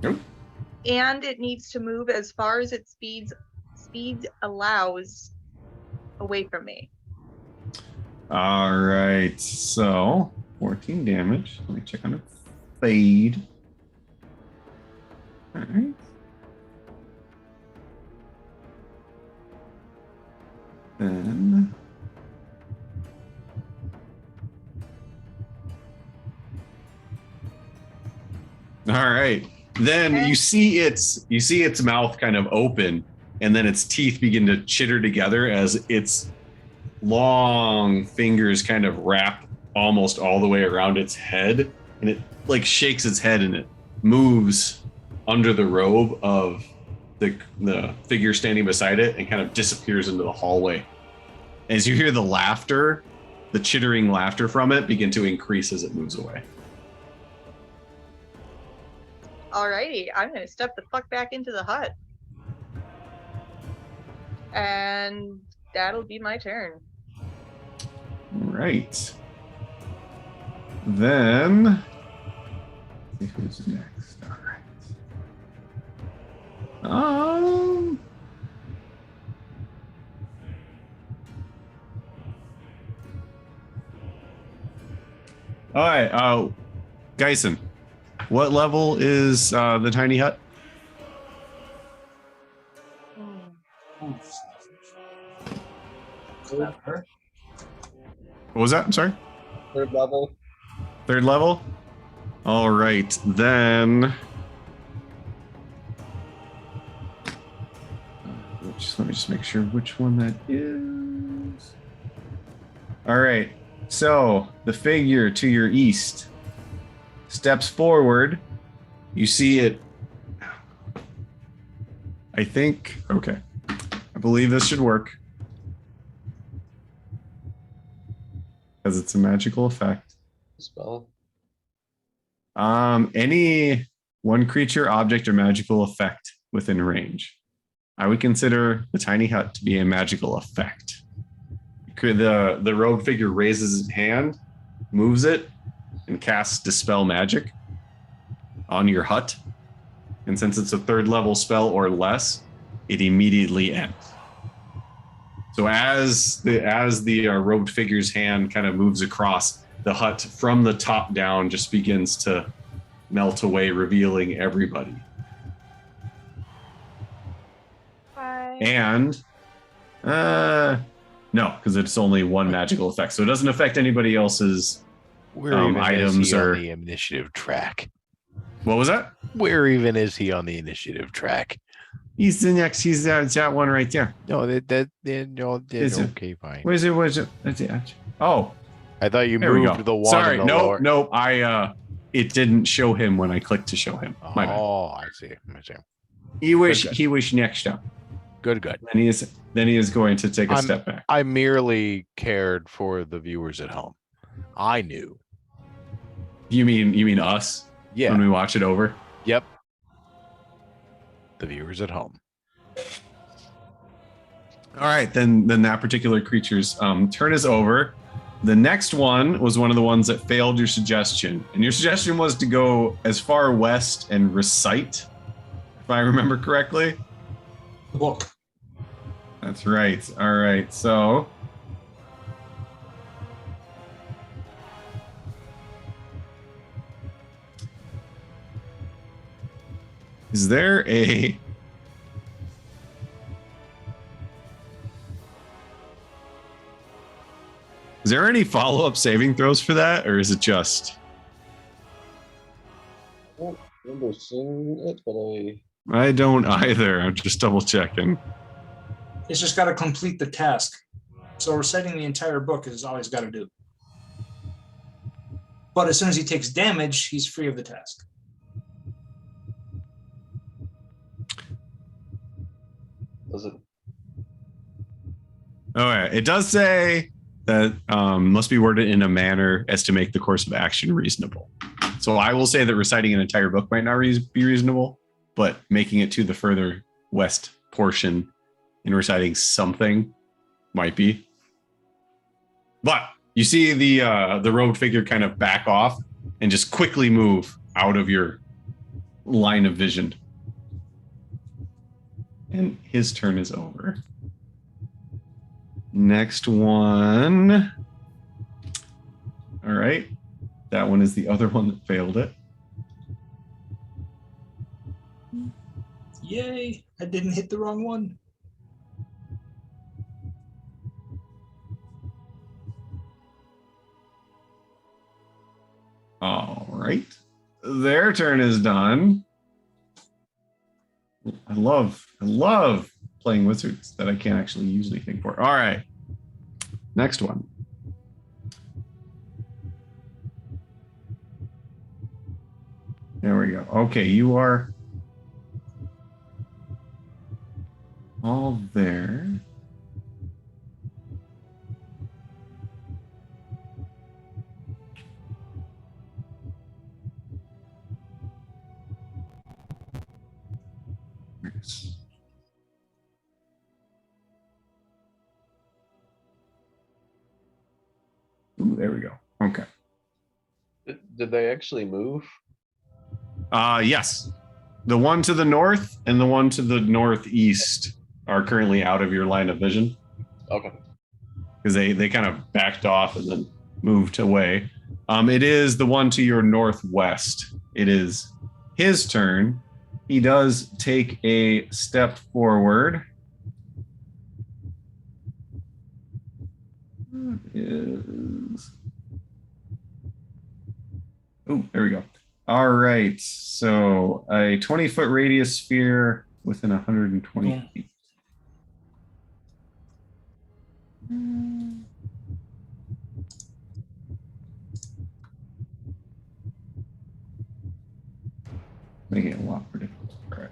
Nope. And it needs to move as far as its speed allows away from me. All right. So 14 damage. Let me check on it. Fade. All right. Then all right. Then you see its mouth kind of open, and then its teeth begin to chitter together as its long fingers kind of wrap almost all the way around its head, and it like shakes its head and it moves under the robe of the figure standing beside it and kind of disappears into the hallway. As you hear the laughter, the chittering laughter from it begin to increase as it moves away. Alrighty, I'm gonna step the fuck back into the hut. And that'll be my turn. All right. Then, let's see who's next. All right. All right, Geisen, what level is the tiny hut? What was that? I'm sorry? Third level. Third level? All right, then. Let me just make sure which one that is. All right, so the figure to your east steps forward. You see it. I think, okay. I believe this should work. Because it's a magical effect. Spell. Any one creature, object, or magical effect within range. I would consider the tiny hut to be a magical effect. The rogue figure raises its hand, moves it, and casts Dispel Magic on your hut. And since it's a third level spell or less, it immediately ends. So as the robed figure's hand kind of moves across, the hut from the top down just begins to melt away, revealing everybody. Bye. And no, because it's only one magical effect, so it doesn't affect anybody else's items or on the initiative track. What was that? Where even is he on the initiative track? He's the next. He's that one right there. No, okay, fine. Where's it? That's it. Oh, I thought you there we moved go. the one. Sorry, in the lower. no. It didn't show him when I clicked to show him. My bad. Oh, I see. He was Good. next up. Good. Then he is going to take a step back. I merely cared for the viewers at home. I knew. You mean us? Yeah. When we watch it over. Yep. The viewers at home. All right, then that particular creature's turn is over. The next one was one of the ones that failed your suggestion, and your suggestion was to go as far west and recite, if I remember correctly. The book. That's right. All right. So is there any follow-up saving throws for that, or is it just? I don't remember seeing it, but I don't either. I'm just double checking. It's just got to complete the task. So reciting the entire book is all he's got to do. But as soon as he takes damage, he's free of the task. does it? Oh yeah, it does say that must be worded in a manner as to make the course of action reasonable. So I will say that reciting an entire book might not be reasonable, but making it to the further west portion and reciting something might be. But you see the robed figure kind of back off and just quickly move out of your line of vision. And his turn is over. Next one. All right. That one is the other one that failed it. Yay, I didn't hit the wrong one. All right. Their turn is done. I love playing wizards that I can't actually use anything for. All right. Next one. There we go. Okay, you are all there. Ooh, there we go. Okay. Did they actually move? Yes. The one to the north and the one to the northeast are currently out of your line of vision. Okay. Because they kind of backed off and then moved away. It is the one to your northwest. It is his turn. He does take a step forward. Oh, there we go. All right. So a 20-foot radius sphere within 120 feet. Making it a lot more difficult. All right.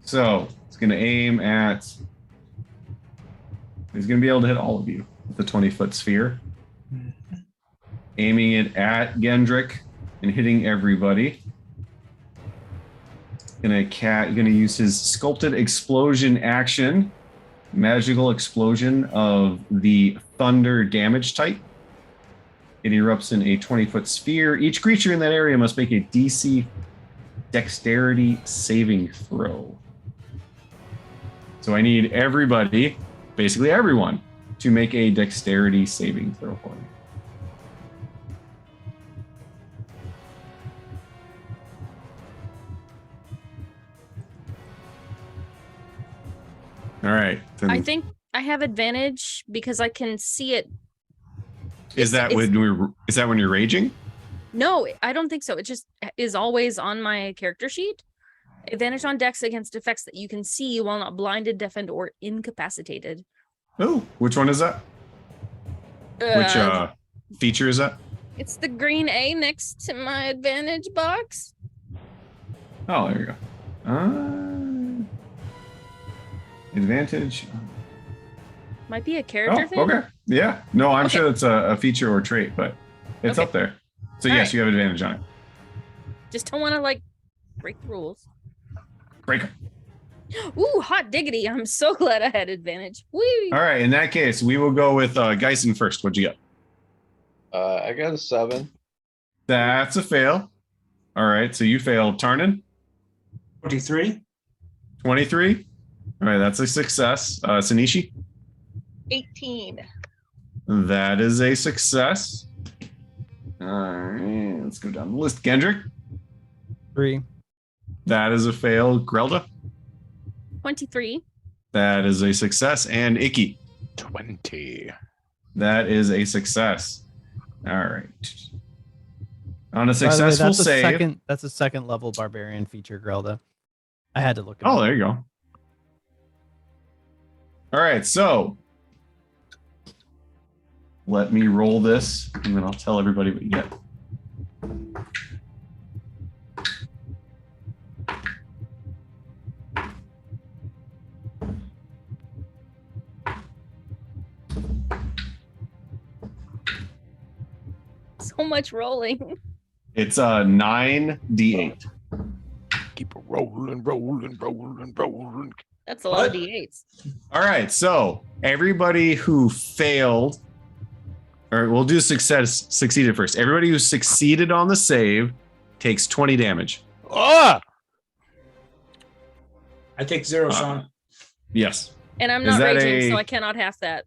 So it's going to aim at. He's going to be able to hit all of you with the 20-foot sphere. Aiming it at Gendrick and hitting everybody. Gonna use his sculpted explosion action, magical explosion of the thunder damage type. It erupts in a 20-foot sphere. Each creature in that area must make a DC dexterity saving throw. So I need everybody, basically everyone, to make a dexterity saving throw for me. All right. I think I have advantage because I can see it. Is that when you're raging? No, I don't think so. It just is always on my character sheet. Advantage on dex against effects that you can see while not blinded, deafened, or incapacitated. Oh, which one is that? Which feature is that? It's the green A next to my advantage box. Oh, there you go. Advantage. Might be a character thing. Okay. Yeah. No, I'm sure it's a feature or trait, but it's up there. So All yes, right. you have advantage on it. Just don't want to break the rules. Break 'em. Ooh, hot diggity. I'm so glad I had advantage. Woo! All right. In that case, we will go with Geisen first. What'd you get? I got a 7. That's a fail. All right. So you failed. Tarnin? 23. 23. All right, that's a success. Sanishi? 18. That is a success. All right, let's go down the list. Gendrick? 3. That is a fail. Grelda? 23. That is a success. And Icky? 20. That is a success. All right. On a By the way, successful save. That's a second level barbarian feature, Grelda. I had to look it Oh, up. there you go. All right, so let me roll this, and then I'll tell everybody what you get. So much rolling. It's a 9d8. Keep it rolling, rolling, rolling, rolling. That's a lot of D8s. All right, so everybody who failed, or we'll do succeeded first. Everybody who succeeded on the save takes 20 damage. Ah! I take 0, Sean. Yes. And I'm Is not that raging, a- so I cannot half that.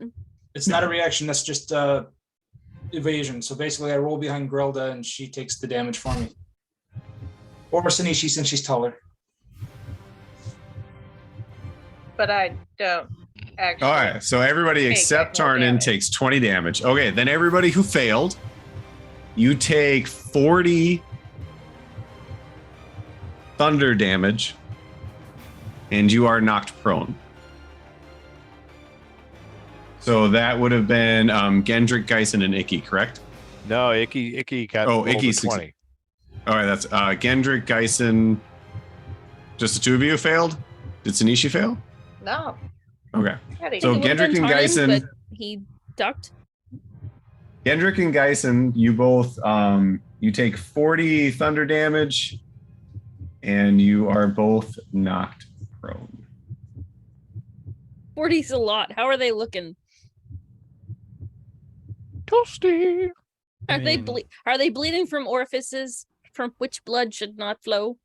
It's not a reaction. That's just evasion. So basically, I roll behind Grelda, and she takes the damage for me. Or Sanishi, since she's taller. But I don't actually. All right, so everybody Take except more Tarnin damage. takes 20 damage. Okay, then everybody who failed, you take 40 thunder damage, and you are knocked prone. So that would have been Gendrick, Geisen, and Icky, correct? No, Icky got rolled a Icky's 20. All right, that's Gendrick, Geisen. Just the two of you failed? Did Sanishi fail? No. Okay. Ready. So It would've Gendrick been and Tarnin, Geisen. but he ducked. Gendrick and Geisen, you both you take 40 thunder damage, and you are both knocked prone. 40's a lot. How are they looking? Toasty. Are they mean- are they bleeding from orifices from which blood should not flow?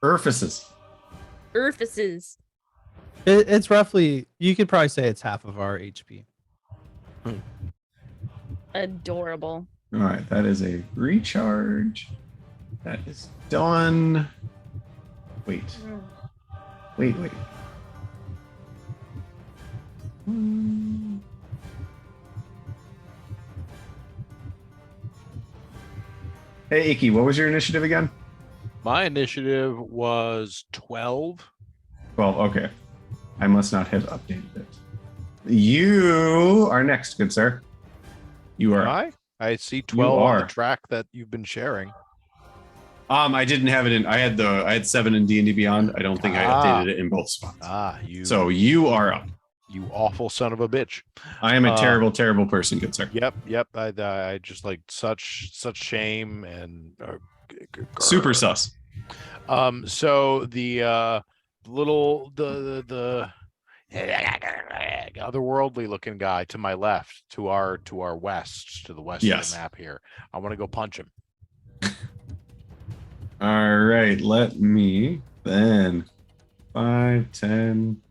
Orifices. Orifices. It's roughly, you could probably say it's half of our HP. Adorable. All right, that is a recharge. That is done. Wait. Wait. Hey, Icky, what was your initiative again? My initiative was 12. Well, okay. I must not have updated it. You are next, good sir. You are. Am I see 12 on the are. track that you've been sharing. I didn't have it in. I had 7 in D&D Beyond. I don't think I updated it in both spots. You So you are up. you awful son of a bitch. I am a terrible, terrible person, good sir. Yep. I just like such shame and Super sus. So the little the otherworldly looking guy to my left, to our west, to the west Yes. of the map here. I want to go punch him. All right, let me then 5, 10,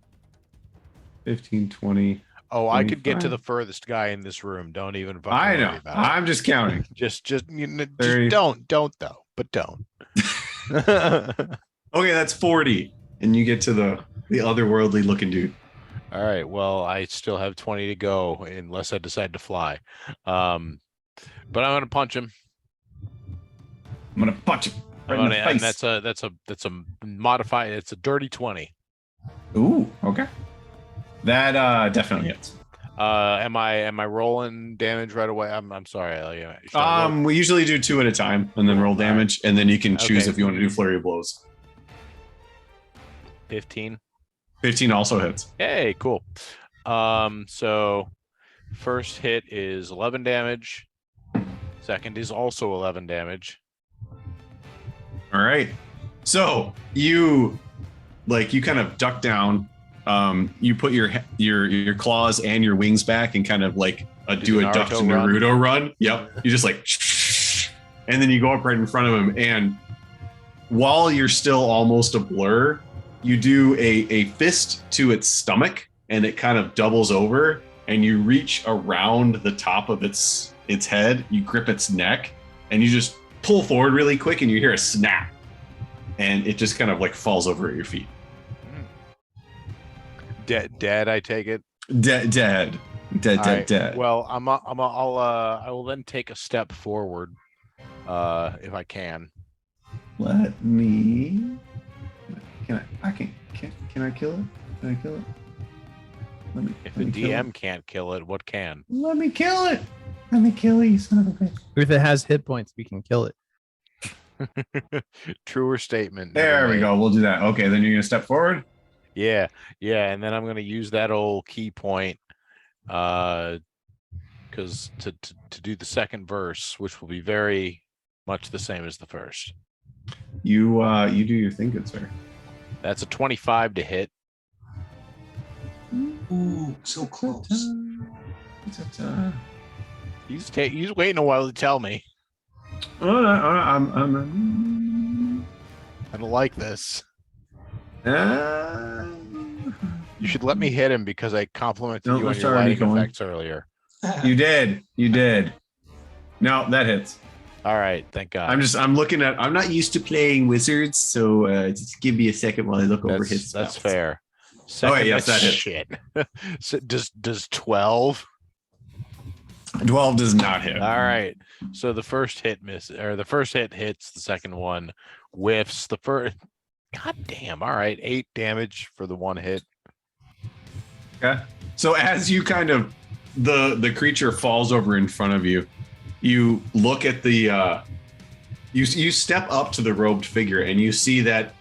15, 20. Oh, I could get to 25. the furthest guy in this room. Don't even fucking I worry know. about it. I'm just counting. Just you know, 30. just don't though, but don't. Okay, that's 40. And you get to the otherworldly looking dude. All right. Well, I still have 20 to go unless I decide to fly. But I'm gonna punch him. I'm gonna punch him right in the And face. that's a modified. It's a dirty 20. Ooh, okay. That definitely hits. Am I rolling damage right away? I'm sorry. Should I roll? We usually do 2 at a time and then roll damage, and then you can choose Okay. if you want to do flurry of blows. 15. 15 also hits. Hey, cool. So first hit is 11 damage. Second is also 11 damage. All right. So you kind of duck down. You put your claws and your wings back and kind of like do a the duck to Naruto run? Naruto run. Yep. You just like, and then you go up right in front of him. And while you're still almost a blur, you do a fist to its stomach, and it kind of doubles over, and you reach around the top of its head. You grip its neck, and you just pull forward really quick, and you hear a snap, and it just kind of like falls over at your feet. Dead, I take it. Dead. Well, I will then take a step forward, if I can. Let me. Can I kill it? Can I kill it? If the DM can't kill it, what can? Let me kill it. Let me kill it, you son of a bitch. If it has hit points, we can kill it. Truer statement. There we go. We'll do that. Okay, then you're gonna step forward. Yeah, and then I'm gonna use that old key point, because to do the second verse, which will be very much the same as the first. You do your thing, good sir. That's a 25 to hit. Ooh, so close. He's waiting a while to tell me. I I don't like this. You should let me hit him because I complimented you on your lighting effects earlier. You did. No, that hits. All right, thank God. I'm looking at. I'm not used to playing wizards, so just give me a second while I look over his. That's fair. Yes, that hits. Shit. So does 12? 12 does not hit. All right. So the first hit the first hit hits. The second one whiffs. The first. God damn. All right. 8 damage for the one hit. Okay. So as you kind of the creature falls over in front of you, you look at the you step up to the robed figure and you see that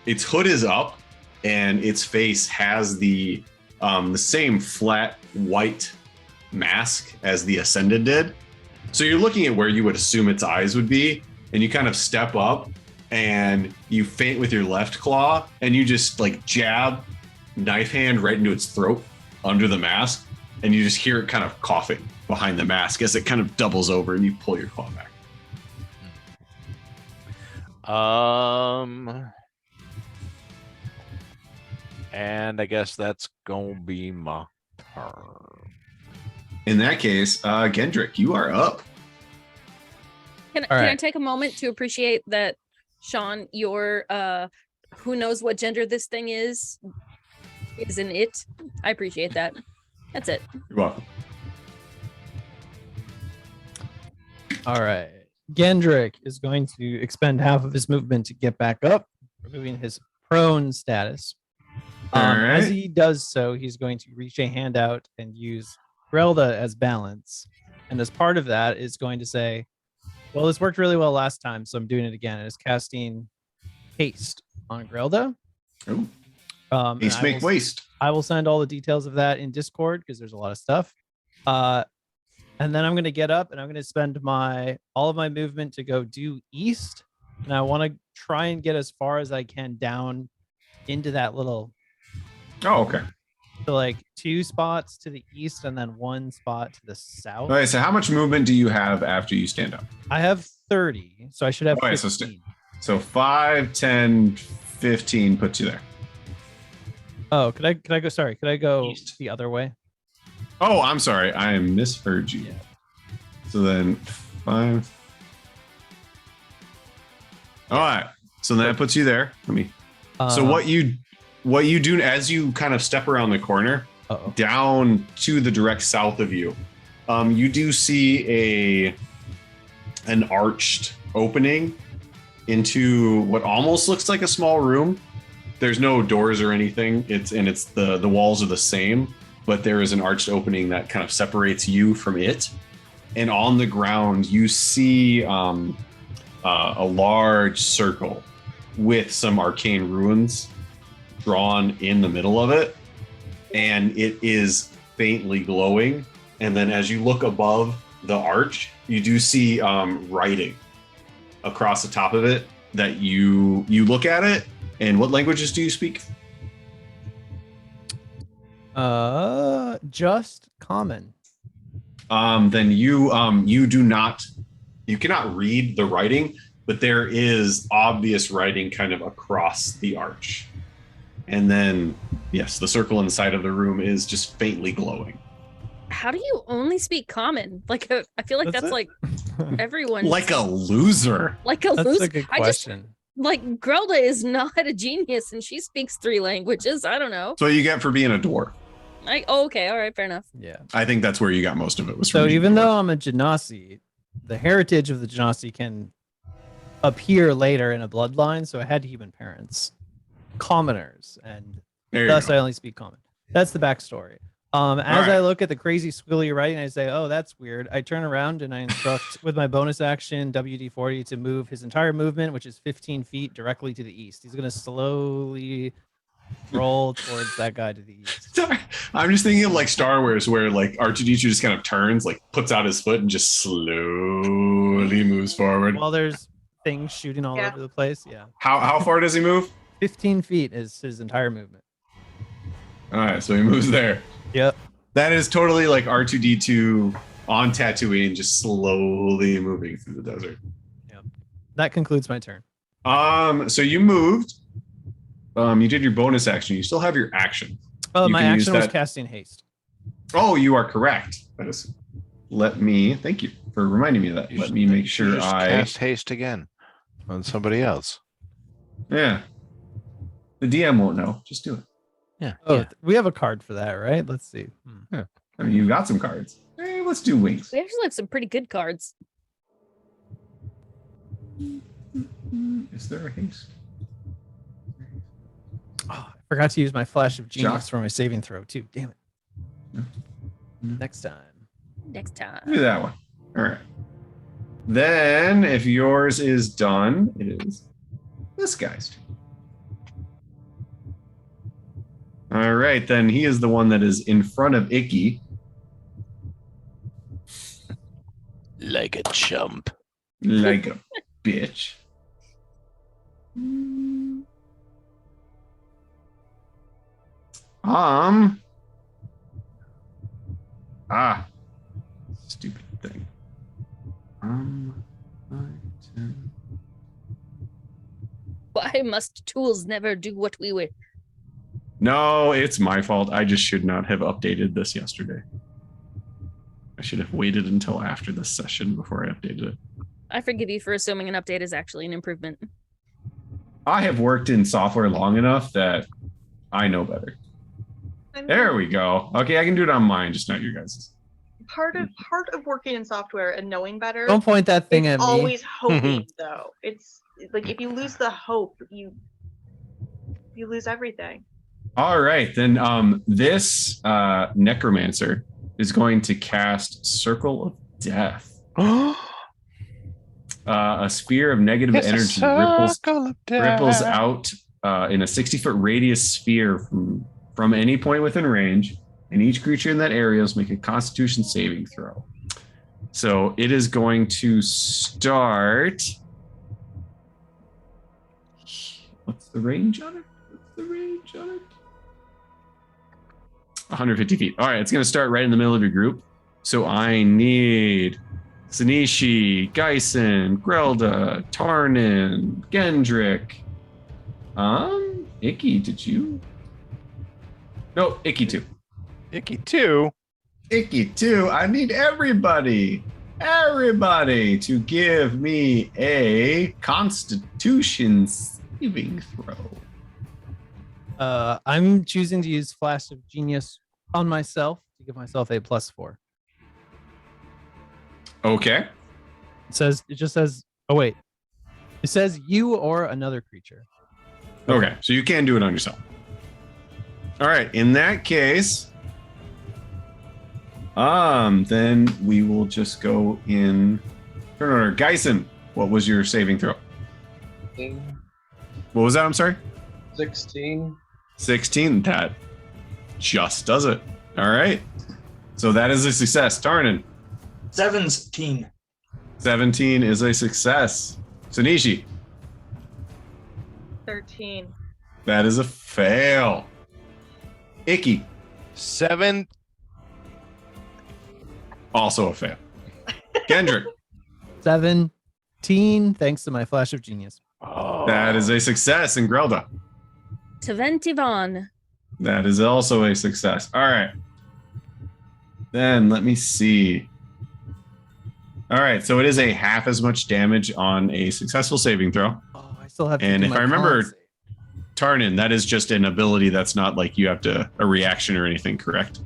its hood is up and its face has the same flat white mask as the Ascended did. So you're looking at where you would assume its eyes would be, and you kind of step up and you feint with your left claw and you just like jab knife hand right into its throat under the mask, and you just hear it kind of coughing behind the mask as it kind of doubles over and you pull your claw back. And I guess that's gonna be my turn. In that case, Gendrick, you are up. Can I take a moment to appreciate that, Sean, your who knows what gender this thing is an it? I appreciate that. That's it. You're welcome. All right. Gendrick is going to expend half of his movement to get back up, removing his prone status. As he does so, he's going to reach a hand out and use Grelda as balance. And as part of that is going to say, well, this worked really well last time, so I'm doing it again. And it's casting haste on Grelda. Oh. Haste make waste. I will send all the details of that in Discord because there's a lot of stuff. And then I'm going to get up and I'm going to spend all of my movement to go due east. And I want to try and get as far as I can down into that little. Oh, okay. So like 2 spots to the east and then 1 spot to the south. Okay, so how much movement do you have after you stand up? I have 30, so I should have 15. So 5, 10, 15 puts you there. Oh, could I go? Sorry, could I go east the other way? Oh, I'm sorry. I misheard you. Yeah. So then 5. All right. So that puts you there. So what you do as you kind of step around the corner down to the direct south of you, you do see an arched opening into what almost looks like a small room. There's no doors or anything. It's the walls are the same, but there is an arched opening that kind of separates you from it. And on the ground, you see a large circle with some arcane runes drawn in the middle of it, and it is faintly glowing. And then as you look above the arch, you do see writing across the top of it that you look at it. And what languages do you speak? Just common. Then you cannot read the writing, but there is obvious writing kind of across the arch. And then, yes, the circle inside of the room is just faintly glowing. How do you only speak common? Like, I feel like that's like everyone. Like a loser. Like a That's loser. a good question. Like, Grelda is not a genius and she speaks 3 languages. I don't know. That's what you get for being a dwarf. Okay, all right, fair enough. Yeah. I think that's where you got most of it. Was So from being even a dwarf. though I'm a Genasi, the heritage of the Genasi can appear later in a bloodline, so I had human parents, commoners, and There you thus go. I only speak common. That's the backstory. As right. I look at the crazy squiggly writing, I say, "Oh, that's weird." I turn around and I instruct with my bonus action WD-40 to move his entire movement, which is 15 feet, directly to the east. He's gonna slowly roll towards that guy to the east. Sorry. I'm just thinking of like Star Wars, where like R2D2 just kind of turns, like puts out his foot, and just slowly moves forward. While there's things shooting all over the place, yeah. How far does he move? 15 feet is his entire movement. All right, so he moves there. Yep. That is totally like R2D2 on Tatooine, just slowly moving through the desert. Yep. That concludes my turn. So you moved. You did your bonus action. You still have your action. Oh, You my can use action was that- casting haste. Oh, you are correct. That is. Thank you for reminding me of that. Let me make sure Just cast haste again on somebody else. Yeah. The DM won't know. Just do it. Yeah. Oh, we have a card for that, right? Let's see. I mean, you've got some cards. Hey, let's do wings. We actually have some pretty good cards. Is there a haste? Oh, I forgot to use my flash of genius Shock. for my saving throw too. Damn it. No. Next time. Next time. Do that one. All right. Then, if yours is done, it is this guy's turn. All right, then he is the one that is in front of Icky. Like a chump. Like a bitch. Stupid thing. 5, 10. Why must tools never do what we wish? No, it's my fault. I just should not have updated this yesterday. I should have waited until after this session before I updated it. I forgive you for assuming an update is actually an improvement. I have worked in software long enough that I know better. I mean, There we go. Okay, I can do it on mine, just not your guys'. part of working in software and knowing better. Don't point that thing it's at me. always hoping, though. It's like if you lose the hope, you lose everything. All right, then this necromancer is going to cast Circle of Death. A sphere of negative energy ripples out in a 60-foot radius sphere from any point within range, and each creature in that area is make a Constitution saving throw. So it is going to start. What's the range on it? 150 feet. All right, it's going to start right in the middle of your group. So I need Sanishi, Geisen, Grelda, Tarnin, Gendrick. Icky, did you? No, Icky too. Icky too. Icky too. I need everybody to give me a Constitution saving throw. I'm choosing to use Flash of Genius on myself to give myself a +4. Okay. It just says, oh wait. It says you or another creature. Okay, so you can do it on yourself. All right, in that case, then we will just go in turn order. Geisen, what was your saving throw? 16. What was that? I'm sorry. 16. 16. That just does it. All right. So that is a success. Tarnin, 17. 17 is a success. Sanishi, 13. that is a fail. Icky, 7. also a fail. Kendrick, 7. 15, thanks to my flash of genius. Oh, That is a success in Grelda. 21. That is also a success. All right. Then let me see. All right, so it is a half as much damage on a successful saving throw. Oh, I still have to And do if my I remember, con save. Tarnin, that is just an ability that's not like you have to a reaction or anything, correct?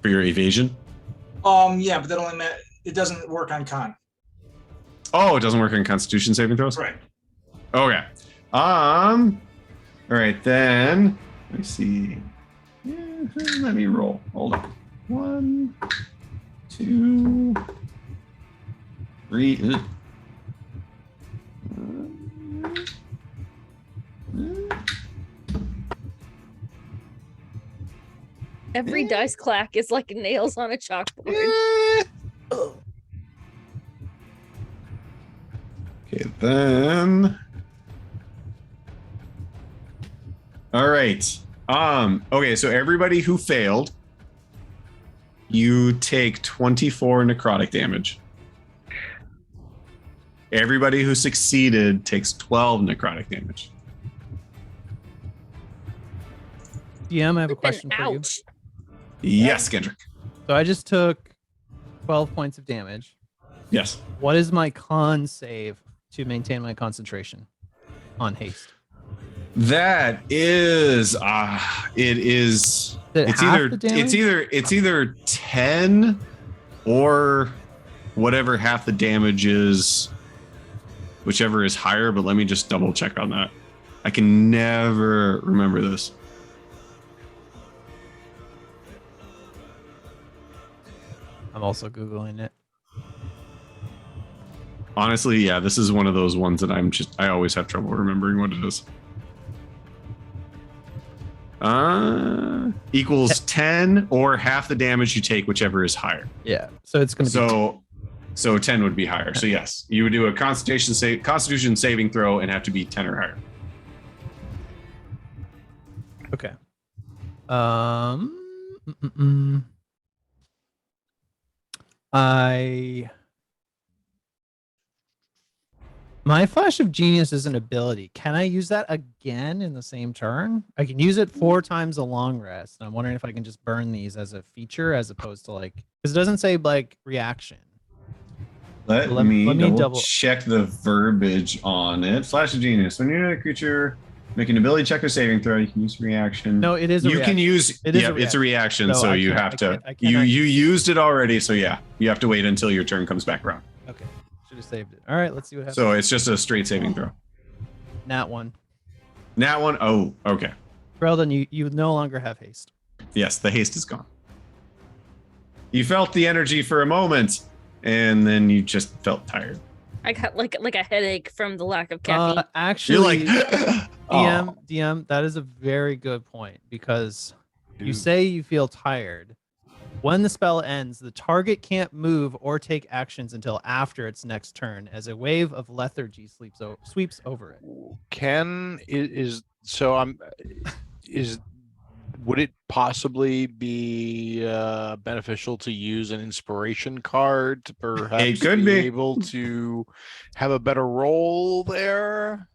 For your evasion? Yeah, but that only meant it doesn't work on con. Oh, it doesn't work on Constitution saving throws? Right. Okay. All right, then. Let me see. Yeah, let me roll. Hold on. 1, 2, 3. Every dice clack is like nails on a chalkboard. Okay, then. All right. Okay, so everybody who failed, you take 24 necrotic damage. Everybody who succeeded takes 12 necrotic damage. DM, I have a question for you. Ouch. Yes, Kendrick. So I just took 12 points of damage. Yes. What is my con save to maintain my concentration on haste? That is it is it's either 10 or whatever half the damage is, whichever is higher, but let me just double check on that. I can never remember this. I'm also Googling it. Honestly, yeah, this is one of those ones that I always have trouble remembering what it is. Equals 10 or half the damage you take, whichever is higher. Yeah, so it's going to be so 10 would be higher. So yes, you would do a Constitution saving throw and have to be 10 or higher. okay. My flash of genius is an ability. Can I use that again in the same turn? I can use it 4 times a long rest. I'm wondering if I can just burn these as a feature as opposed to like, because it doesn't say like reaction. Let me double check the verbiage on it. Flash of genius. When you're a creature, make an ability check or saving throw, you can use reaction. No, it is a you reaction. can use it's a reaction, so you have to you used it already, so yeah, you have to wait until your turn comes back around. Okay. Should have saved it. All right, let's see what happens. So it's just a straight saving throw. Nat 1. Nat 1. Oh, okay. Breldon, you no longer have haste. Yes, the haste is gone. You felt the energy for a moment, and then you just felt tired. I got like a headache from the lack of caffeine. Actually, you're like DM, that is a very good point because you say you feel tired. When the spell ends, the target can't move or take actions until after its next turn, as a wave of lethargy sweeps over it. Would it possibly be beneficial to use an inspiration card to perhaps be able to have a better roll there?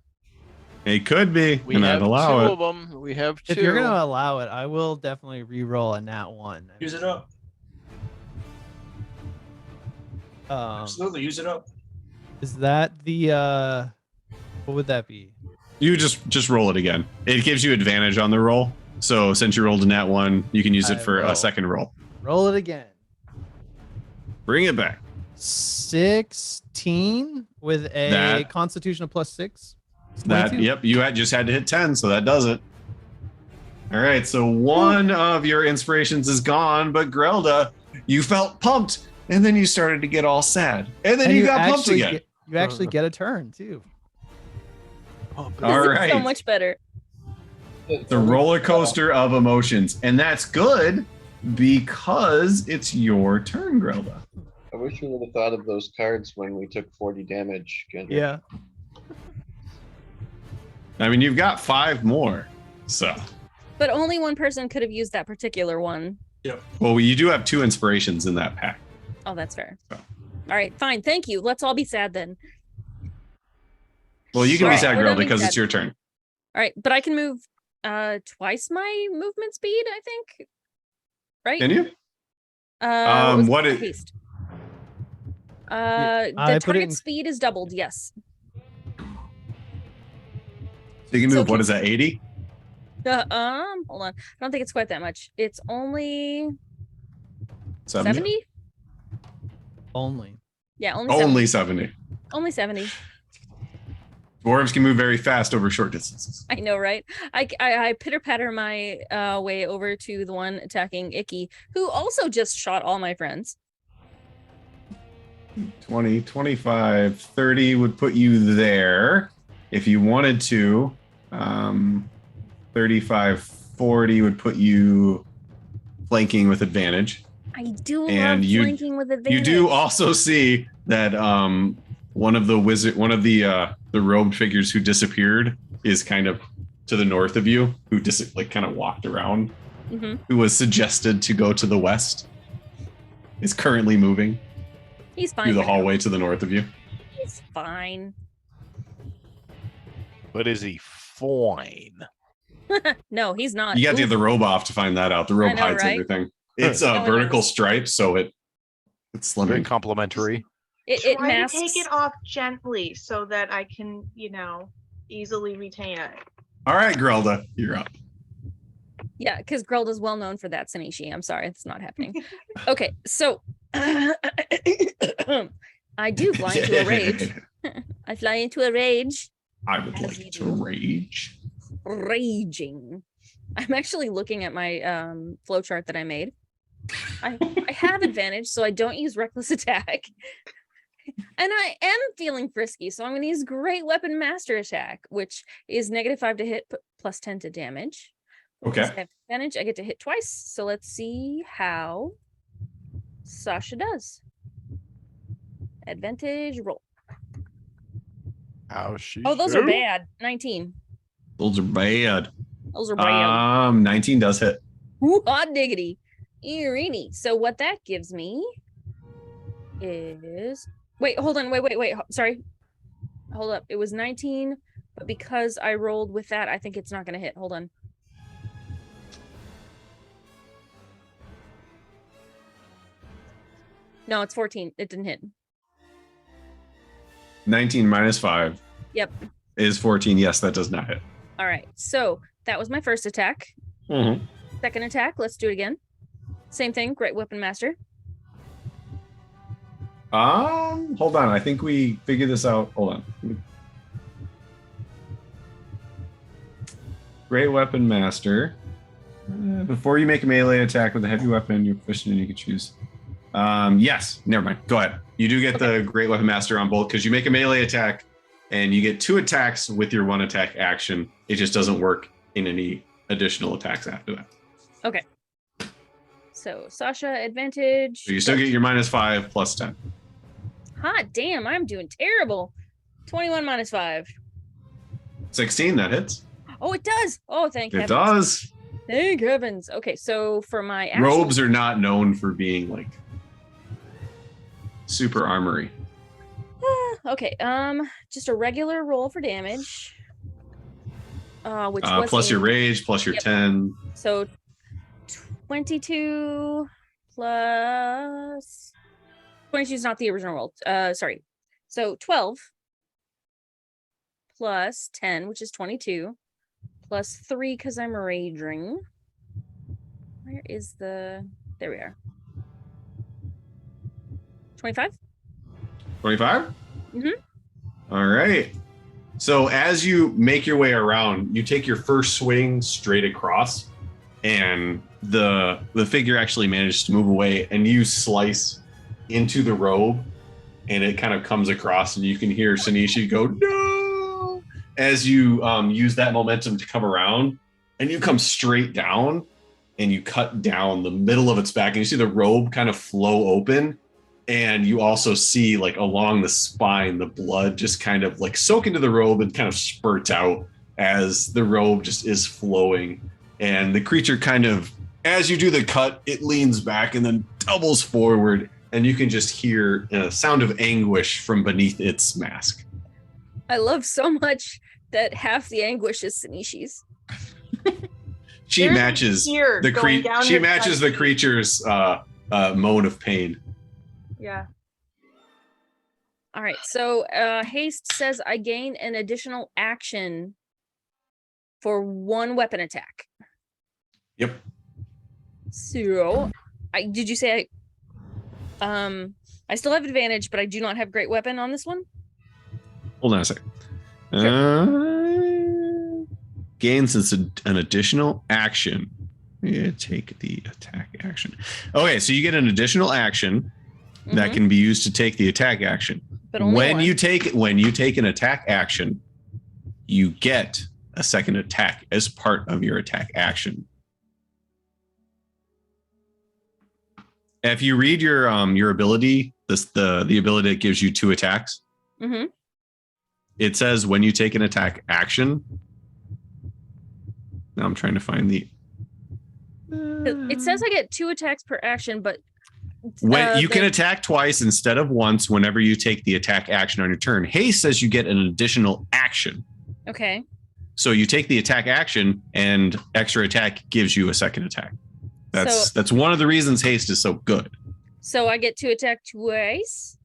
It could be. We have two of them. We have two. If you're going to allow it, I will definitely re-roll a nat 1. Use it up. Absolutely, use it up. Is that the what would that be? You just roll it again. It gives you advantage on the roll. So since you rolled a nat 1, you can use it for a second roll. Roll it again. Bring it back. 16 with a Constitution of +6. Yep, you just had to hit 10, so that does it. All right, so one of your inspirations is gone, but Grelda, you felt pumped, and then you started to get all sad, and then you got pumped again. You actually get a turn too. All right, so much better. The roller coaster of emotions, and that's good because it's your turn, Grelda. I wish we would have thought of those cards when we took 40 damage, Kendrick. Yeah. I mean, you've got 5 more, so. But only one person could have used that particular one. Yep. Well, you do have 2 inspirations in that pack. Oh, that's fair. So. All right, fine. Thank you. Let's all be sad then. Well, you can All be right, sad, we're girl, done being because sad. it's your turn. All right, but I can move twice my movement speed, I think. Right? Can you? What is haste? I The put it target in- speed is doubled, yes. So you can So move, what can- is that, 80? Hold on. I don't think it's quite that much. It's only 70? 70? Only. Yeah, only 70. Only 70. Only 70. Dwarves can move very fast over short distances. I know, right? I pitter-patter my way over to the one attacking Icky, who also just shot all my friends. 20, 25, 30 would put you there. If you wanted to, 35, 40 would put you flanking with advantage. I do And love flanking with advantage. You do also see that one of the robed figures who disappeared is kind of to the north of you, who just kind of walked around, who was suggested to go to the west, is currently moving. He's fine. Through the for now. hallway to the north of you. He's fine. But is he fine? No, he's not. You got to get Oof. the robe off to find that out. The robe I know, hides right? everything. It's No, it vertical is. stripes, so it's Very slimming. complimentary. It Try masks. to take it off gently so that I can, easily retain it. All right, Grelda, you're up. Yeah, because Grelda's well known for that, Sanishi. I'm sorry, it's not happening. Okay, so I do fly into a rage. I fly into a rage. I would As like you to do. rage. Raging. I'm actually looking at my flowchart that I made. I have advantage, so I don't use reckless attack. And I am feeling frisky, so I'm going to use Great Weapon Master Attack, which is -5 to hit, plus 10 to damage. Okay. Because I have advantage, I get to hit twice. So let's see how Sasha does. Advantage roll. How she? Oh, those are bad. 19. Those are bad. Those are bad. 19 does hit. Ooh, hot diggity. Earini. So what that gives me is wait, hold on. Wait. Sorry. Hold up. It was 19, but because I rolled with that, I think it's not gonna hit. Hold on. No, it's 14. It didn't hit. 19 minus 5 Yep. is 14. Yes, that does not hit. All right. So that was my first attack. Mm-hmm. Second attack. Let's do it again. Same thing. Great Weapon Master. Hold on. I think we figured this out. Hold on. Great Weapon Master. Before you make a melee attack with a heavy weapon, you're proficient and you can choose. Yes, never mind. Go ahead. You do get the Great Weapon Master on both because you make a melee attack and you get 2 attacks with your 1 attack action. It just doesn't work in any additional attacks after that. Okay. So Sasha advantage. So you still get your -5 plus 10. Hot damn, I'm doing terrible. 21 minus 5. 16, that hits. Oh, it does. Oh, thank It heavens. does. Thank heavens. Okay, so for my action, Robes are not known for being like super armory. okay, just a regular roll for damage. Which was Plus your rage, plus your Yep. 10. So 22 plus 22 is not the original roll. Sorry. So 12 plus 10, which is 22, plus 3 because I'm raging. Where is the? There we are. 25? 25? Mhm. All right. So as you make your way around, you take your first swing straight across, and the figure actually manages to move away, and you slice into the robe, and it kind of comes across, and you can hear Sanishi go, "No!" as you use that momentum to come around, and you come straight down, and you cut down the middle of its back, and you see the robe kind of flow open. And you also see, like, along the spine, the blood just kind of like soak into the robe and kind of spurts out as the robe just is flowing. And the creature kind of, as you do the cut, it leans back and then doubles forward and you can just hear a sound of anguish from beneath its mask. I love so much that half the anguish is Sinishi's. She There's a matches tear the going down she her matches the spine. creature's moan of pain. Yeah. All right. So haste says I gain an additional action for 1 weapon attack. Yep. So did you say I still have advantage, but I do not have great weapon on this one? Hold on a second. Gains an additional action. Yeah, take the attack action. Okay, so you get an additional action that Mhm. can be used to take the attack action. But only When one. you take an attack action, you get a second attack as part of your attack action. If you read your ability, the ability that gives you 2 attacks, Mm-hmm. it says when you take an attack action. Now I'm trying to find the. It says I get 2 attacks per action, but When you can the- attack twice instead of once whenever you take the attack action on your turn. Haste says you get an additional action. Okay. So you take the attack action and extra attack gives you a second attack. That's one of the reasons haste is so good. So I get to attack twice.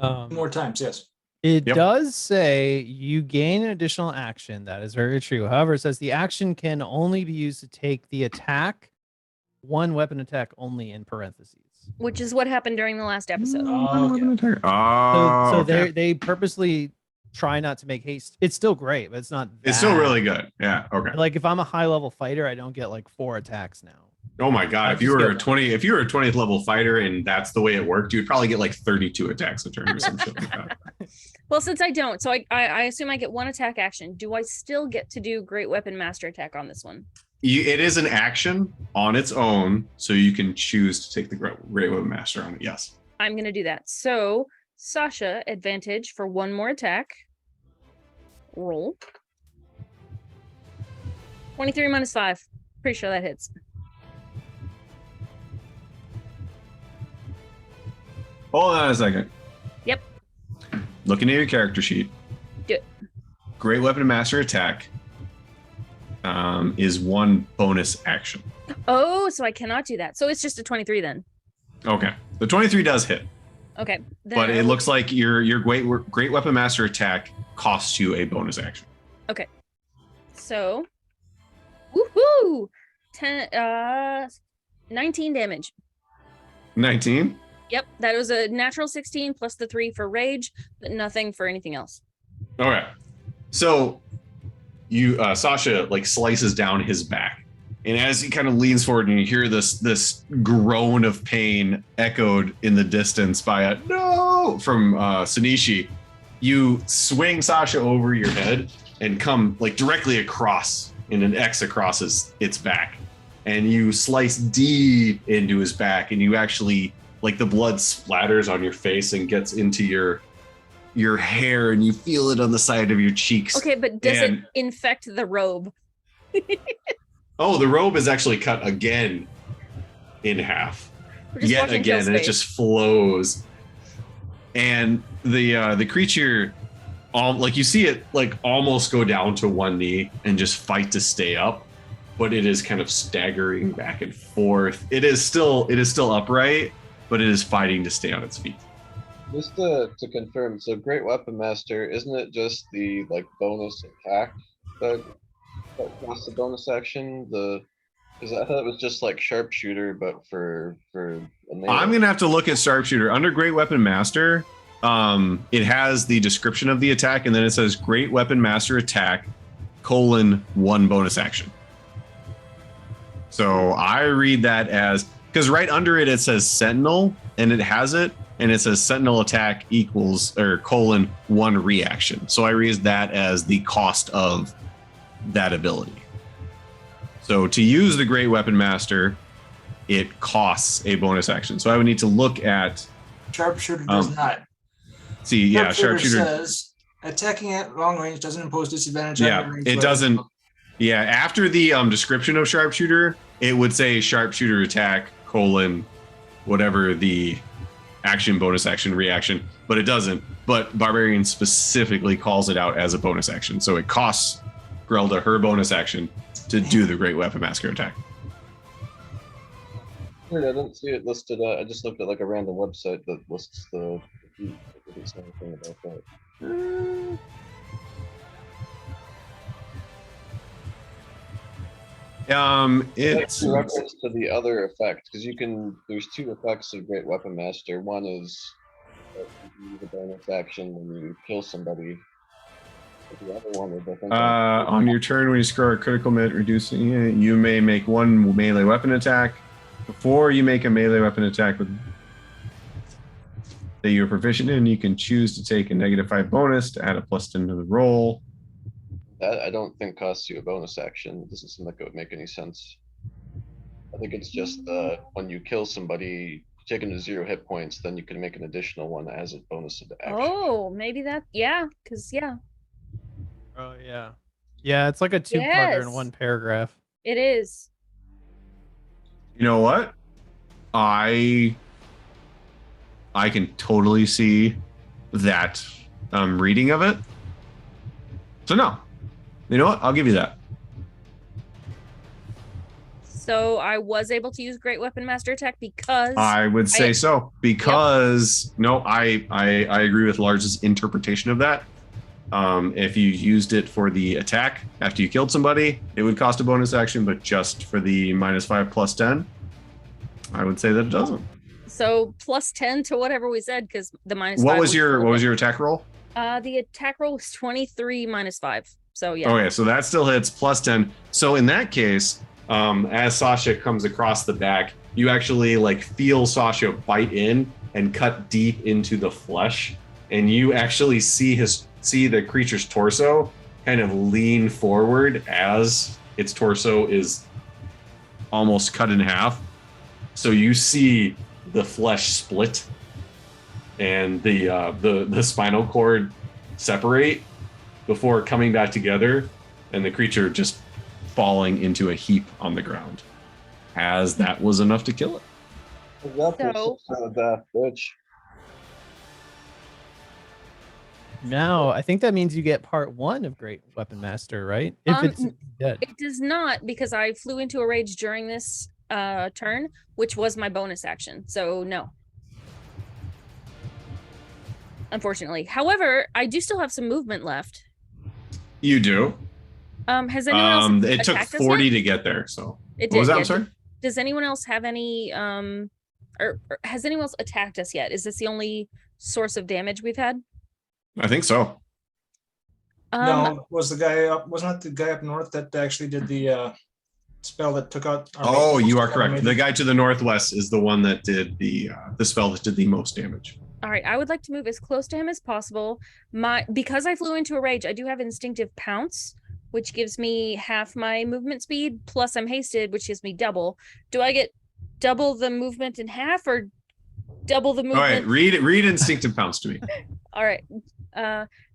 More times, yes. It Yep. does say you gain an additional action. That is very true. However, it says the action can only be used to take the attack, 1 weapon attack only in parentheses. Which is what happened during the last episode. Oh, yeah. So okay. they purposely try not to make haste. It's still great, but it's not. It's still that- really good. Yeah. Okay. Like if I'm a high level fighter, I don't get like 4 attacks now. Oh my god! I If you just were a get 20, if you were a 20th level fighter and that's the way it worked, you'd probably get like 32 attacks a turn or some shit like that. Well, since I don't, so I assume I get 1 attack action. Do I still get to do Great Weapon Master Attack on this one? It is an action on its own, so you can choose to take the Great Weapon Master on it. Yes. I'm gonna do that. So Sasha, advantage for 1 more attack. Roll. 23 minus 5. Pretty sure that hits. Hold on a second. Yep. Looking at your character sheet. Do it. Great Weapon Master Attack is 1 bonus action. Oh, so I cannot do that. So it's just a 23 then. Okay. The 23 does hit, Okay. Then but I it will- looks like your Great Weapon Master Attack costs you a bonus action. So, woohoo! 19 damage. 19. Yep, that was a natural 16 plus the 3 for rage, but nothing for anything else. Okay. So you Sasha like slices down his back. And as he kind of leans forward and you hear this groan of pain echoed in the distance by a no from Sinishi, you swing Sasha over your head and come like directly across in an X across its back. And you slice deep into his back and you actually like the blood splatters on your face and gets into your hair and you feel it on the side of your cheeks. Okay, but does it And- infect the robe? Oh, the robe is actually cut again in half. We're just Yet watching again, and it Killspace. just flows. And the creature, like you see it like almost go down to one knee and just fight to stay up, but it is kind of staggering back and forth. It is still upright, but it is fighting to stay on its feet. Just to confirm, so Great Weapon Master, isn't it just the like bonus attack that costs the bonus action? Because I thought it was just like sharpshooter, but for a melee. I'm gonna have to look at sharpshooter under Great Weapon Master. It has the description of the attack, and then it says Great Weapon Master Attack : 1 bonus action. So I read that as because right under it says Sentinel, and it has it, and it says Sentinel Attack equals or : 1 reaction. So I read that as the cost of that ability. So to use the Great Weapon Master, it costs a bonus action. So I would need to look at Sharpshooter does not. see, yeah, sharpshooter. Says attacking at long range doesn't impose disadvantage. Yeah, on range it weapons. doesn't. Yeah, after the description of sharpshooter, it would say sharpshooter attack : 1 whatever the action, bonus action, reaction, but it doesn't. But Barbarian specifically calls it out as a bonus action. So it costs Grelda her bonus action to do the Great Weapon Master attack. Weird, I didn't see it listed. I just looked at like a random website that lists the feat. It didn't say anything about that. It's in reference to the other effect, because there's two effects of Great Weapon Master. One is that you use a bonus action when you kill somebody. But the other one is, I think, on your turn when you score a critical hit, reducing it, you may make one melee weapon attack. Before you make a melee weapon attack that you're proficient in, you can choose to take a -5 bonus to add a +10 to the roll. that I don't think costs you a bonus action. It doesn't seem like it would make any sense. I think it's just when you kill somebody, take them to 0 hit points, then you can make an additional one as a bonus of the action. Oh, maybe that, yeah, because yeah. Oh yeah. Yeah, it's like a 2-parter in Yes. one paragraph. It is. You know what? I can totally see that reading of it. So no. You know what? I'll give you that. So I was able to use Great Weapon Master attack because I would say so. Because no, I agree with Lars's interpretation of that. If you used it for the attack after you killed somebody, it would cost a bonus action, but just for the -5 +10, I would say that it doesn't. So +10 to whatever we said, because the -5. What was your attack roll? The attack roll was 23 -5. So yeah. Okay, so that still hits +10. So in that case, as Sasha comes across the back, you actually like feel Sasha bite in and cut deep into the flesh, and you actually see the creature's torso kind of lean forward as its torso is almost cut in half. So you see the flesh split and the spinal cord separate before coming back together, and the creature just falling into a heap on the ground, as that was enough to kill it. Now, I think that means you get part 1 of Great Weapon Master, right? If it's dead. It does not, because I flew into a rage during this turn, which was my bonus action. So no. Unfortunately. However, I do still have some movement left. You do. Has anyone else it took attacked us 40 yet? to get there, so It what was did, that? yeah. I'm sorry? Does anyone else have any or has anyone else attacked us yet? Is this the only source of damage we've had? I think so. No, wasn't it the guy up north that actually did the spell that took out our Oh, main you are force? correct. The guy to the northwest is the one that did the spell that did the most damage. All right, I would like to move as close to him as possible. Because I flew into a rage, I do have instinctive pounce, which gives me half my movement speed, plus I'm hasted, which gives me double. Do I get double the movement in half or double the movement? All right, read instinctive pounce to me. All right.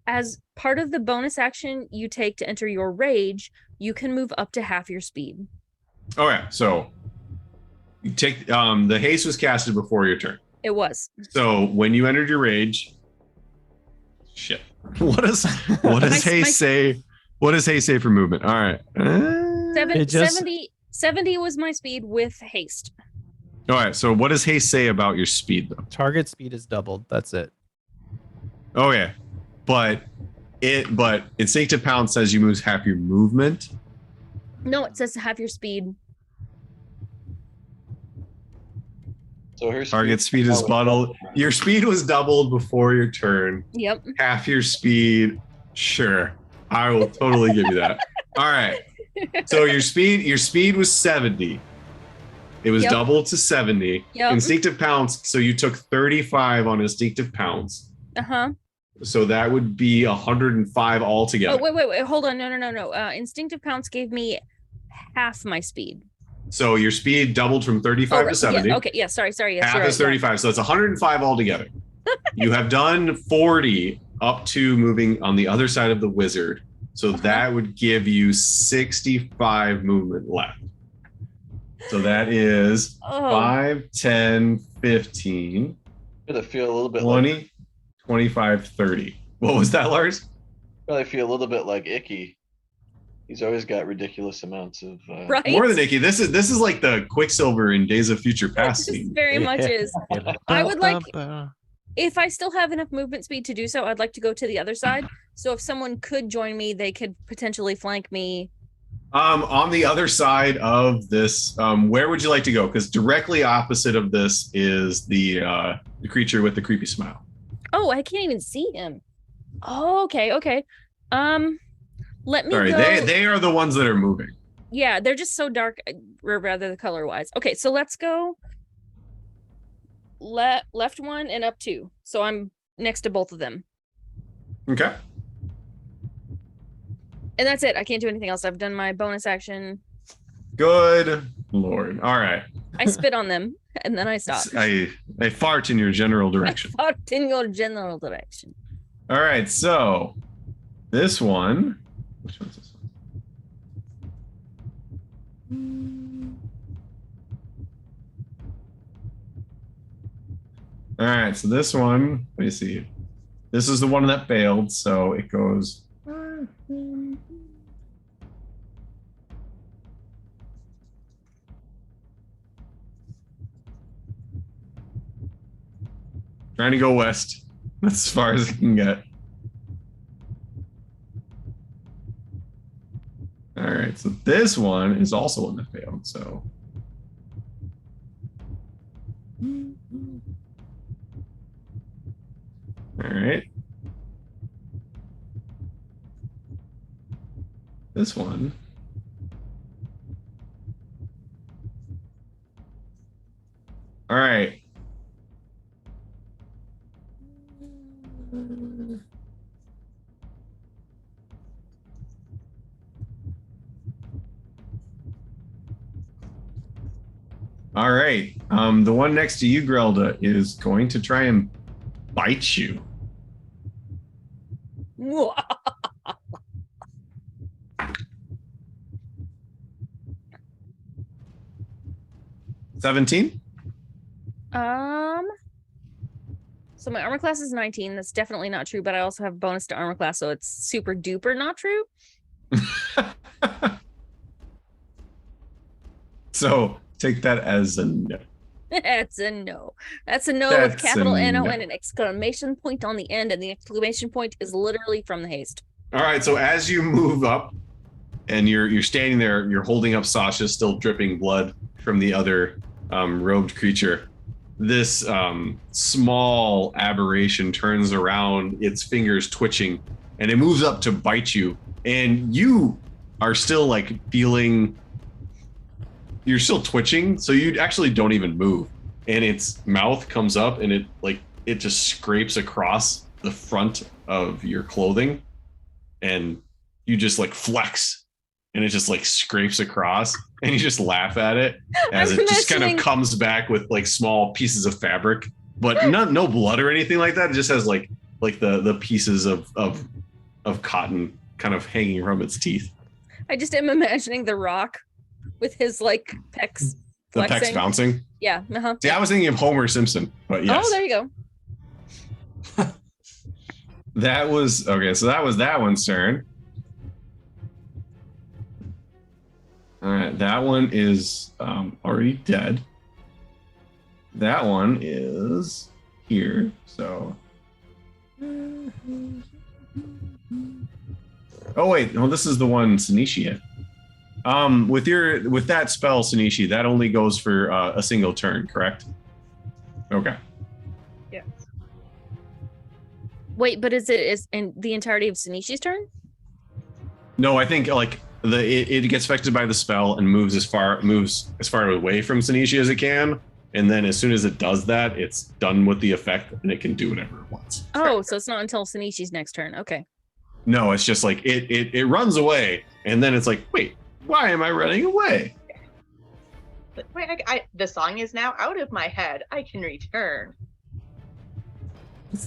As part of the bonus action you take to enter your rage, you can move up to half your speed. Okay, so you take the haste was casted before your turn. It was. So when you entered your rage, shit. What does haste say? What does haste say for movement? All right. 70 was my speed with haste. All right. So what does haste say about your speed though? Target speed is doubled. That's it. Oh yeah, but instinctive pounce says you move half your movement. No, it says to have your speed. So her Target speed is doubled. Your speed was doubled before your turn. Yep. Half your speed. Sure. I will totally give you that. All right. So your speed was 70. It was doubled to 70. Yep. Instinctive pounce. So you took 35 on instinctive pounce. Uh-huh. So that would be 105 altogether. Oh, wait. Hold on. No. Instinctive pounce gave me half my speed. So your speed doubled from 35 to 70. Yeah, okay. Yeah. Sorry. Yes, Half you're is right, 35. So that's 105 altogether. You have done 40 up to moving on the other side of the wizard. So that would give you 65 movement left. So that is Oh. 5, 10, 15, Gonna feel a little bit 20, like 25, 30. What was that, Lars? really feel a little bit like Icky. He's always got ridiculous amounts of Right. More than Icky. This is like the Quicksilver in Days of Future Past This scene. very much is. I would like, if I still have enough movement speed to do so, I'd like to go to the other side. So if someone could join me, they could potentially flank me. On the other side of this, where would you like to go? Because directly opposite of this is the creature with the creepy smile. Oh, I can't even see him. Oh, okay. Let me Sorry, go. they are the ones that are moving. Yeah, they're just so dark, or rather color wise. Okay, so let's go left 1 and up 2. So I'm next to both of them. Okay. And that's it. I can't do anything else. I've done my bonus action. Good Lord. All right. I spit on them and then I stop. I fart in your general direction. Fart in your general direction. All right, so this one. Which one's this one? All right, so this one, let me see. This is the one that failed, so it goes. Trying to go west. That's as far as it can get. All right, so this one is also one that failed, so. All right. This one. All right. All right. The one next to you, Grelda, is going to try and bite you. 17? So my armor class is 19. That's definitely not true, but I also have bonus to armor class, so it's super duper not true. So take that as a no. That's a no. That's a no That's with capital a NO no. and an exclamation point on the end, and the exclamation point is literally from the haste. All right, so as you move up and you're standing there, you're holding up Sasha, still dripping blood from the other robed creature. This small aberration turns around, its fingers twitching, and it moves up to bite you. And you are still like feeling, you're still twitching, so you actually don't even move. And its mouth comes up and it just scrapes across the front of your clothing. And you just like flex and it just like scrapes across and you just laugh at it as it just kind of comes back with like small pieces of fabric, but no blood or anything like that. It just has like the pieces of cotton kind of hanging from its teeth. I just am imagining The Rock with his like pecs flexing. The pecs bouncing. Yeah. Uh-huh. See, I was thinking of Homer Simpson, but yes. Oh, there you go. That was okay. So that was that one's turn. All right, that one is already dead. That one is here. So. Oh wait, no, this is the one Sanishi hit. With that spell, Sanishi, that only goes for a single turn, correct? Okay. Yes. Wait, but is in the entirety of Sanishi's turn? No, I think like it gets affected by the spell and moves as far away from Sanishi as it can, and then as soon as it does that, it's done with the effect and it can do whatever it wants. Oh, so it's not until Sanishi's next turn. Okay. No, it's just like it runs away, and then it's like, wait, why am I running away? But wait, the song is now out of my head. I can return.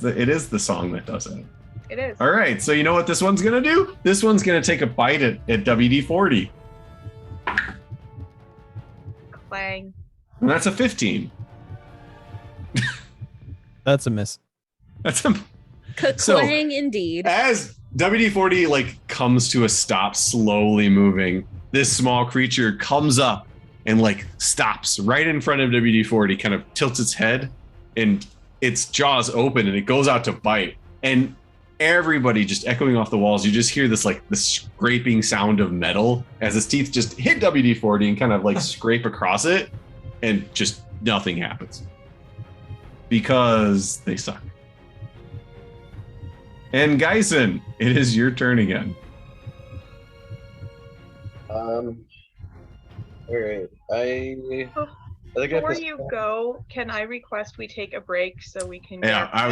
It is the song that does it. It is. All right, so you know what this one's gonna do? This one's gonna take a bite at WD-40. clang. And that's a 15. That's a miss. That's a Clang indeed. As WD-40 like comes to a stop, slowly moving, this small creature comes up and like stops right in front of WD-40, kind of tilts its head, and its jaws open and it goes out to bite. And everybody just echoing off the walls, you just hear this like the scraping sound of metal as its teeth just hit WD-40 and kind of like scrape across it, and just nothing happens because they suck. And Geisen, it is your turn again. All right. I think I Before have to- you go, can I request we take a break so we can? Yeah, get I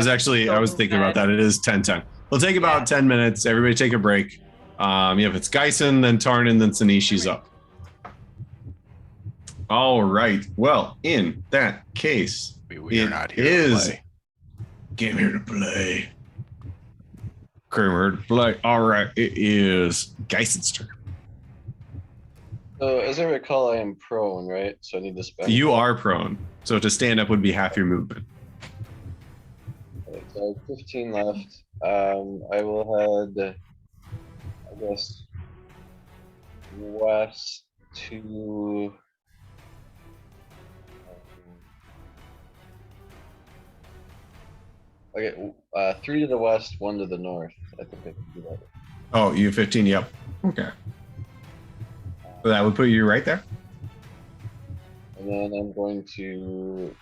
was thinking about that. It is 10:10. We'll take about 10 minutes. Everybody take a break. If it's Geisen, then Tarnin, then Sinishi's up. All right. Well, in that case, We are not here is to play. Came here to play. Came here to play. All right. It is Geisen's turn. So as I recall, I am prone, right? So I need to spend. You are prone, so to stand up would be half your movement. Right, so I have 15 left. I will head, I guess, west to. Okay, 3 to the west, 1 to the north. I think I can do that. Oh, you have 15. Yep. Okay. So that would put you right there. And then I'm going to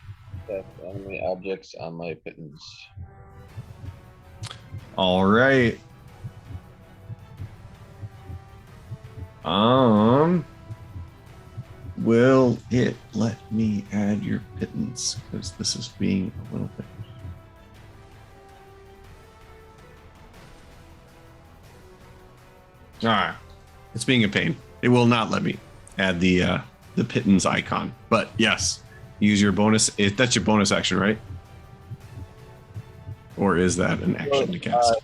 cast enemy objects on my pittance. All right. Will it let me add your pittance? Because this is being a little bit. All right. It's being a pain. It will not let me add the pittance icon. But yes, use your bonus. That's your bonus action, right? Or is that an action to cast?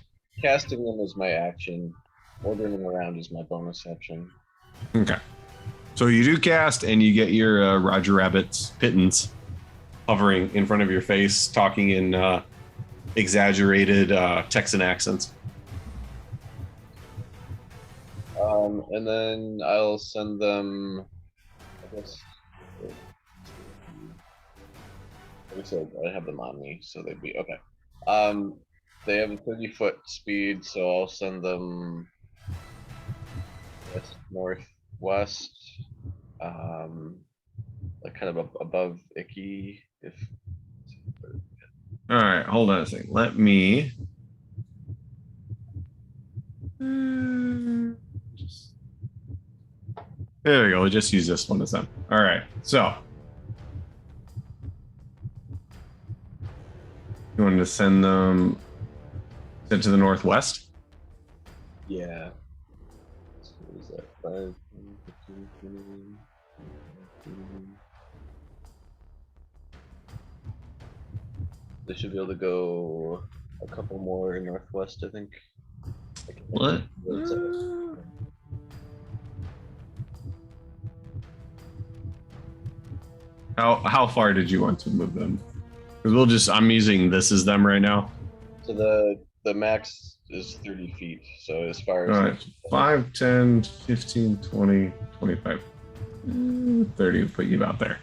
Casting them is my action. Ordering them around is my bonus action. Okay. So you do cast, and you get your Roger Rabbit's pittance hovering in front of your face, talking in exaggerated Texan accents. And then I'll send them. I guess. Like I said, I have them on me, so they'd be okay. They have a 30-foot speed, so I'll send them west, northwest, like kind of above Icky. If All right, hold on a second. Let me. There we go. We'll just use this one as them. All right. So you want to send them to the northwest? yeah. So what is that? 5, 10, 15, 20. They should be able to go a couple more northwest, I think. What? How far did you want to move them? Because I'm using this as them right now. So the max is 30 feet. So as far as All right. 5, 10, 15, 20, 25, 30 will put you about there.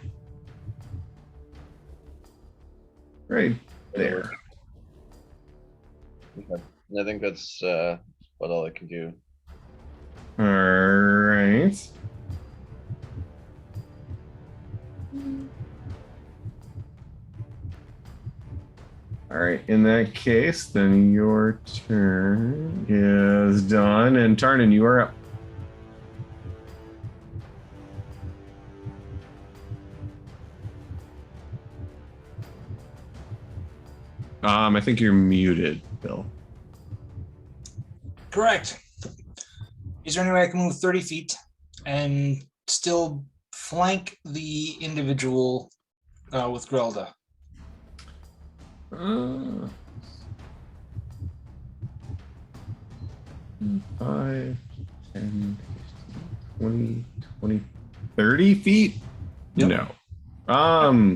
Right there. Okay. And I think that's about all I can do. All right. All right. In that case, then your turn is done, and Tarnin, you are up. I think you're muted, Bill. Correct. Is there any way I can move 30 feet and still flank the individual with Grelda? 5, 10, 15, 20, 20, 30 feet? Yep. No.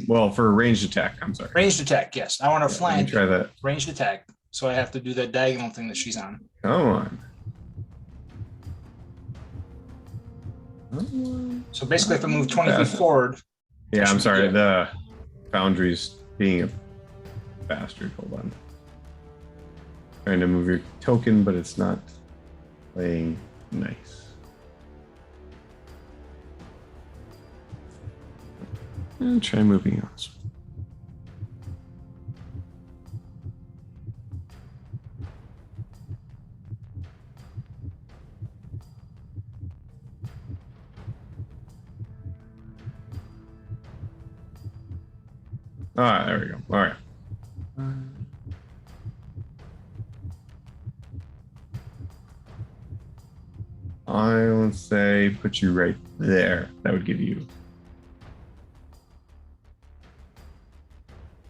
Well, for a ranged attack, I'm sorry. Ranged attack, yes. I want to Let me flank. try that. Ranged attack. So I have to do that diagonal thing that she's on. Come on. So basically, if I move 20 feet forward. Yeah, I'm sorry. good. The Foundry's being a bastard. Hold on. Trying to move your token, but it's not playing nice. And try moving on. All right, there we go. All right. I would say put you right there. That would give you.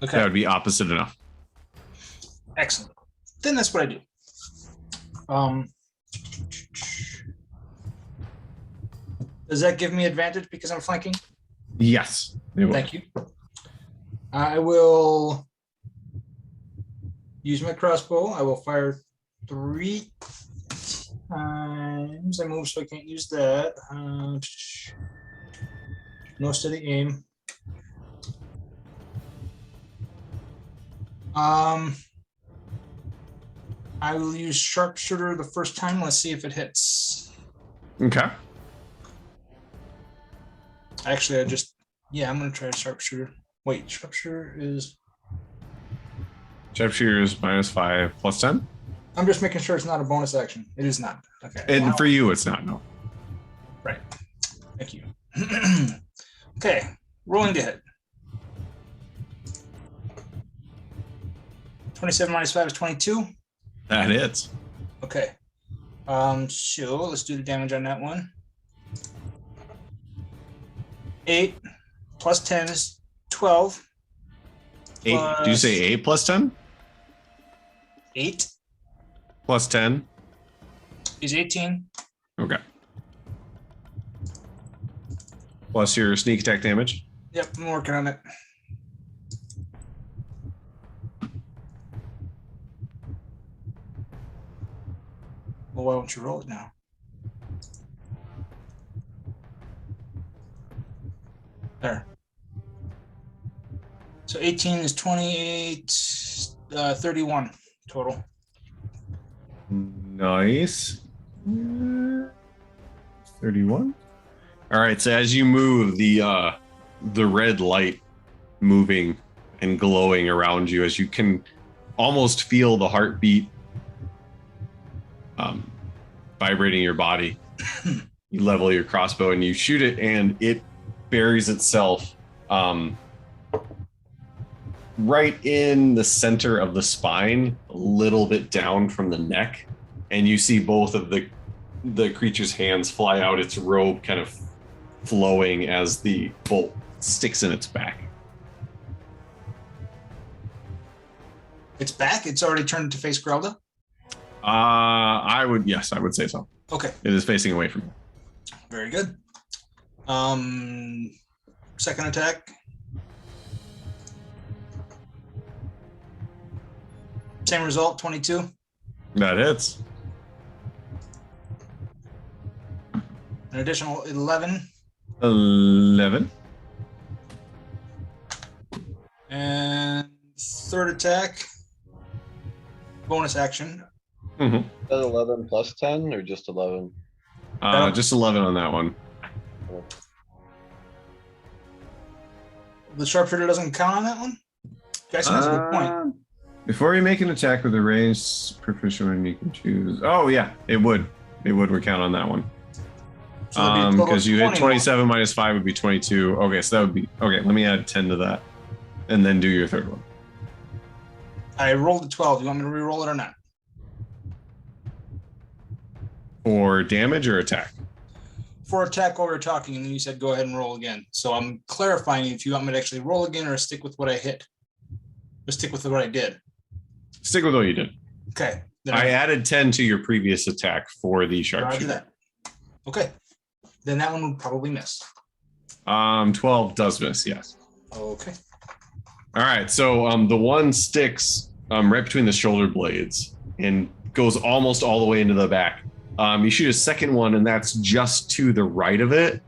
Okay. That would be opposite enough. Excellent. Then that's what I do. Does that give me advantage because I'm flanking? Yes. It will. Thank you. I will use my crossbow. I will fire 3 times. I move, so I can't use that. No steady aim. I will use sharpshooter the first time. Let's see if it hits. Okay. Actually, I'm gonna try sharpshooter. Wait, sharpshooter is. Sharpshooter is -5 plus 10. I'm just making sure it's not a bonus action. It is not. Okay. And Wow. for you, it's not. No. Right. Thank you. Okay. Rolling to hit. 27 minus 5 is 22. That hits. Okay. So let's do the damage on that one. 8 plus 10 is 12. 8. Do you say 8 plus 10? 8 Plus 10? is 18. Okay. Plus your sneak attack damage? Yep, I'm working on it. Well, why don't you roll it now? There. So 18 is 28, 31 total. Nice. 31. All right. So as you move, the red light moving and glowing around you, as you can almost feel the heartbeat vibrating your body. You level your crossbow and you shoot it, and it buries itself right in the center of the spine, a little bit down from the neck, and you see both of the creature's hands fly out, its robe kind of flowing as the bolt sticks in its back. It's back? It's already turned to face Grelda? I would say so. Okay, It is facing away from you. very good. Second attack. Same result, 22. That hits. An additional 11. 11. And third attack. Bonus action. Mm-hmm. Is that 11 plus 10 or just 11? Just 11 on that one. The sharpshooter doesn't count on that one? Guys, that's a good point. Before you make an attack with a ranged proficient one, you can choose. Oh yeah, it would. It would count on that one. So that'd be a total Because of you hit 21. 27 minus 5 would be 22. Okay, so that would be okay. Let me add 10 to that, and then do your third one. I rolled a 12. You want me to re-roll it or not? For damage or attack? For attack while we were talking, and then you said go ahead and roll again. So I'm clarifying if you want me to actually roll again or stick with what I hit. Or stick with what I did. Stick with what you did. Okay. Then I added 10 to your previous attack for the Roger sharpshooter. that. Okay. Then that one would probably miss. 12 does miss, yes. Okay. All right, so the one sticks right between the shoulder blades and goes almost all the way into the back. You shoot a second one, and that's just to the right of it,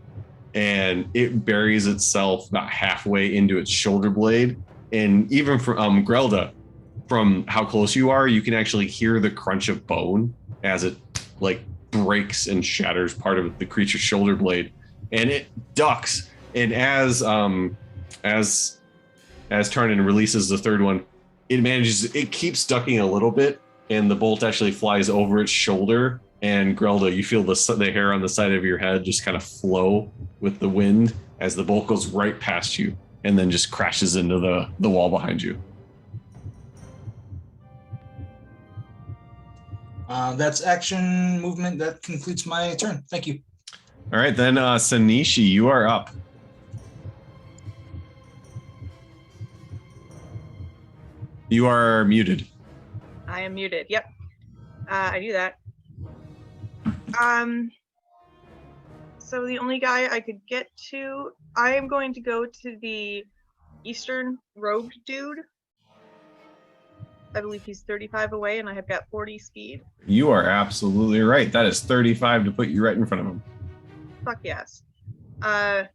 and it buries itself about halfway into its shoulder blade. And even from Grelda, from how close you are, you can actually hear the crunch of bone as it like breaks and shatters part of the creature's shoulder blade, and it ducks. And as Tarnin releases the third one, it keeps ducking a little bit, and the bolt actually flies over its shoulder. And Grelda, you feel the hair on the side of your head just kind of flow with the wind as the bolt goes right past you and then just crashes into the wall behind you. That's action movement. That concludes my turn. Thank you. All right, then Sanishi, you are up. You are muted. I am muted. Yep. I do that. So the only guy I could get to, I am going to go to the eastern robed dude. I believe he's 35 away, and I have got 40 speed. You are absolutely right. That is 35 to put you right in front of him. Fuck yes. And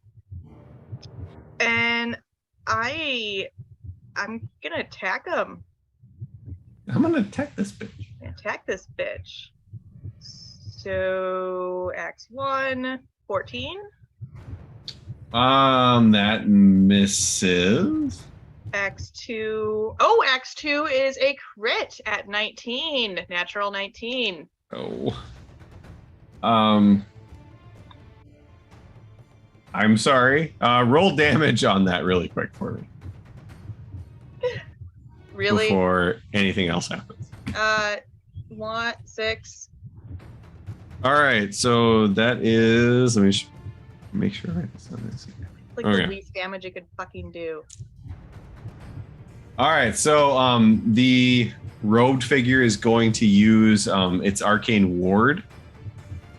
I'm gonna attack him. I'm gonna attack this bitch. Attack this bitch. So Axe 1, 14. That misses. Axe 2. Oh, Axe 2 is a crit at 19. Natural 19. Oh. I'm sorry. Roll damage on that really quick for me. Really? Before anything else happens. 6. All right, so that is. Let me make sure I write this on this. Like Okay. the least damage it could fucking do. All right, so the robed figure is going to use its arcane ward,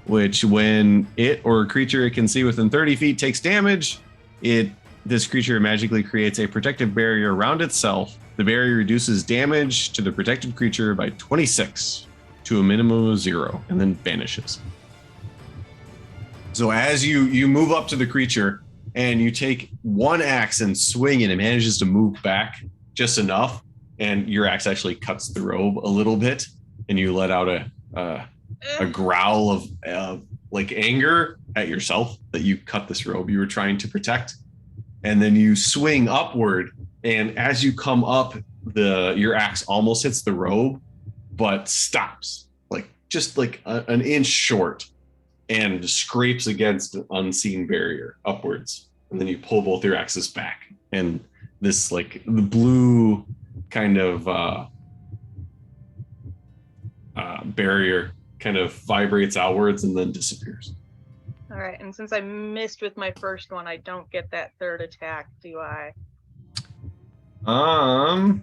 which when it or a creature it can see within 30 feet takes damage, this creature magically creates a protective barrier around itself. The barrier reduces damage to the protected creature by 26 to a minimum of 0, and then vanishes. So as you move up to the creature and you take one axe and swing it, it manages to move back just enough, and your axe actually cuts the robe a little bit, and you let out a growl of like anger at yourself that you cut this robe you were trying to protect. And then you swing upward, and as you come up, your axe almost hits the robe, but stops just an inch short and scrapes against an unseen barrier upwards. And then you pull both your axes back, and this the blue kind of barrier kind of vibrates outwards and then disappears. All right, and since I missed with my first one, I don't get that third attack, do I? I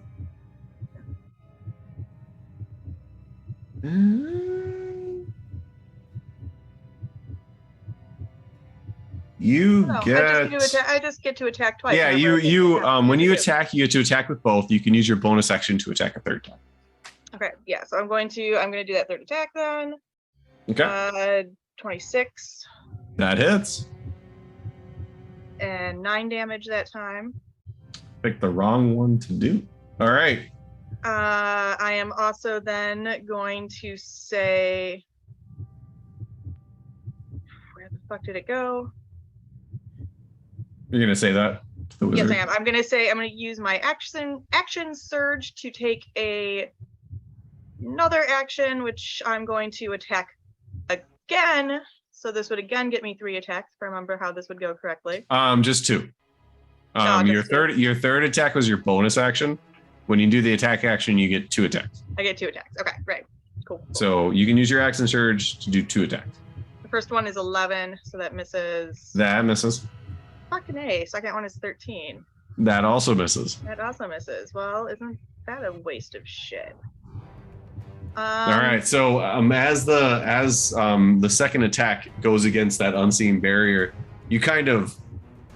just get to attack twice. Yeah, when you attack, you get to attack with both. You can use your bonus action to attack a third time. Okay, yeah, so I'm going to do that third attack then. Okay. 26. That hits. And 9 damage that time. Pick the wrong one to do. All right. I am also then going to say, where the fuck did it go? You're gonna say that to the wizard? Yes, I am. I'm gonna use my action surge to take another action, which I'm going to attack again. So this would again get me 3 attacks, if I remember how this would go correctly. Just 2. No, your just 2. Your third attack was your bonus action. When you do the attack action, you get 2 attacks. I get 2 attacks. Okay, right. Cool. So you can use your action surge to do 2 attacks. The first one is 11, so that misses. That misses. Fucking A. Second one is 13. That also misses. That also misses. Well, isn't that a waste of shit? All right. So as the second attack goes against that unseen barrier, you kind of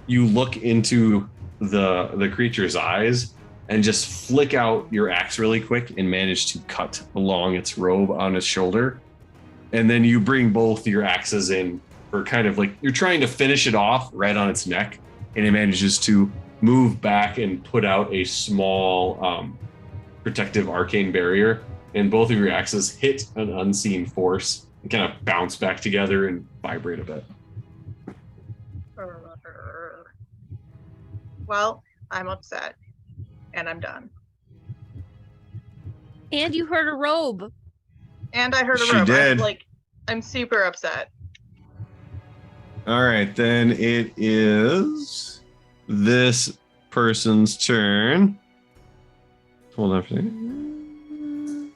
you look into the creature's eyes and just flick out your axe really quick and manage to cut along its robe on its shoulder. And then you bring both your axes in for kind of like, you're trying to finish it off right on its neck, and it manages to move back and put out a small protective arcane barrier. And both of your axes hit an unseen force and kind of bounce back together and vibrate a bit. Well, I'm upset. And I'm done. And you heard a robe. And I heard a She robe. did. I'm super upset. All right, then it is this person's turn. Hold on for a second.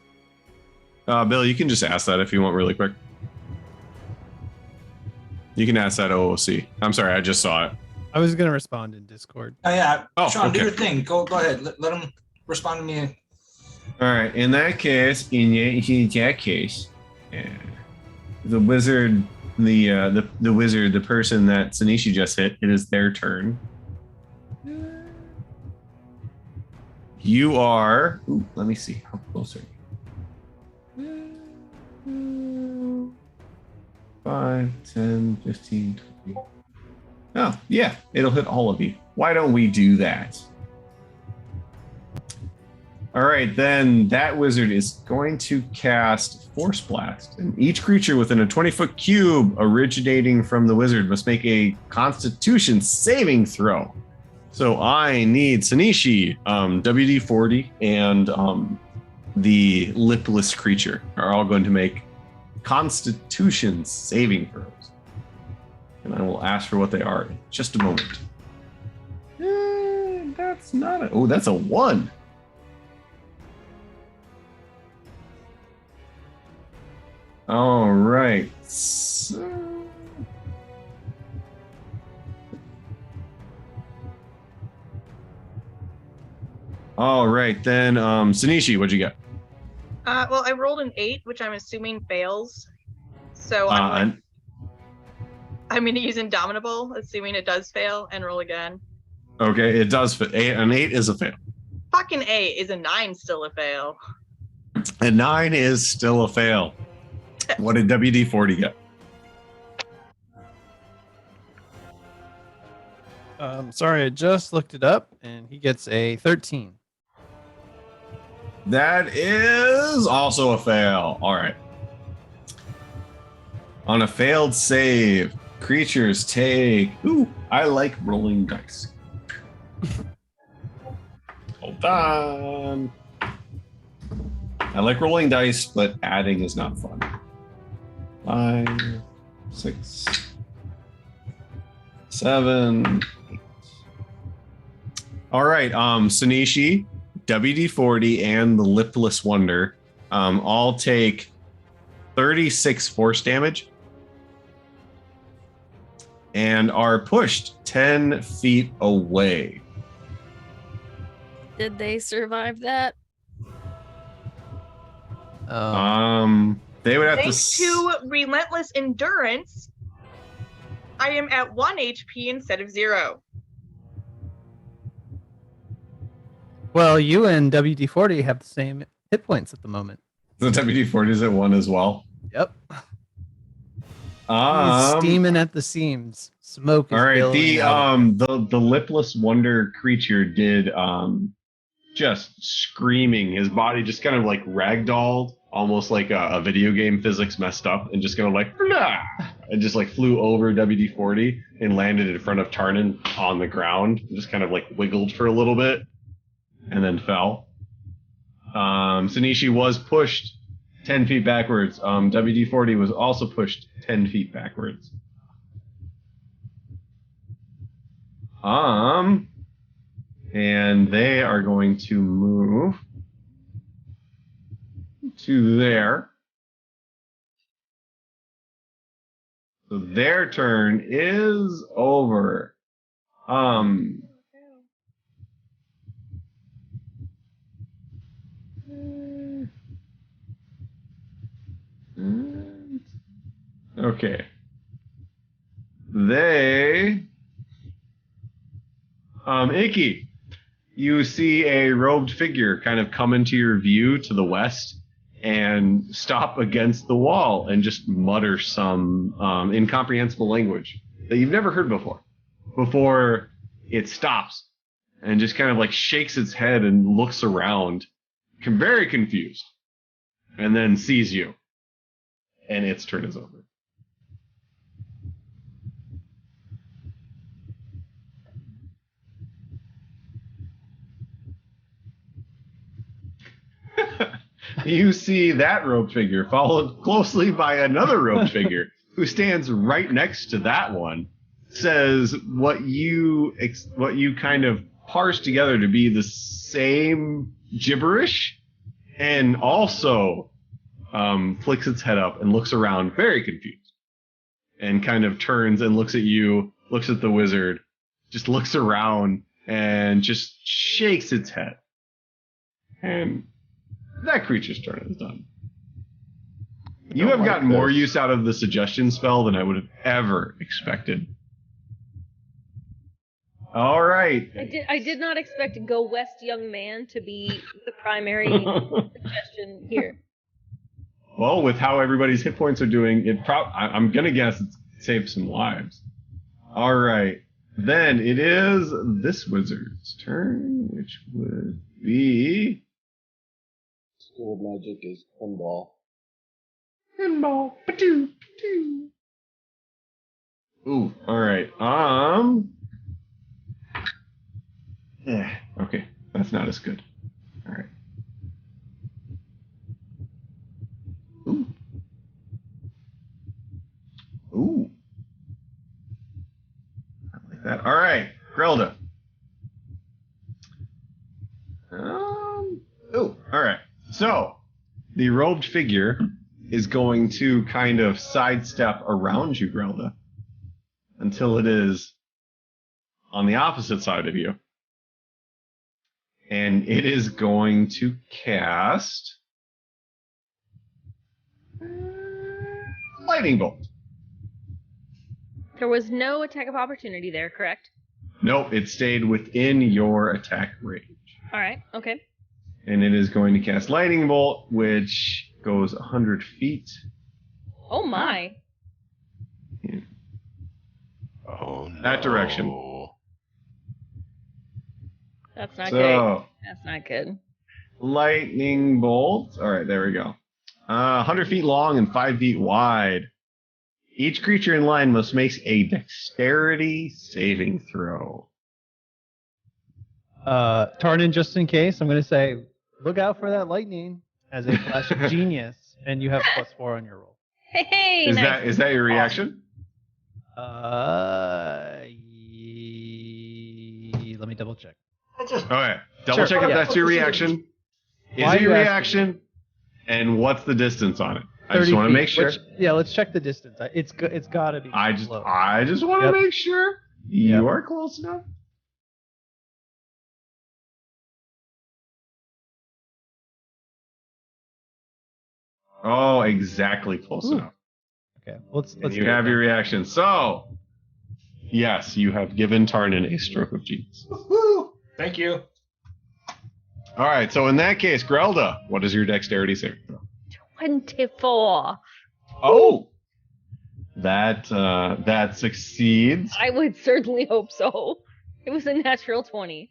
Bill, you can just ask that if you want really quick. You can ask that OOC. I'm sorry, I just saw it. I was going to respond in Discord. Oh yeah, Oh, Sean, do okay. your thing. Go ahead. Let him respond to me. All right, in that case, the wizard, the wizard, the person that Sanishi just hit, it is their turn. You are. Ooh, let me see. How close are you? 5, 10, 15, 20. Oh, yeah, it'll hit all of you. Why don't we do that? All right, then that wizard is going to cast Force Blast. And each creature within a 20-foot cube originating from the wizard must make a Constitution saving throw. So I need Sanishi, WD-40, and the lipless creature are all going to make Constitution saving throws. And I will ask for what they are in just a moment. That's not a... Oh, that's a 1. All right. All right, then, Sanishi, what'd you get? Well, I rolled an 8, which I'm assuming fails. So I'm going to use Indomitable, assuming it does fail, and roll again. Okay, it does fit. An 8 is a fail. Fucking 8. Is a 9 still a fail? A 9 is still a fail. What did WD-40 get? Sorry, I just looked it up, and he gets a 13. That is also a fail. All right. On a failed save, creatures take... Ooh, I like rolling dice. Hold on. I like rolling dice, but adding is not fun. 5, 6, 7, 8. All right, Sanishi, WD-40, and the Lipless Wonder all take 36 force damage and are pushed 10 feet away. Did they survive that? They would have Thanks to relentless endurance, I am at 1 HP instead of 0. Well, you and WD-40 have the same hit points at the moment. The WD-40 is at 1 as well. Yep. He's steaming at the seams. Smoke is all right. billowing out. The lipless wonder creature did just screaming. His body just kind of like ragdolled, almost like a video game physics messed up, and just kind of like blah, and just like flew over WD-40 and landed in front of Tarnan on the ground. Just kind of like wiggled for a little bit and then fell. Sanishi was pushed 10 feet backwards. WD-40 was also pushed 10 feet backwards. And they are going to move to there. So their turn is over. Okay. They Icky, you see a robed figure kind of come into your view to the west and stop against the wall and just mutter some incomprehensible language that you've never heard before it stops and just kind of like shakes its head and looks around, very confused, and then sees you, and its turn is over. You see that robed figure followed closely by another robed figure who stands right next to that one, says what you kind of parse together to be the same gibberish, and also flicks its head up and looks around very confused, and kind of turns and looks at you, looks at the wizard, just looks around and just shakes its head. And that creature's turn is done. You have gotten more use out of the suggestion spell than I would have ever expected. All right. I did not expect Go West Young Man to be the primary suggestion here. Well, with how everybody's hit points are doing, I'm going to guess it saved some lives. All right. Then it is this wizard's turn, which would be... School of Magic is pinball. Pinball. Ba-doo, ba-doo. Ooh, all right. Okay, that's not as good. All right. Ooh. I like that. All right, Grelda. All right. So, the robed figure is going to kind of sidestep around you, Grelda, until it is on the opposite side of you. And it is going to cast Lightning Bolt. There was no attack of opportunity there, correct? Nope, it stayed within your attack range. All right, okay. And it is going to cast Lightning Bolt, which goes 100 feet. Oh my. Yeah. Oh, no. That direction. That's not good. That's not good. Lightning Bolt. All right, there we go. 100 feet long and 5 feet wide. Each creature in line must make a dexterity saving throw. Tarnin, just in case, I'm going to say, look out for that lightning as a flash of genius, and you have +4 on your roll. Hey, Is that your reaction? Let me double check. Okay, double check if that's your reaction. Is it your reaction? And what's the distance on it? I just want to make sure. Let's check the distance. It's got to be. I just close. want to make sure you are close enough. Oh, exactly close enough. Okay, let's you have your reaction. So, yes, you have given Tarnin a stroke of genius. Woo! Thank you. All right, so in that case, Grelda, what is your dexterity saving throw? 24. Oh, that succeeds. I would certainly hope so. It was a natural 20.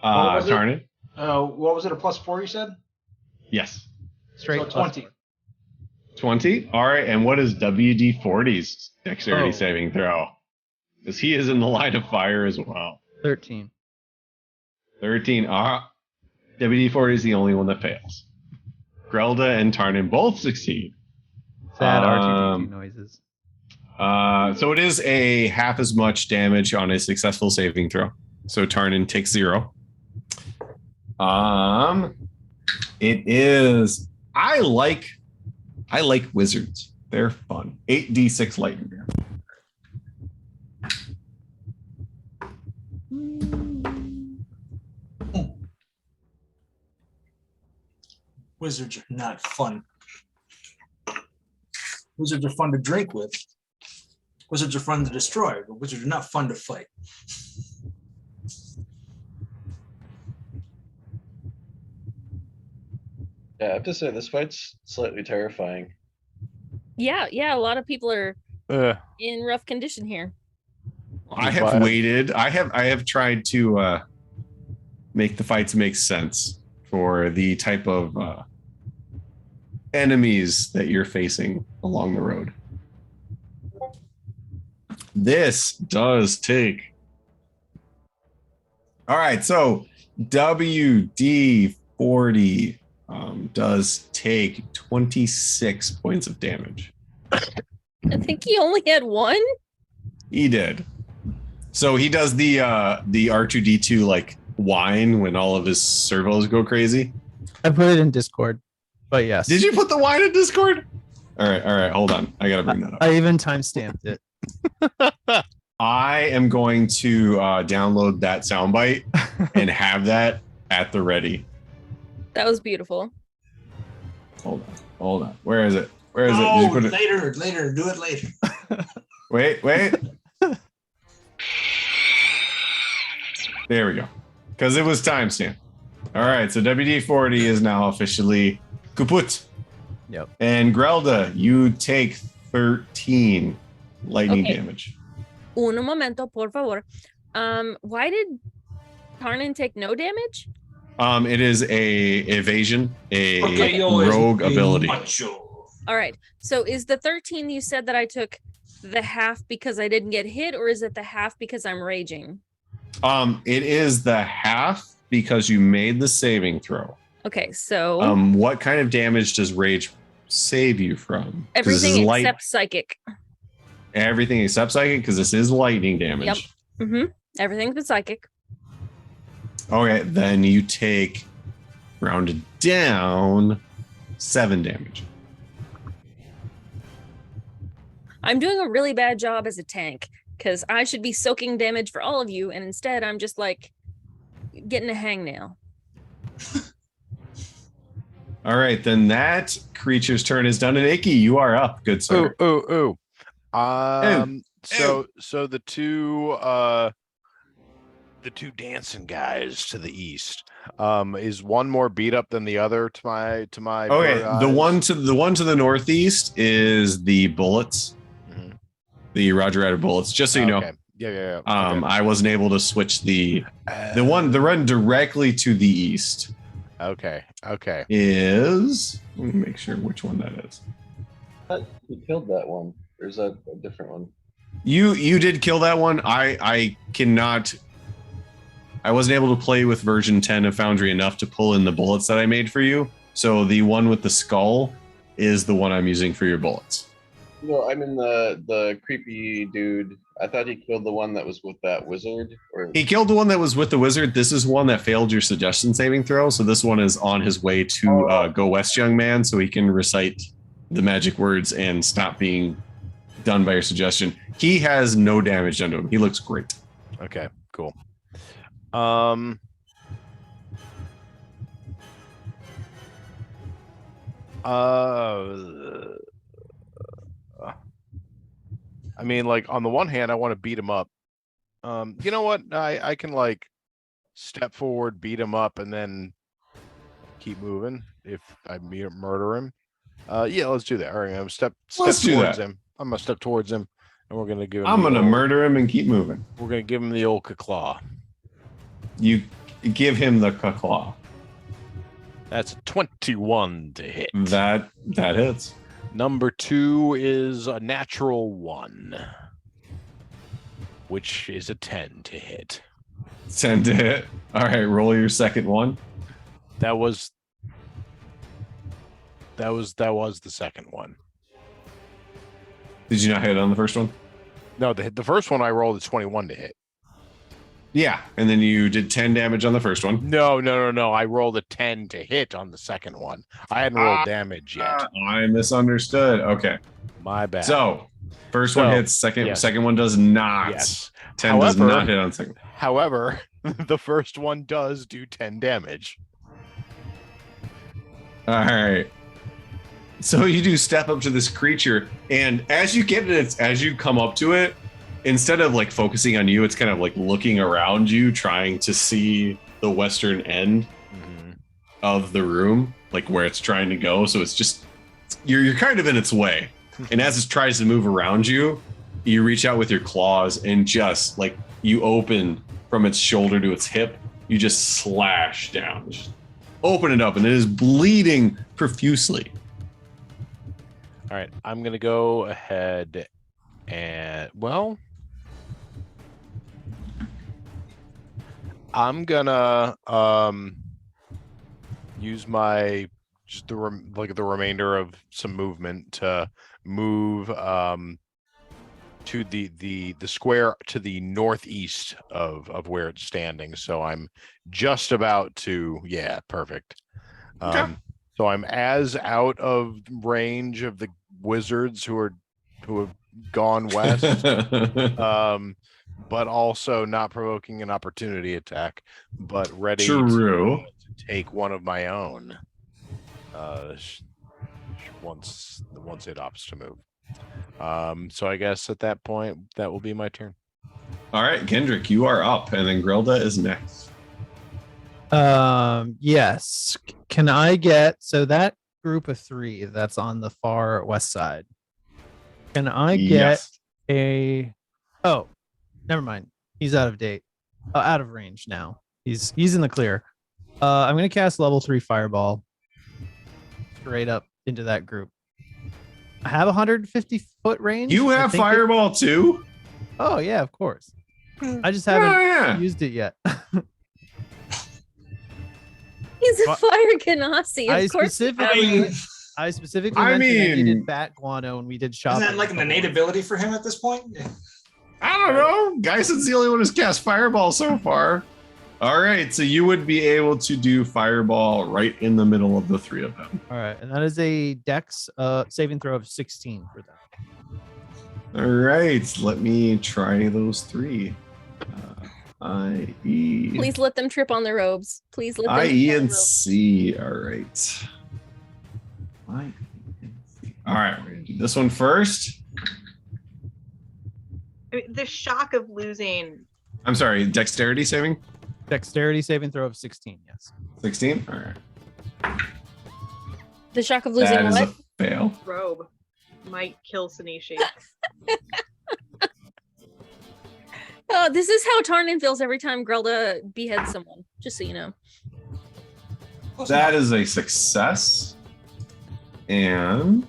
Tarnin? What was it, a +4 you said? Yes. Straight so 20. 20? All right, and what is WD-40's dexterity saving throw? Because he is in the line of fire as well. 13. 13. WD-40 is the only one that fails. Grelda and Tarnin both succeed. Sad R2D2 noises. So it is a half as much damage on a successful saving throw. So Tarnin takes 0. It is. I like wizards. They're fun. 8d6 lightning damage. Wizards are not fun. Wizards are fun to drink with. Wizards are fun to destroy, but wizards are not fun to fight. Yeah, I have to say this fight's slightly terrifying. Yeah, a lot of people are Uh, in rough condition here. I have But- waited. I have tried to make the fights make sense for the type of enemies that you're facing along the road. This does take. All right, so WD-40 does take 26 points of damage. I think he only had one. He did. So he does the R2D2 like whine when all of his servos go crazy. I put it in Discord, but yes. Did you put the whine in Discord? All right, hold on. I gotta bring that up. I even timestamped it. I am going to download that soundbite and have that at the ready. That was beautiful. Hold on. Where is it? Did you Oh, put it? later. Do it later. Wait. There we go. Because it was timestamp. All right, so WD-40 is now officially kaput. Yep. And Grelda, you take 13 lightning Okay. damage. Un momento, por favor. Why did Tarnan take no damage? It is a evasion, a Porque yo es rogue un ability. macho. All right. So is the 13 you said that I took the half because I didn't get hit, or is it the half because I'm raging? It is the half because you made the saving throw. Okay, so What kind of damage does rage save you from? 'Cause this is everything light- except psychic. everything except psychic, because this is lightning damage. Yep. Everything but psychic. Okay, then you take rounded down 7 damage. I'm doing a really bad job as a tank because I should be soaking damage for all of you, and instead I'm just like getting a hangnail. All right, then that creature's turn is done. And Icky, you are up, good sir. Ooh. So the two dancing guys to the east. Is one more beat up than the other to my Okay, blurred the eyes? one to the northeast is the bullets, Mhm. the Roger Rabbit bullets. Just so you know, Okay. Yeah. Okay. I wasn't able to switch the run directly to the east Okay. is. Let me make sure which one that is. You killed that one. There's a different one. You did kill that one. I cannot. I wasn't able to play with version 10 of Foundry enough to pull in the bullets that I made for you. So the one with the skull is the one I'm using for your bullets. No, I mean the creepy dude. I thought he killed the one that was with that wizard. Or He killed the one that was with the wizard. This is one that failed your suggestion saving throw. So this one is on his way to go west, young man, so he can recite the magic words and stop being done by your suggestion. He has no damage done to him. He looks great. Okay. Cool. I mean, like on the one hand, I want to beat him up. You know what? I can like step forward, beat him up, and then keep moving if I murder him. Yeah, let's do that. All right, I'm step Let's do towards that. him. I'm gonna step towards him, and we're gonna give him. I'm the gonna old- murder him and keep moving. We're gonna give him the old claw. You give him the claw. That's a 21 to hit. That hits. Number 2 is a natural 1, which is a 10 to hit. 10 to hit. All right, roll your second one. That was the second one. Did you not hit on the first one? No, the first one I rolled a 21 to hit. Yeah, and then you did 10 damage on the first one. No. I rolled a 10 to hit on the second one. I hadn't rolled damage yet. I misunderstood. Okay. My bad. So, first one So, hits, second yes. second one does not. Yes. 10 does However- not hit on second. However, the first one does do 10 damage. All right. So you do step up to this creature, and as you get it, as you come up to it, instead of like focusing on you, it's kind of like looking around you, trying to see the western end Mhm. of the room. like where it's trying to go. So it's just you're kind of in its way. And as it tries to move around you, you reach out with your claws and just like you open from its shoulder to its hip, you just slash down. Just open it up, and it is bleeding profusely. All right, I'm gonna go ahead and I'm gonna use my the remainder of some movement to move to the square to the northeast of where it's standing. So I'm just about to perfect. Okay. So I'm as out of range of the wizards who have gone west, but also not provoking an opportunity attack, but ready to take one of my own once it opts to move. So I guess at that point that will be my turn. All right, Kendrick, you are up, and then Grilda is next. Yes. Can I get that group of 3 that's on the far west side? Can I get a? Oh, never mind. He's out of date. Out of range now. He's in the clear. I'm gonna cast level 3 fireball straight up into that group. I have 150 foot range. You have fireball too? Oh yeah, of course. I just haven't used it yet. He's a fire ganassi. I specifically mentioned I needed bat guano and we did shopping. Isn't that like an innate ability for him at this point? I don't know. Gyson's the only one who's cast fireball so far. All right, so you would be able to do fireball right in the middle of the 3 of them. All right, and that is a dex saving throw of 16 for that. All right, let me try those 3. I-E. Please let them trip on their robes. Please let them I-E and C. All right. I-E and C. All right, we're going to do this one first. I mean, the shock of losing. I'm sorry, dexterity saving? Dexterity saving throw of 16, yes. 16? All right. The shock of losing that is what? A fail. Robe might kill Sanishi. Oh, this is how Tarnin feels every time Grelda beheads someone, just so you know. That is a success. And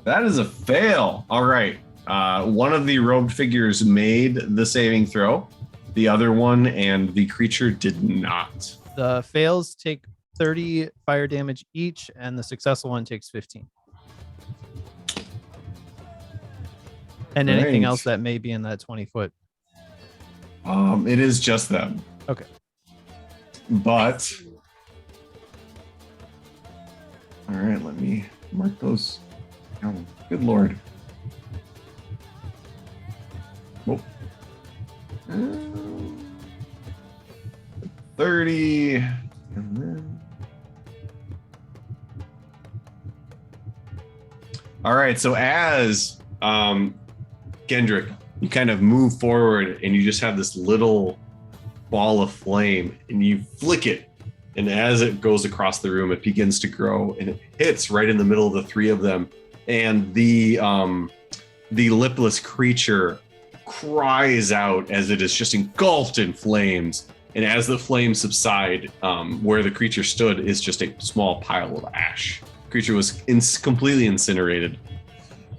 that is a fail. All right. One of the robed figures made the saving throw. The other one and the creature did not. The fails take 30 fire damage each, and the successful one takes 15. And anything else that may be in that 20 foot. It is just them. Okay. But all right, let me mark those. Oh, good Lord. Oh. 30 and then all right, so as Gendrick, you kind of move forward and you just have this little ball of flame and you flick it, and as it goes across the room it begins to grow and it hits right in the middle of the 3 of them, and the lipless creature cries out as it is just engulfed in flames, and as the flames subside, where the creature stood is just a small pile of ash. The creature was completely incinerated.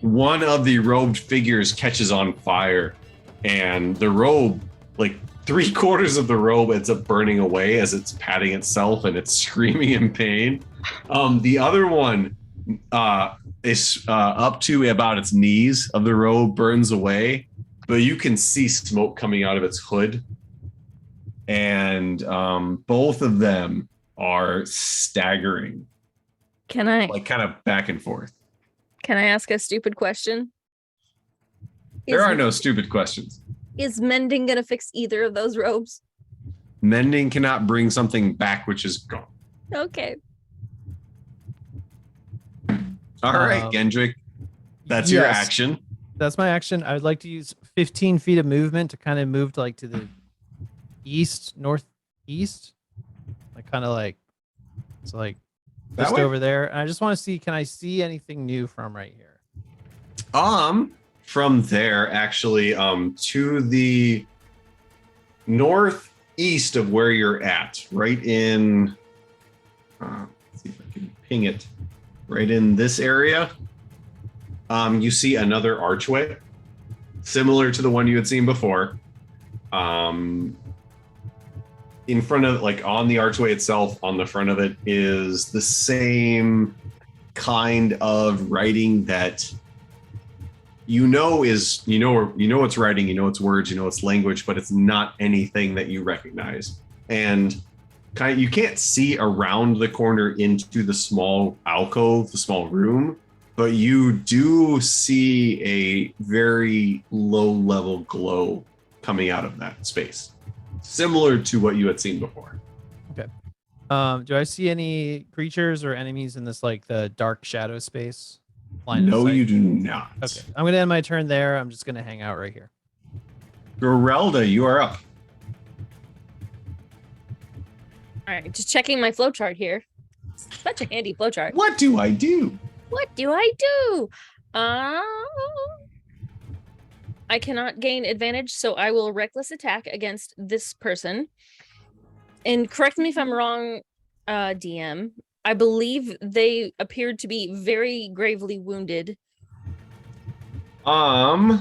One of the robed figures catches on fire, and the robe, like 3/4 of the robe, ends up burning away as it's patting itself and it's screaming in pain. The other one is up to about its knees of the robe, burns away, but you can see smoke coming out of its hood. And both of them are staggering. Can I like kind of back and forth? Can I ask a stupid question? There are no stupid questions. Is mending gonna fix either of those robes? Mending cannot bring something back which is gone. Okay. All right, Gendrick. That's your action. That's my action. I would like to use 15 feet of movement to kind of move to the northeast, like kind of like So like That just way? over there. And I just want to see, can I see anything new from right here? From there, actually, to the northeast of where you're at, right in, let's see if I can ping it, right in this area, you see another archway, similar to the one you had seen before. In front of, like on the archway itself, on the front of it is the same kind of writing that you know it's writing, you know it's words, you know it's language, but it's not anything that you recognize. And you can't see around the corner into the small alcove, the small room, but you do see a very low level glow coming out of that space, similar to what you had seen before. Okay. Do I see any creatures or enemies in this like the dark shadow space? Line of No, sight? you do not. Okay. I'm gonna end my turn there. I'm just gonna hang out right here. Gerelda, you are up. All right, just checking my flowchart here. Such a handy flowchart. What do I do? What do I do? I cannot gain advantage, so I will reckless attack against this person. And correct me if I'm wrong, DM. I believe they appeared to be very gravely wounded. Let me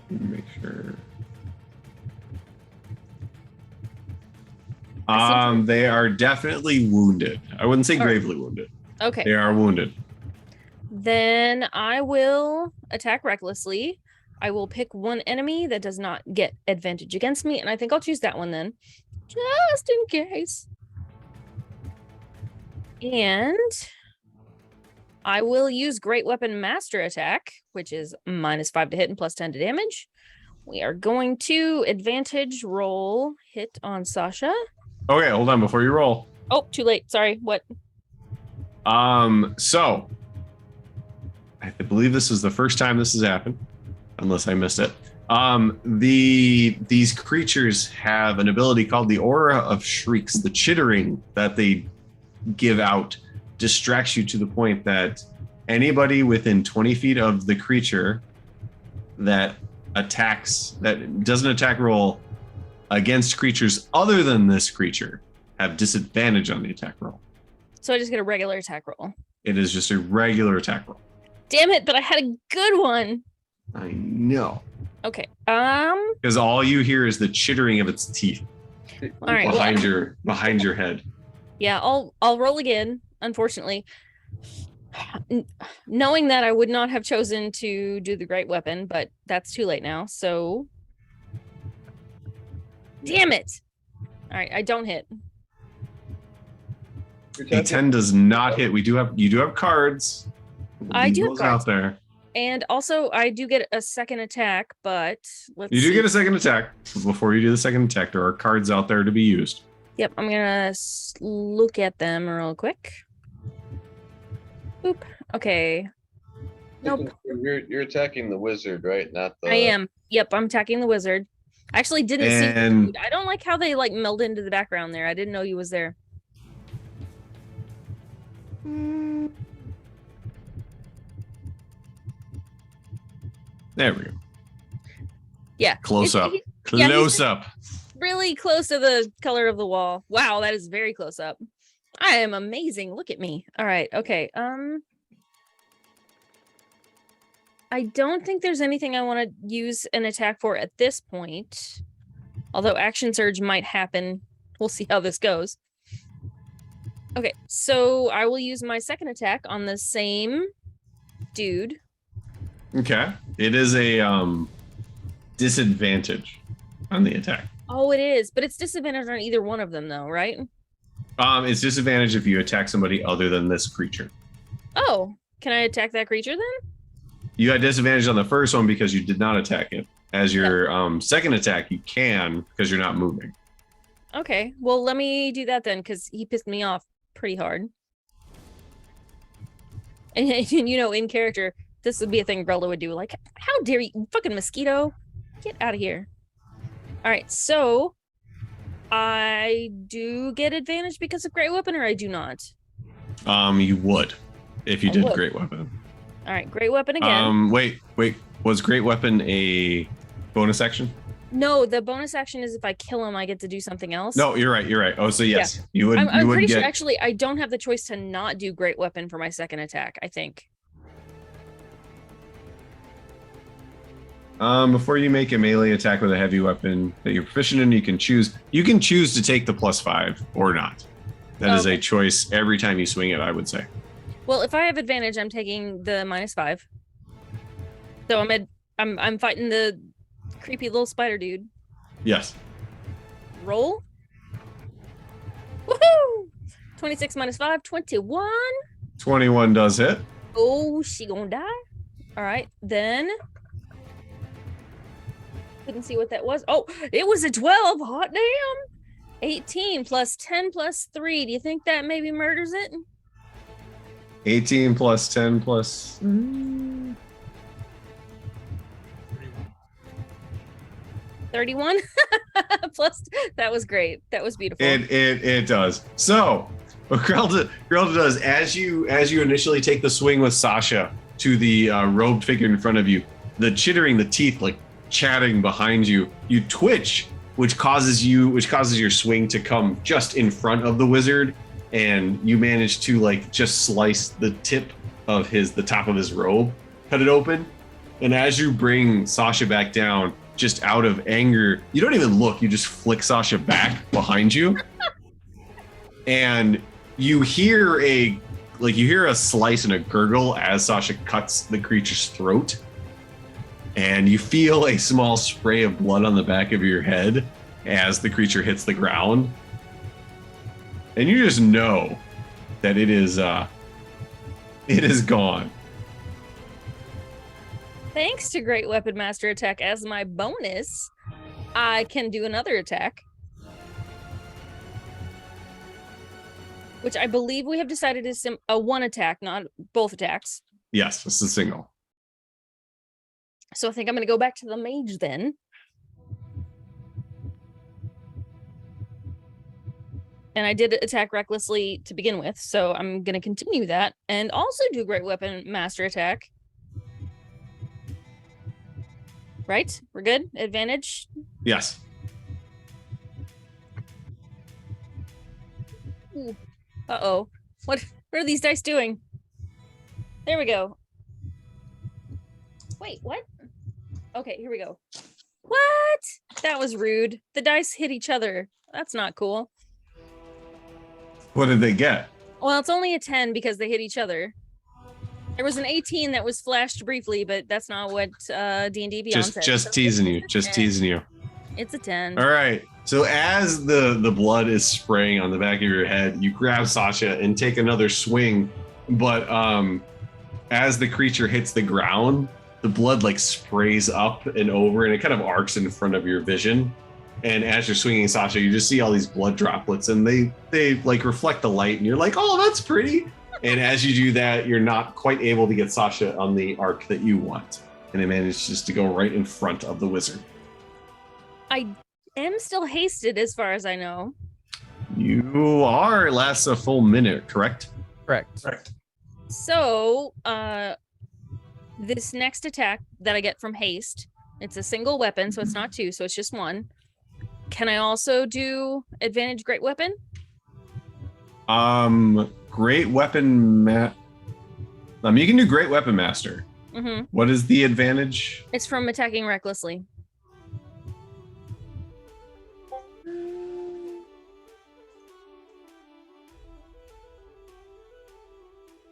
make sure. They are definitely wounded. I wouldn't say gravely wounded. Okay. They are wounded. Then I will attack recklessly. I will pick one enemy that does not get advantage against me, and I think I'll choose that one then, just in case. And I will use Great Weapon Master Attack, which is -5 to hit and +10 to damage. We are going to advantage roll hit on Sasha. Okay, hold on before you roll. Oh, too late. Sorry. What? So I believe this is the first time this has happened, unless I missed it. These creatures have an ability called the Aura of Shrieks. The chittering that they give out distracts you to the point that anybody within 20 feet of the creature that doesn't attack roll against creatures other than this creature have disadvantage on the attack roll. So I just get a regular attack roll. It is just a regular attack roll. Damn it, but I had a good one. I know. Okay. Because all you hear is the chittering of its teeth All right. behind your head. Yeah, I'll roll again, unfortunately. Knowing that I would not have chosen to do the great weapon, but that's too late now. So damn it. All right, I don't hit. A 10 does not hit. You do have cards. I do have Those cards. out there. And also I do get a second attack, but let's You do see. get a second attack. Before you do the second attack, there are cards out there to be used. Yep, I'm gonna look at them real quick. Oop. Okay. Nope. You're attacking the wizard, right? Not the. I am. Yep, I'm attacking the wizard. I actually didn't see the And- dude. I don't like how they like meld into the background there. I didn't know he was there. There we go. Yeah. Close up. yeah, he's- Close up. Really close to the color of the wall. Wow, that is very close up. I am amazing. Look at me. All right. Okay. I don't think there's anything I want to use an attack for at this point. Although action surge might happen. We'll see how this goes. Okay, so I will use my second attack on the same dude. Okay. It is a disadvantage on the attack. Oh, it is, but it's disadvantage on either one of them, though, right? It's disadvantage if you attack somebody other than this creature. Oh, can I attack that creature then? You had disadvantage on the first one because you did not attack it. As your second attack, you can because you're not moving. Okay, well, let me do that then, because he pissed me off pretty hard. And you know, in character, this would be a thing Grella would do. Like, how dare you, fucking mosquito, get out of here. All right, so I do get advantage because of Great Weapon, or I do not? You would if you I did would. Great Weapon. All right, Great Weapon again. Wait. Was Great Weapon a bonus action? No, the bonus action is if I kill him, I get to do something else. No, you're right. Oh, so yes, you would. I'm you would pretty get... sure. Actually, I don't have the choice to not do Great Weapon for my second attack. I think. Before you make a melee attack with a heavy weapon that you're proficient in, you can choose to take the +5 or not. That is a choice every time you swing it, I would say. Well, if I have advantage, I'm taking the -5. So I'm fighting the creepy little spider dude. Yes. Roll. Woohoo! 26 -5, 21. 21 does hit. Oh, she gonna die. All right, then. Couldn't see what that was. Oh, it was a 12. Hot damn. 18 plus 10 plus 3. Do you think that maybe murders it? 18 plus 10 plus... 31 plus that was great. That was beautiful. It does. So what Grelda does as you initially take the swing with Sasha to the robed figure in front of you, the teeth like chatting behind you, you twitch, which causes your swing to come just in front of the wizard, and you manage to like just slice the tip of the top of his robe, cut it open, and as you bring Sasha back down, just out of anger, you don't even look, you just flick Sasha back behind you. And you hear a slice and a gurgle as Sasha cuts the creature's throat. And you feel a small spray of blood on the back of your head as the creature hits the ground. And you just know that it is gone. Thanks to Great Weapon Master Attack as my bonus, I can do another attack. Which I believe we have decided is a one attack, not both attacks. Yes, it's a single. So I think I'm going to go back to the mage then. And I did attack recklessly to begin with, so I'm going to continue that and also do Great Weapon Master Attack. Right? We're good? Advantage? Yes. Ooh. Uh-oh. What are these dice doing? There we go. Wait, what? Okay, here we go. What? That was rude. The dice hit each other. That's not cool. What did they get? Well, it's only a 10 because they hit each other. There was an 18 that was flashed briefly, but that's not what D&D Beyond said. Just teasing you. Just teasing you. It's a 10. All right. So as the blood is spraying on the back of your head, you grab Sasha and take another swing. But as the creature hits the ground, the blood like sprays up and over, and it kind of arcs in front of your vision. And as you're swinging Sasha, you just see all these blood droplets, and they like reflect the light, and you're like, oh, that's pretty. And as you do that, you're not quite able to get Sasha on the arc that you want. And it manages to go right in front of the wizard. I am still hasted as far as I know. You are. It lasts a full minute, correct? Correct. So, this next attack that I get from haste, it's a single weapon, so it's not two, so it's just one. Can I also do advantage Great Weapon? Great Weapon you can do Great Weapon Master. Mm-hmm. What is the advantage? It's from attacking recklessly.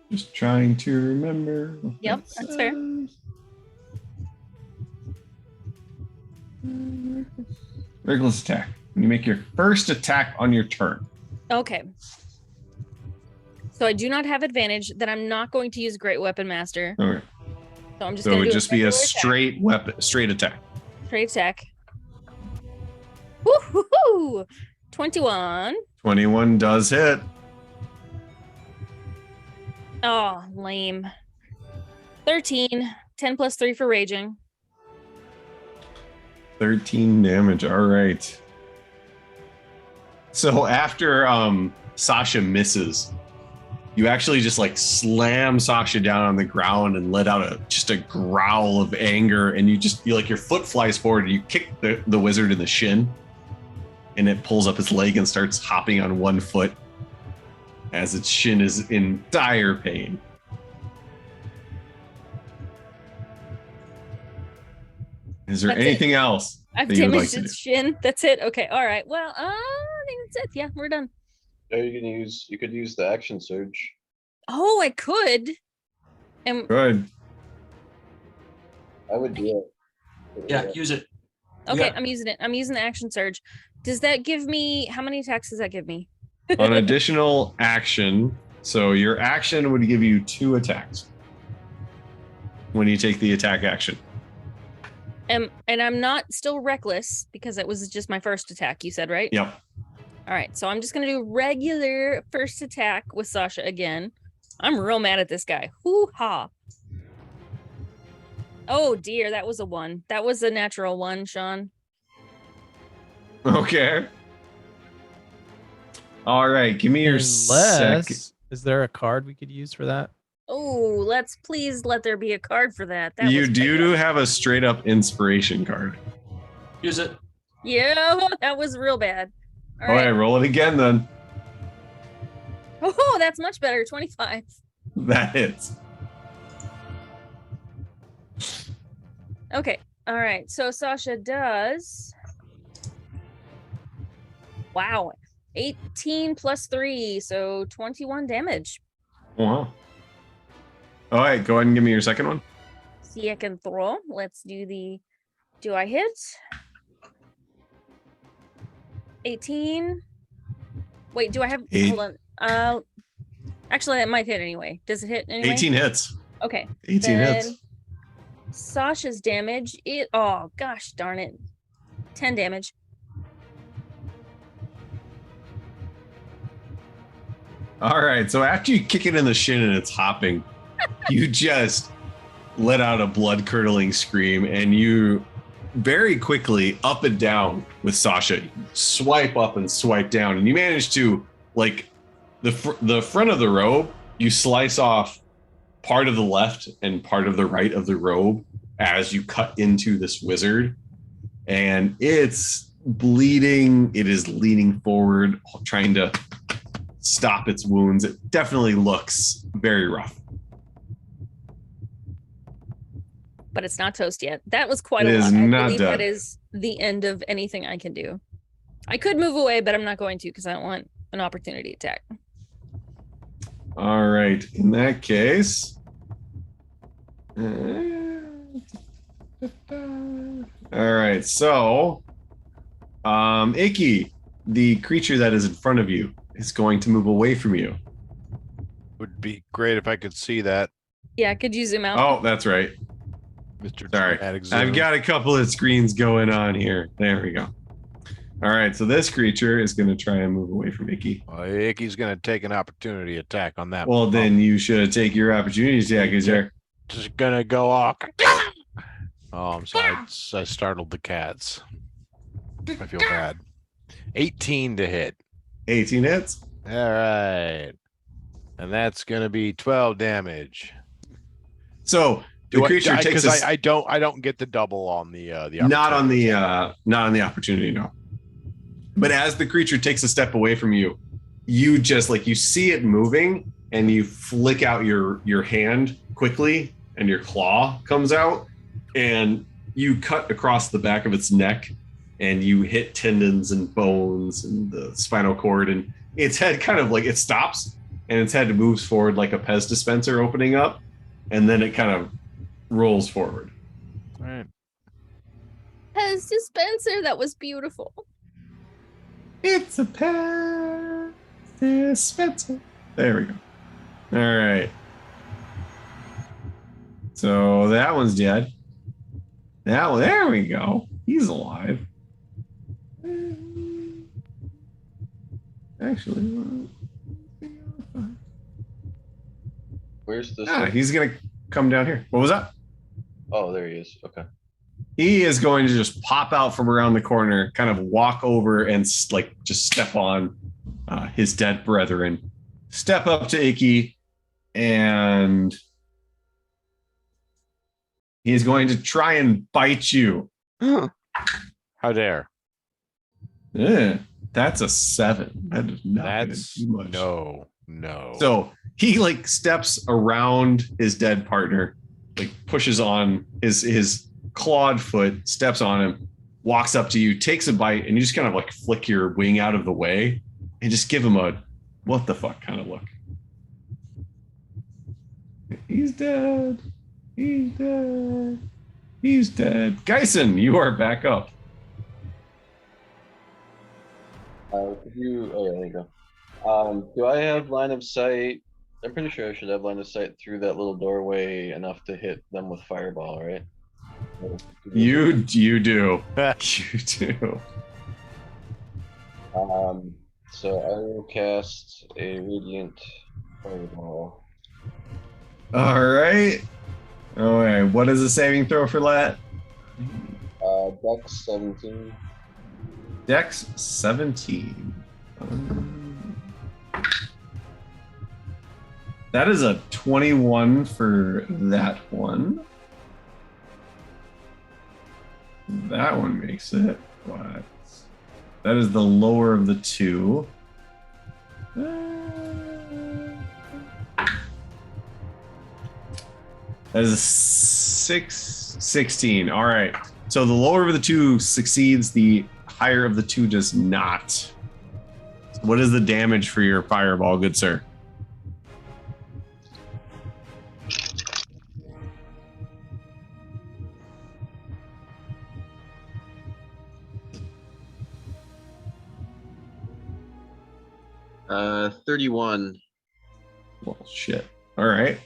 Just trying to remember. Yep, that's fair. Reckless attack. When you make your first attack on your turn. Okay. So I do not have advantage. That I'm not going to use Great Weapon Master. Okay. So I'm just So it going to would do just be a regular straight attack. Straight attack. Woo-hoo-hoo! 21. 21 does hit. Oh, lame. 13. 10 plus 3 for raging. 13 damage. All right. So after Sasha misses, you actually just like slam Sasha down on the ground and let out just a growl of anger, and you like your foot flies forward and you kick the wizard in the shin, and it pulls up its leg and starts hopping on one foot as its shin is in dire pain. Is there anything else? I've that you would damaged like to its shin. That's it. Okay. All right. Well, I think that's it. Yeah, we're done. Yeah, you could use the action surge. Oh, I could. And Good. I would do it. Yeah, use it. okay, Yeah. I'm using it. I'm using the action surge. Does that give me how many attacks does that give me? An additional action. So your action would give you 2 attacks when you take the attack action. And I'm not still reckless because it was just my first attack, you said, right? Yep. All right. So I'm just gonna do regular first attack with Sasha again. I'm real mad at this guy. Hoo-ha. Oh dear, that was a 1. That was a natural 1, Sean. Okay. All right. Give me your second. Is there a card we could use for that? Oh, please let there be a card for that. You do have a straight up inspiration card. Use it. Yeah, that was real bad. All right, roll it again then. Oh, that's much better. 25. That hits. Okay. All right. So Sasha does. Wow. 18 plus 3. So 21 damage. Wow. All right, go ahead and give me your second one. See, I can throw. Let's do the. Do I hit? 18. Wait, do I have? Hold on. Actually, it might hit anyway. Does it hit anyway? 18 hits. Okay. 18 hits. Sasha's damage. Oh gosh darn it. 10 damage. All right, so after you kick it in the shin and it's hopping, you just let out a blood-curdling scream, and you very quickly up and down with Sasha, swipe up and swipe down, and you manage to, like, the front of the robe, you slice off part of the left and part of the right of the robe as you cut into this wizard, and it's bleeding. It is leaning forward, trying to stop its wounds. It definitely looks very rough. But it's not toast yet. That was quite It a is lot. I not believe done. that is the end of anything I can do. I could move away, but I'm not going to because I don't want an opportunity attack. All right, in that case. All right, so Icky, the creature that is in front of you, is going to move away from you. Would be great if I could see that, Yeah, could you zoom out? Oh, that's right. Mr. Sorry. Dramatic Zoom. I've got a couple of screens going on here. There we go. All right, so this creature is going to try and move away from Icky. Well, Icky's going to take an opportunity attack on that. Well, then you should take your opportunity attack, is there? Just gonna go off. Oh, I'm sorry. I startled the cats. I feel bad. 18 to hit. 18 hits. All right. And that's gonna be 12 damage. So the creature takes because I don't get the double on the not on the opportunity, no. But as the creature takes a step away from you, you just you see it moving and you flick out your hand quickly and your claw comes out and you cut across the back of its neck and you hit tendons and bones and the spinal cord, and its head kind of it stops and its head moves forward like a Pez dispenser opening up, and then it kind of rolls forward. All right. Pez dispenser, that was beautiful. It's a Pez dispenser. There we go. All right. So that one's dead. Now there we go. He's alive. Actually, Where's this? he's gonna come down here. What was that? Oh, there he is. Okay. he is going to just pop out from around the corner, kind of walk over and like just step on his dead brethren. Step up to Icky, and he's going to try and bite you. How dare? That's a 7. That is not That's too much. no. So he like steps around his dead partner, like pushes on his clawed foot, steps on him, walks up to you, takes a bite, and you just kind of like flick your wing out of the way and just give him a what the fuck kind of look. He's dead. He's dead. He's dead. Geisen, you are back up. Could you? Oh yeah, there you go. Do I have line of sight? I'm pretty sure I should have line of sight through that little doorway enough to hit them with fireball, right? You do. You do. So I will cast a radiant fireball. All right. All right. What is the saving throw for that? Dex 17. Dex 17. That is a 21 for that one. That one makes it. What? That is the lower of the two. That is a 16. All right. So the lower of the two succeeds, the higher of the two does not. What is the damage for your fireball, good sir? Uh, 31. Well, shit. All right.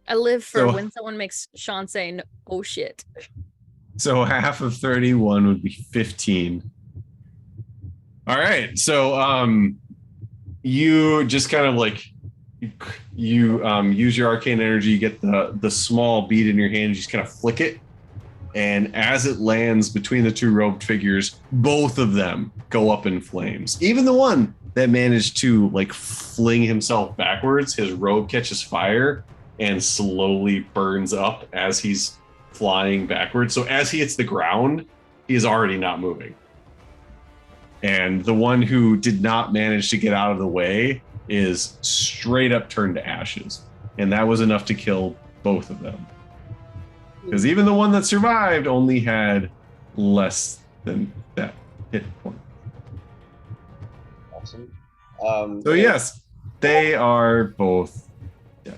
I live for So- when someone makes Sean say, "Oh shit." So half of 31 would be 15. All right. So you just kind of like you use your arcane energy, you get the small bead in your hand, you just kind of flick it. And as it lands between the two robed figures, both of them go up in flames. Even the one that managed to like fling himself backwards, his robe catches fire and slowly burns up as he's flying backwards. So as he hits the ground, he is already not moving. And the one who did not manage to get out of the way is straight up turned to ashes. And that was enough to kill both of them. Because even the one that survived only had less than that hit point. Awesome. So yes, they are both dead.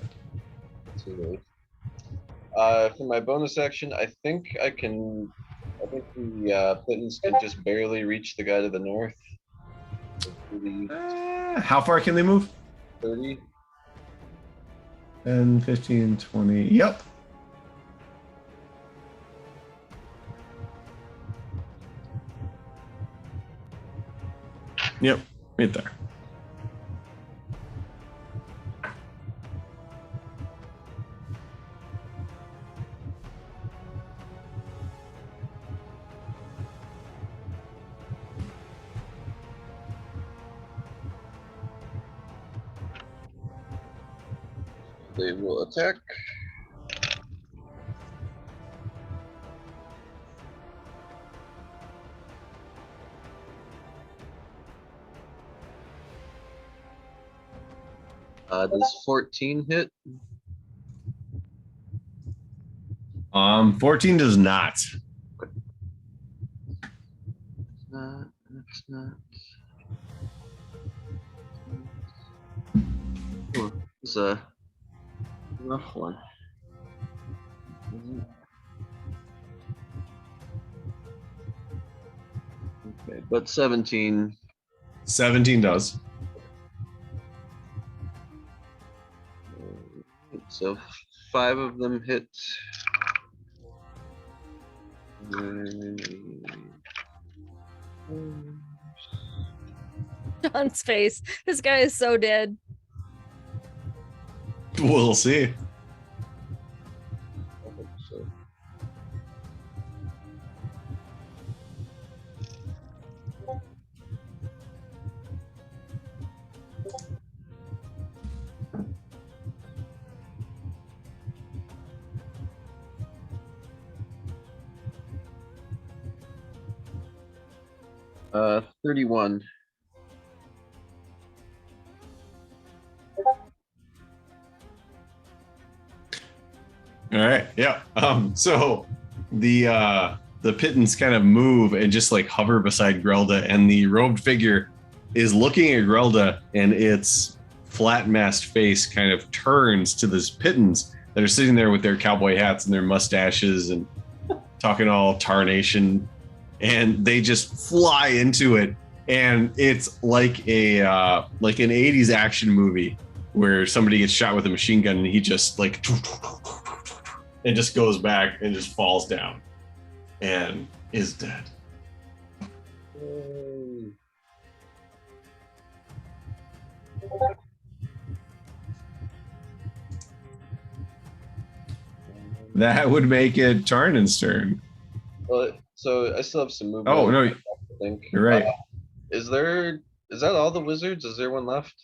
For my bonus action, I think the Pittons could just barely reach the guy to the north. How far can they move? 30. 10, 15, 20. Yep. Yep, right there. They will attack. Does 14 hit? 14 does not. That's not. Oh, it's a rough one. Okay, but 17. 17 does. So 5 of them hit. Sean's face. This guy is so dead. We'll see. So. Uh, 31. All right. Yeah. So the pittons kind of move and just like hover beside Grelda, and the robed figure is looking at Grelda, and its flat masked face kind of turns to these pittons that are sitting there with their cowboy hats and their mustaches and talking all tarnation, and they just fly into it, and it's like a like an 80s action movie where somebody gets shot with a machine gun and he just like and just goes back and just falls down and is dead. That would make it Tarnin's turn. Well, so I still have some movement. Oh, no, I think. you're right. Is that all the wizards? Is there one left?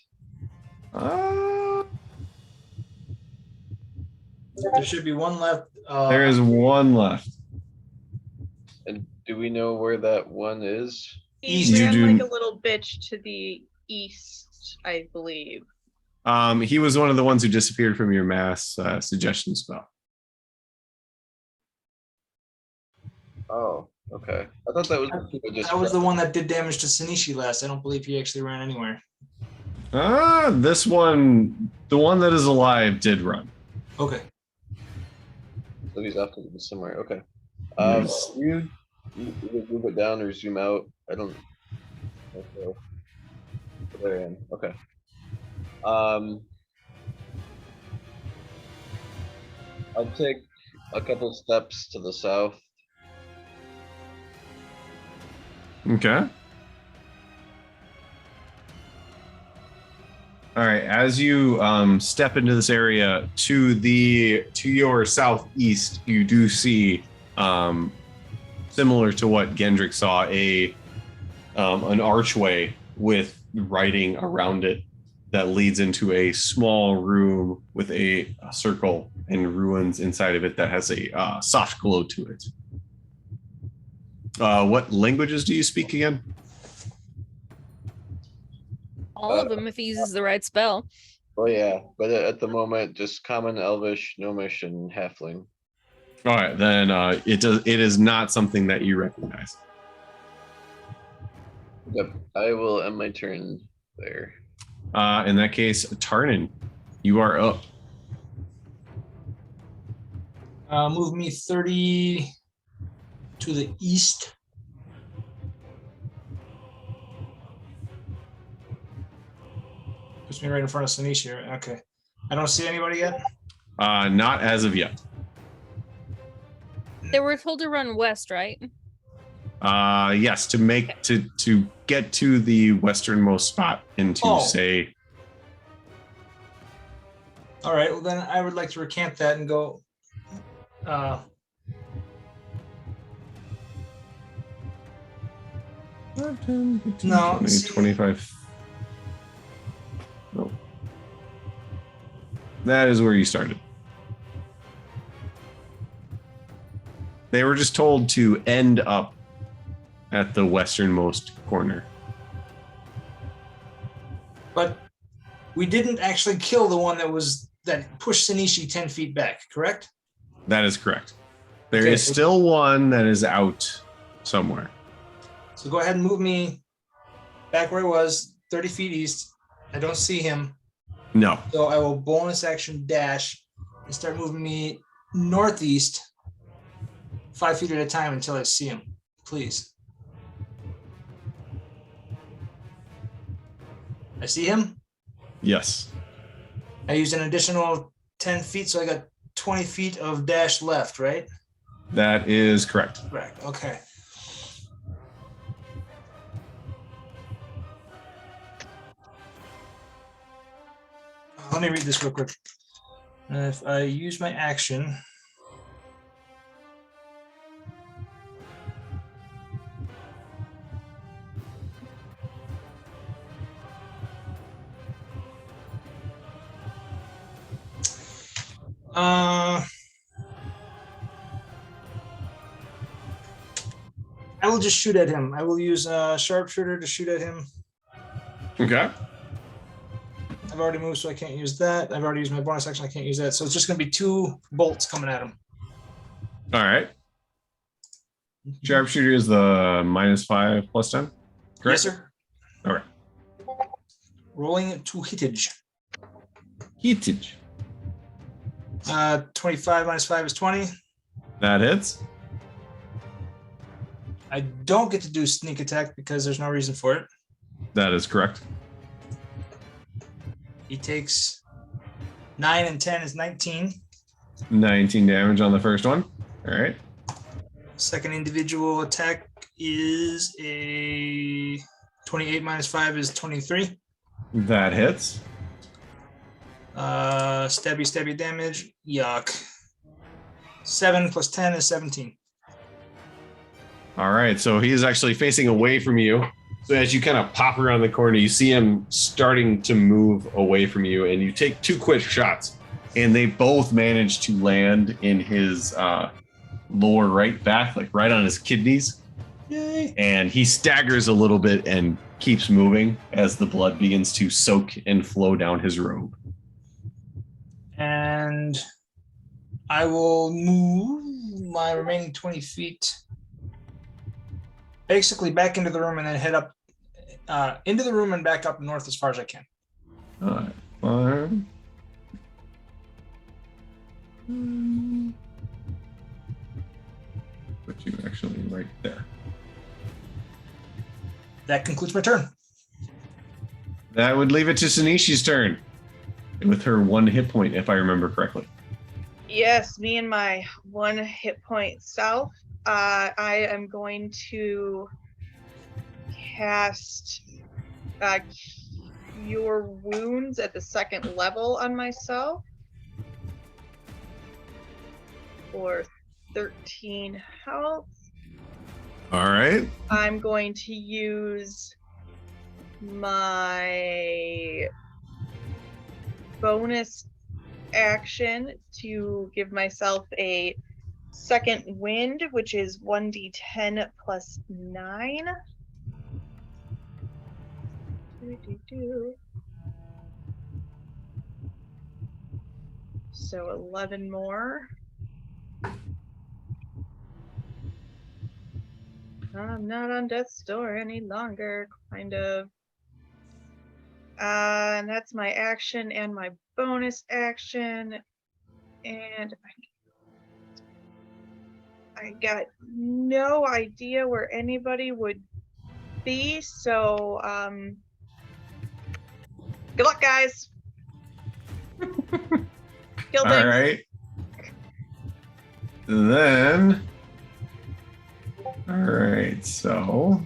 There should be one left. There is one left. And do we know where that one is? He You ran do- like a little bitch to the east, I believe. He was one of the ones who disappeared from your mass suggestion spell. Oh, okay. I thought that was That was the one that did damage to Sanishi last. I don't believe he actually ran anywhere. This one, the one that is alive, did run. Okay. So he's off to somewhere. Okay. Yes. You either move it down or zoom out. I don't. Okay. There I am. Okay. I'll take a couple steps to the south. Okay. All right. As you step into this area to your southeast, you do see, similar to what Gendrick saw, an archway with writing around it that leads into a small room with a circle and ruins inside of it that has a soft glow to it. What languages do you speak again? All of them if he uses the right spell. Oh yeah, but at the moment, just common, elvish, gnomish, and halfling. All right, then it is not something that you recognize. Yep, I will end my turn there. In that case, Tarnin, you are up. Move me 30 to the east. Puts me right in front of Sanishi. Right? Okay. I don't see anybody yet. Not as of yet. They were told to run west, right? Yes, to get to the westernmost spot and to say. All right. Well, then I would like to recant that and go. No, 20, 25. No. That is where you started. They were just told to end up at the westernmost corner. But we didn't actually kill the one that pushed Sanishi 10 feet back, correct? That is correct. There is still one that is out somewhere. So go ahead and move me back where I was, 30 feet east. I don't see him. No. So I will bonus action dash and start moving me northeast 5 feet at a time until I see him. Please. I see him. Yes. I used an additional 10 feet, so I got 20 feet of dash left, right? That is correct. Correct. Okay. Let me read this real quick. If I use my action, I will just shoot at him. I will use a sharpshooter to shoot at him. Okay. I've already moved, so I can't use that. I've already used my bonus action. I can't use that. So it's just going to be 2 bolts coming at him. All right. Sharpshooter is the -5 +10. Correct? Yes, sir. All right. Rolling to hitage. Heatage. 25 minus 5 is 20. That hits. I don't get to do sneak attack because there's no reason for it. That is correct. He takes 9 and 10 is 19. 19 damage on the first one. All right. Second individual attack is a 28 minus 5 is 23. That hits. Stabby damage. Yuck. 7 plus 10 is 17. All right. So he is actually facing away from you. So as you kind of pop around the corner, you see him starting to move away from you, and you take 2 quick shots, and they both manage to land in his lower right back, like right on his kidneys. Yay. And he staggers a little bit and keeps moving as the blood begins to soak and flow down his robe. And I will move my remaining 20 feet basically back into the room and then head up into the room and back up north as far as I can. All right. Put you actually right there. That concludes my turn. That would leave it to Sinishi's turn. With her 1 hit point, if I remember correctly. Yes, me and my 1 hit point self. I am going to cast Cure Wounds at the 2nd level on myself for 13 health. All right. I'm going to use my bonus action to give myself a 2nd wind, which is 1d10 plus 9. So 11 more. I'm not on death's door any longer, kind of. And that's my action and my bonus action. And I got no idea where anybody would be, so good luck, guys. Kill All things. right. Then. All right. So.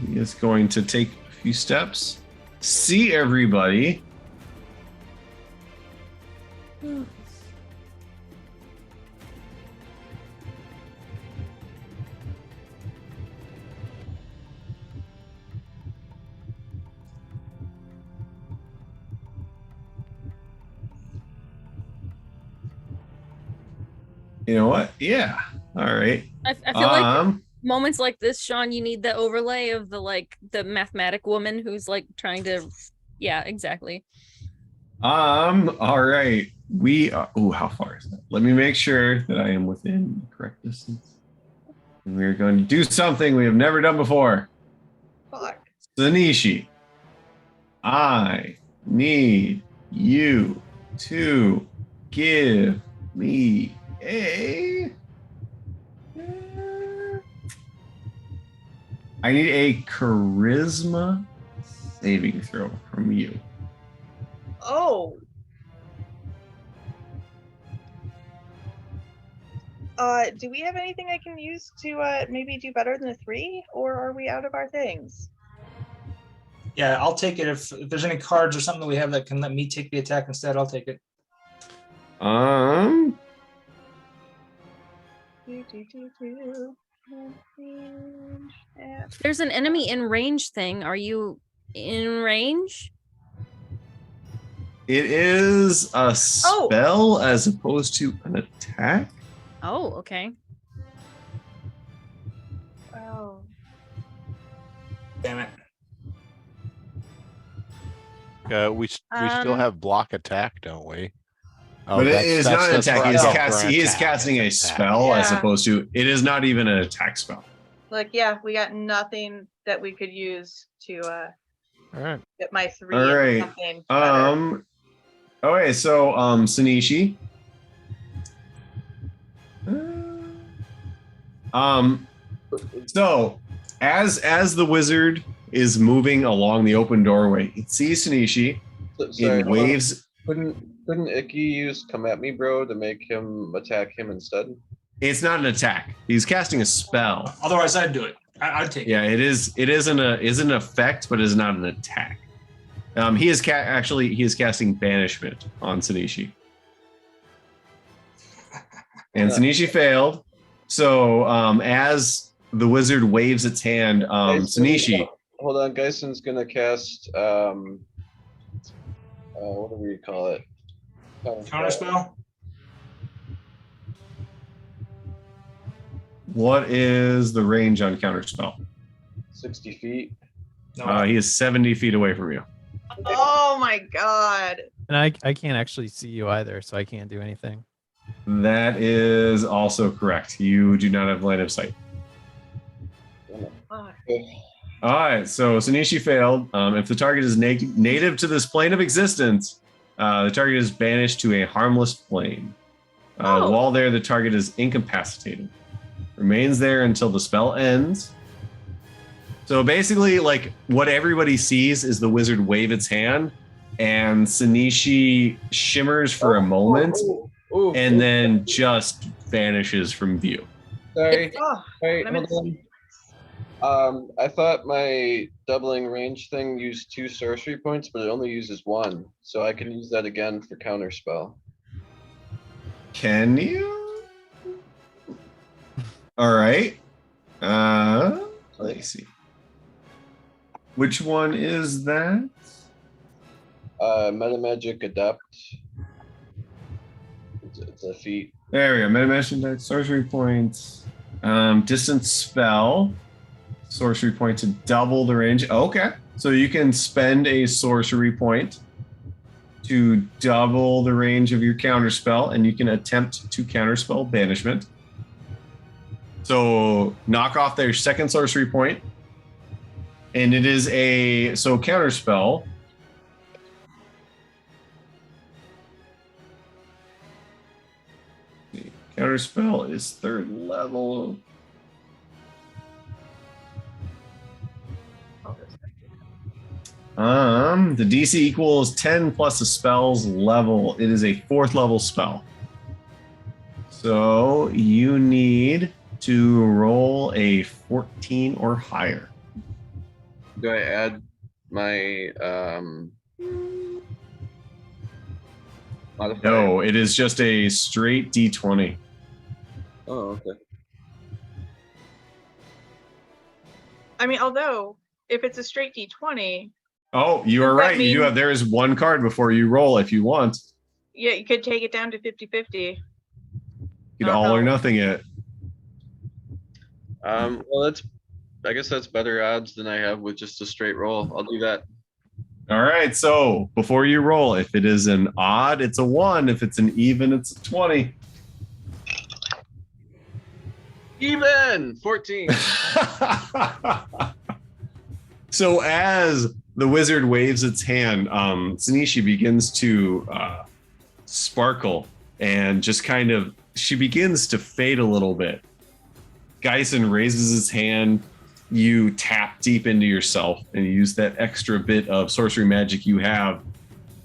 He is going to take a few steps, see everybody. You know what? Yeah. All right. I feel like moments like this, Sean, you need the overlay of the mathematic woman who's like trying to, yeah, exactly. All right. We are, how far is that? Let me make sure that I am within the correct distance. And we're going to do something we have never done before. Fuck. Sanishi, I need you to give me I need a charisma saving throw from you. Oh. Do we have anything I can use to maybe do better than a 3, or are we out of our things? Yeah, I'll take it. If there's any cards or something that we have that can let me take the attack instead, I'll take it. There's an enemy in range thing. Are you in range? It is a spell as opposed to an attack. Oh, okay. Oh. Damn it. We still have block attack, don't we? Oh, But it is not an attack. He is attack. casting a It's attack. spell as Yeah. opposed to. It is not even an attack spell. Like, yeah, we got nothing that we could use to All right. get my 3 All right. into something better. Okay, so Sanishi. So as the wizard is moving along the open doorway, it sees Sanishi. Sorry, It waves. Couldn't Icky use "Come at me, bro" to make him attack him instead? It's not an attack. He's casting a spell. Otherwise, I'd do it. I'd take it. Yeah, it is. It isn't an effect, but is not an attack. He is casting banishment on Sanishi, and Sanishi failed. So as the wizard waves its hand, Sanishi. Hold on, Geison's gonna cast. What do we call it? Counterspell? What is the range on counterspell? 60 feet. No. He is 70 feet away from you. Oh my god. And I can't actually see you either, so I can't do anything. That is also correct. You do not have line of sight. Fuck. All right, so Sanishi failed. If the target is native to this plane of existence, the target is banished to a harmless plane. While there, the target is incapacitated. Remains there until the spell ends. So basically, like, what everybody sees is the wizard wave its hand, and Sanishi shimmers for a moment, and then just vanishes from view. Sorry. Oh, Wait, I'm in- hold on. I thought my doubling range thing used 2 sorcery points, but it only uses 1, so I can use that again for counterspell. Can you? All right. Let's see. Which one is that? Metamagic Adept. It's a feat. There we go. Metamagic sorcery points. Distance spell. Sorcery point to double the range. Okay. So you can spend a sorcery point to double the range of your counterspell, and you can attempt to counterspell banishment. So knock off their second sorcery point. And it is counterspell. Counterspell is 3rd level. The DC equals 10 plus the spell's level. It is a 4th level spell. So you need to roll a 14 or higher. Do I add my modifier? No, it is just a straight D20. Oh, okay. I mean, although if it's a straight D20, Oh, you are Does that right. You do mean- have. There is one card before you roll if you want. yeah, you could take it down to 50-50. You can all or Uh-huh. nothing it. Well, I guess that's better odds than I have with just a straight roll. I'll do that. All right. So before you roll, if it is an odd, it's a 1. If it's an even, it's a 20. Even 14. So as the wizard waves its hand, Sanishi begins to sparkle and just kind of, she begins to fade a little bit. Geisen raises his hand. You tap deep into yourself and use that extra bit of sorcery magic you have,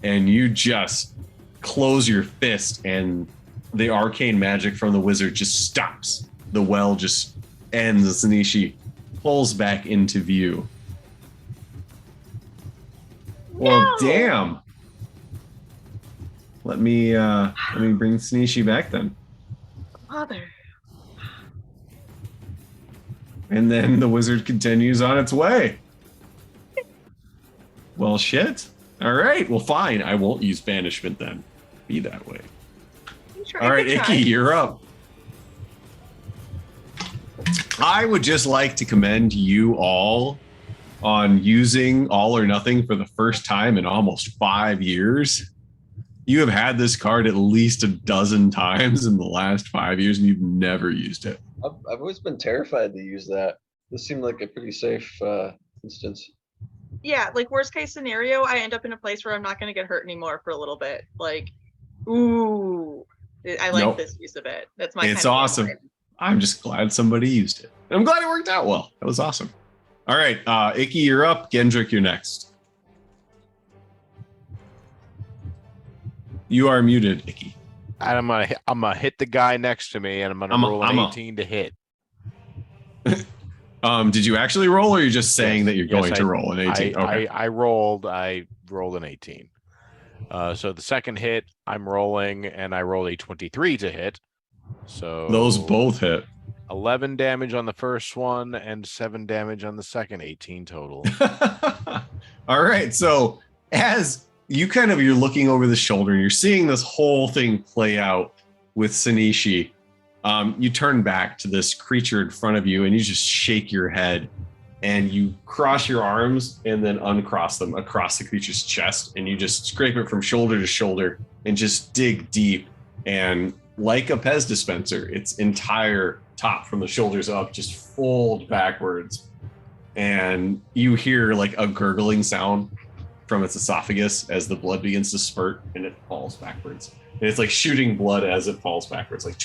and you just close your fist, and the arcane magic from the wizard just stops. The well just ends as Sanishi pulls back into view. Well, No! damn. Let me bring Sanishi back then. Mother. And then the wizard continues on its way. Well, shit. All right. Well, fine. I won't use banishment then. Be that way. Sure, All I right, could Icky, try. you're up. I would just like to commend you all on using all or nothing for the first time in almost 5 years. You have had this card at least a dozen times in the last 5 years, and you've never used it. I've always been terrified to use that. This seemed like a pretty safe instance. Yeah, like worst case scenario, I end up in a place where I'm not going to get hurt anymore for a little bit. Like, ooh, I like Nope. this use of it. That's my. It's kind of awesome. vibe. I'm just glad somebody used it. And I'm glad it worked out well. That was awesome. All right, Icky, you're up. Gendrick, you're next. You are muted, Icky. And I'm gonna hit the guy next to me, and I'm gonna roll an 18 to hit. Did you actually roll, or are you just saying that you're going to roll an 18? Okay. I rolled an 18. So the second hit, I'm rolling, and I rolled a 23 to hit. So those both hit. 11 damage on the first one and 7 damage on the second, 18 total. All right. So as you're looking over the shoulder and you're seeing this whole thing play out with Sanishi, you turn back to this creature in front of you and you just shake your head and you cross your arms and then uncross them across the creature's chest, and you just scrape it from shoulder to shoulder and just dig deep, and like a Pez dispenser, its entire top from the shoulders up just fold backwards, and you hear like a gurgling sound from its esophagus as the blood begins to spurt and it falls backwards. And it's like shooting blood as it falls backwards. Like,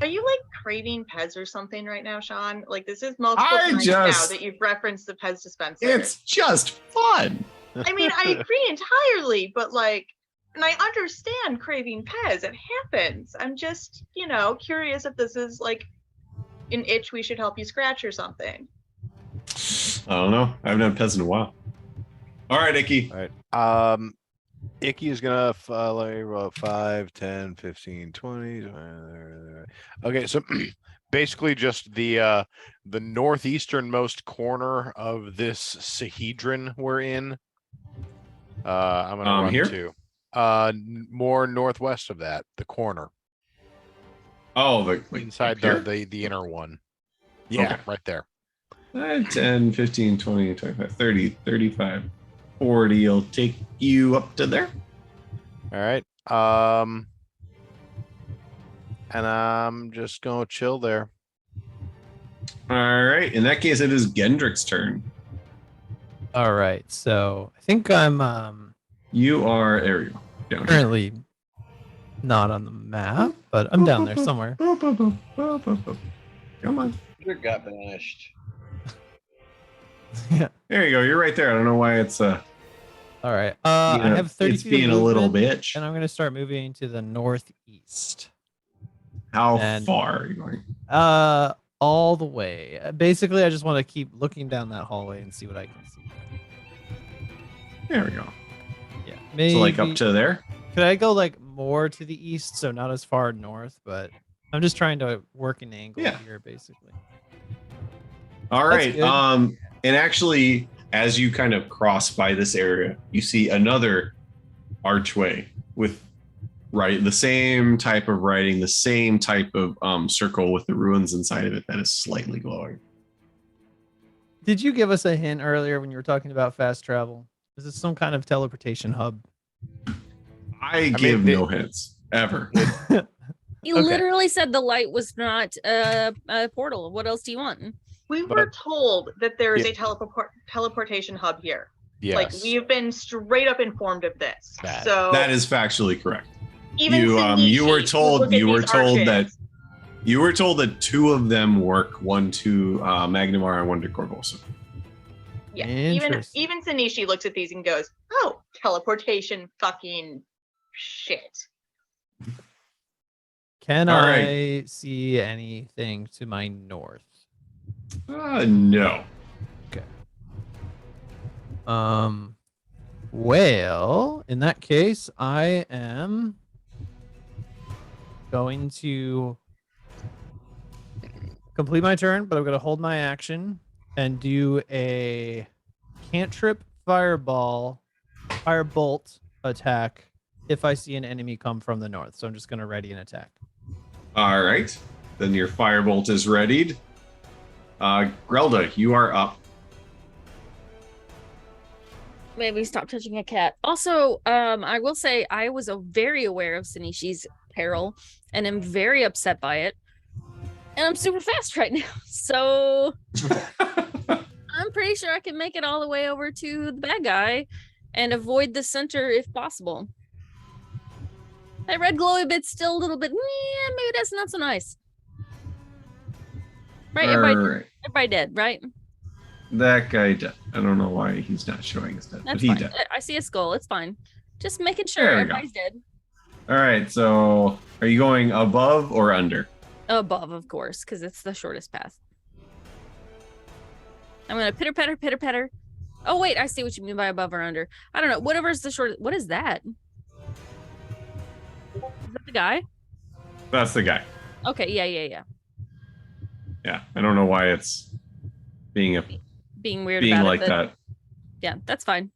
Are you like craving Pez or something right now, Sean? Like this is multiple times now that you've referenced the Pez dispenser. It's just fun. I mean, I agree entirely, but like, and I understand craving Pez. It happens. I'm just, curious if this is like an itch we should help you scratch or something. I don't know. I haven't had Pez in a while. All right, Icky. All right. Icky is gonna roll 5, 10, 15, 20. Okay, so basically just the northeasternmost corner of this Sahedron we're in. I'm gonna run here? to more northwest of that, the corner. Oh, the inside the inner one. Yeah, okay. Right there. 10, 15, 20, 25, 30, 35, 40. I'll take you up to there. All right. And I'm just gonna chill there. All right. In that case, it is Gendrick's turn. All right. So I think I'm You are Ariel. Down currently not on the map, but I'm down there somewhere. Come on. You got banished. Yeah. There you go. You're right there. I don't know why it's All right. I have 30 it's feet of being a little movement, bitch. and I'm going to start moving to the northeast. How And- far are you going? All the way. Basically, I just want to keep looking down that hallway and see what I can see. There we go. Yeah. Maybe, So like up to there? Could I go like more to the east, so not as far north, but I'm just trying to work an angle here, basically. All That's right. good. And actually, as you kind of cross by this area, you see another archway with the same type of writing, the same type of circle with the ruins inside of it that is slightly glowing. Did you give us a hint earlier when you were talking about fast travel? Is this some kind of teleportation hub? I give no hints ever. You literally said the light was not a portal. What else do you want? We were told that there is a teleportation hub here. Yes. Like we have been straight up informed of this. So That is factually correct. even You were Sanishi told would look at these you were told that two of them work, one to Magnamar and one to Corvosa. Yeah, even Sanishi looks at these and goes, "Oh, teleportation, fucking shit." Can All I see anything to my north? No. Okay. Well, in that case, I am going to complete my turn, but I'm going to hold my action and do a cantrip firebolt attack if I see an enemy come from the north. So I'm just going to ready an attack. All right. Then your firebolt is readied. Grelda, you are up. Maybe stop touching a cat. Also, I will say I was very aware of Sinishi's peril and am very upset by it. And I'm super fast right now. So I'm pretty sure I can make it all the way over to the bad guy and avoid the center if possible. That red glowy bit's still a little bit, maybe that's not so nice. Right? Everybody dead, right? That guy dead. I don't know why he's not showing his dead, That's but he fine. dead. I see a skull. It's fine. Just making sure There we go. everybody's dead. All right, so are you going above or under? Above, of course, because it's the shortest path. I'm gonna pitter patter. Oh wait, I see what you mean by above or under. I don't know. Whatever's the short. What is that? Is that the guy? That's the guy. Okay. Yeah. Yeah, I don't know why it's being weird about like it, but that. yeah, that's fine.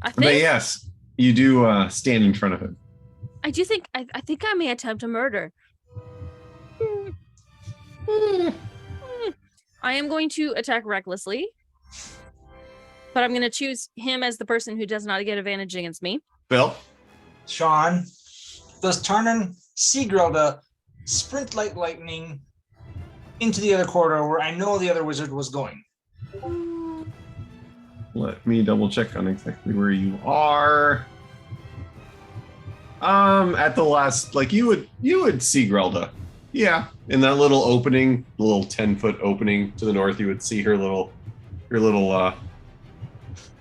I But think yes, you do stand in front of him. I do think I think I may attempt a murder. I am going to attack recklessly, but I'm going to choose him as the person who does not get advantage against me. Bill? Sean, does Tarnan see Grelda sprint like lightning into the other corridor where I know the other wizard was going? Let me double check on exactly where you are. At the last, like you would see Grelda. Yeah, in that little opening, the little 10-foot opening to the north, you would see her little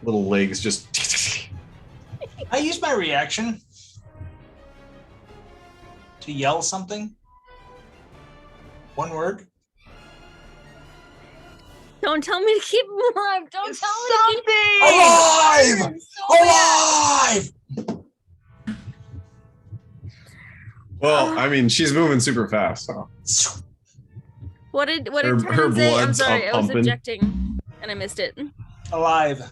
legs just. I use my reaction to yell something. One word. Don't tell me to keep him alive. Don't tell me to keep Alive! Alive! Well, I mean, she's moving super fast. So. What did her Tarnan say? I'm blood's sorry, I was pumping. objecting and I missed it. Alive.